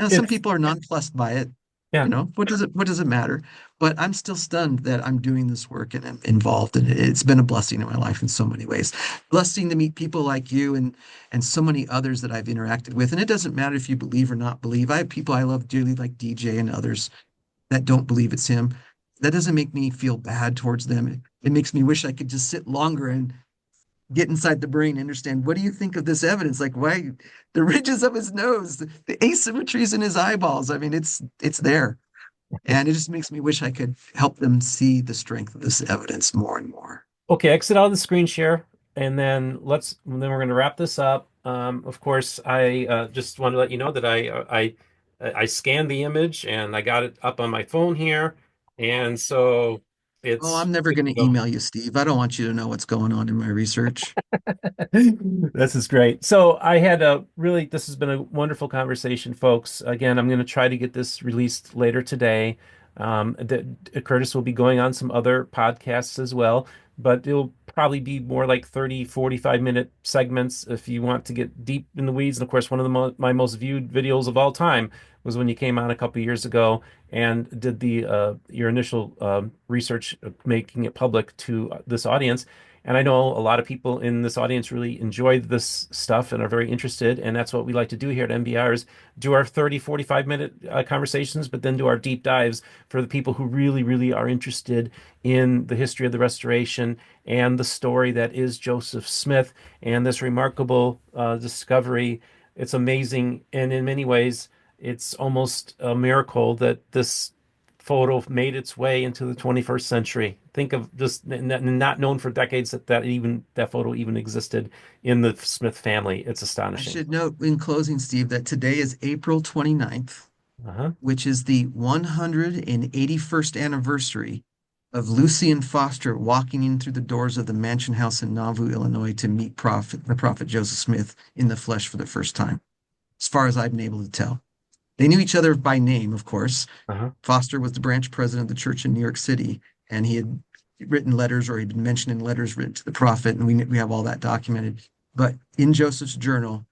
Now, some It's people are nonplussed by it. yeah. What does it matter? But I'm still stunned that I'm doing this work and I'm involved in it. It's been a blessing in my life in so many ways. Blessing to meet people like you and so many others that I've interacted with. And it doesn't matter if you believe or not believe. I have people I love dearly like DJ and others that don't believe it's him. That doesn't make me feel bad towards them. It makes me wish I could just sit longer and get inside the brain, understand what do you think of this evidence? Like why the ridges of his nose, the asymmetries in his eyeballs. I mean, it's there. And it just makes me wish I could help them see the strength of this evidence more and more. Okay, exit out of the screen share, and then we're going to wrap this up. Of course, I just want to let you know that I scanned the image and I got it up on my phone here, and so Oh, it's I'm never good going to to go. email you, Steve. I don't want you to know what's going on in my research. This is great. So this has been a wonderful conversation, folks. Again, I'm going to try to get this released later today. Curtis will be going on some other podcasts as well, but it'll probably be more like 30, 45-minute segments if you want to get deep in the weeds. And of course, one of my most viewed videos of all time was when you came on a couple of years ago and did the your initial research, making it public to this audience. And I know a lot of people in this audience really enjoy this stuff and are very interested. And that's what we like to do here at MBR is do our 30, 45-minute conversations, but then do our deep dives for the people who really, really are interested in the history of the Restoration and the story that is Joseph Smith and this remarkable discovery. It's amazing. And in many ways, it's almost a miracle that this photo made its way into the 21st century. Think of just not known for decades that photo even existed in the Smith family. It's I astonishing. should note in closing, Steve, that today is April 29th, Uh-huh. which is the 181st anniversary of Lucy and Foster walking in through the doors of the Mansion House in Nauvoo, Illinois, to meet the prophet Joseph Smith in the flesh for the first time, as far as I've been able to tell. They knew each other by name, of course. Uh-huh. Foster was the branch president of the church in New York City, and he had written letters, or he'd been mentioned in letters written to the prophet, and we have all that documented. But in Joseph's journal,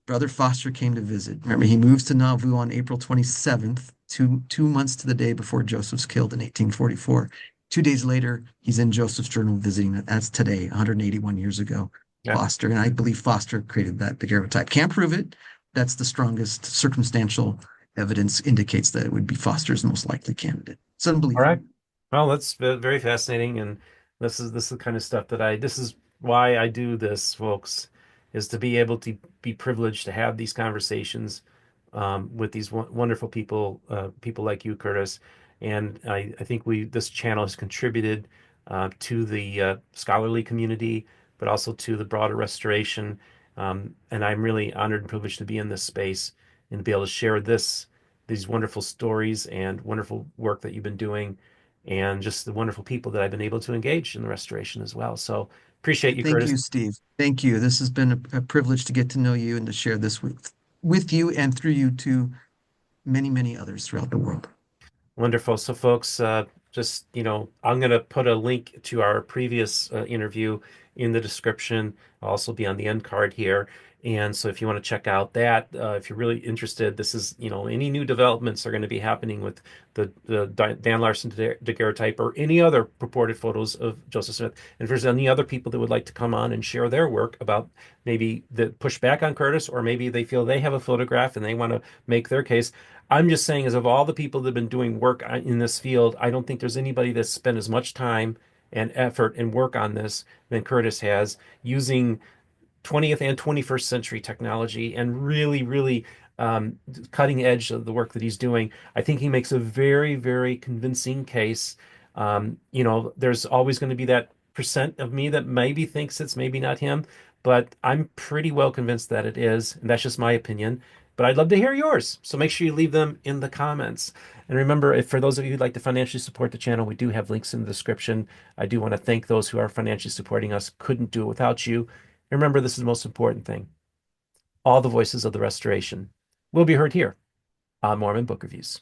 Brother Foster came to visit. Remember, he moves to Nauvoo on April 27th, two months to the day before Joseph's killed in 1844. 2 days later, he's in Joseph's journal visiting it. That's today, 181 years ago. Yeah. Foster, and I believe Foster created that daguerreotype. Can't prove it. That's the strongest circumstantial evidence indicates that it would be Foster's most likely candidate. It's All right. unbelievable. Well, that's very fascinating, and this is the kind of stuff that this is why I do this, folks, is to be able to be privileged to have these conversations with these wonderful people, people like you, Curtis. And I think this channel has contributed to the scholarly community, but also to the broader restoration. And I'm really honored and privileged to be in this space and to be able to share these wonderful stories and wonderful work that you've been doing, and just the wonderful people that I've been able to engage in the restoration as well. So appreciate you, Thank Curtis. you, Steve. Thank you. This has been a privilege to get to know you and to share this with you and through you to many, many others throughout the world. Wonderful. So, folks, just, I'm going to put a link to our previous interview in the description. I'll also be on the end card here. And so if you want to check out that, if you're really interested, this is, any new developments are going to be happening with the Dan Larson daguerreotype or any other purported photos of Joseph Smith. And if there's any other people that would like to come on and share their work about maybe the push back on Curtis, or maybe they feel they have a photograph and they want to make their case, I'm just saying, as of all the people that have been doing work in this field, I don't think there's anybody that's spent as much time and effort and work on this than Curtis has, using 20th and 21st century technology and really, really cutting edge of the work that he's doing. I think he makes a very, very convincing case. There's always going to be that percent of me that maybe thinks it's maybe not him, but I'm pretty well convinced that it is. And that's just my opinion. But I'd love to hear yours. So make sure you leave them in the comments. And remember, if for those of you who'd like to financially support the channel, we do have links in the description. I do want to thank those who are financially supporting us. Couldn't do it without you. Remember, this is the most important thing. All the voices of the restoration will be heard here on Mormon Book Reviews.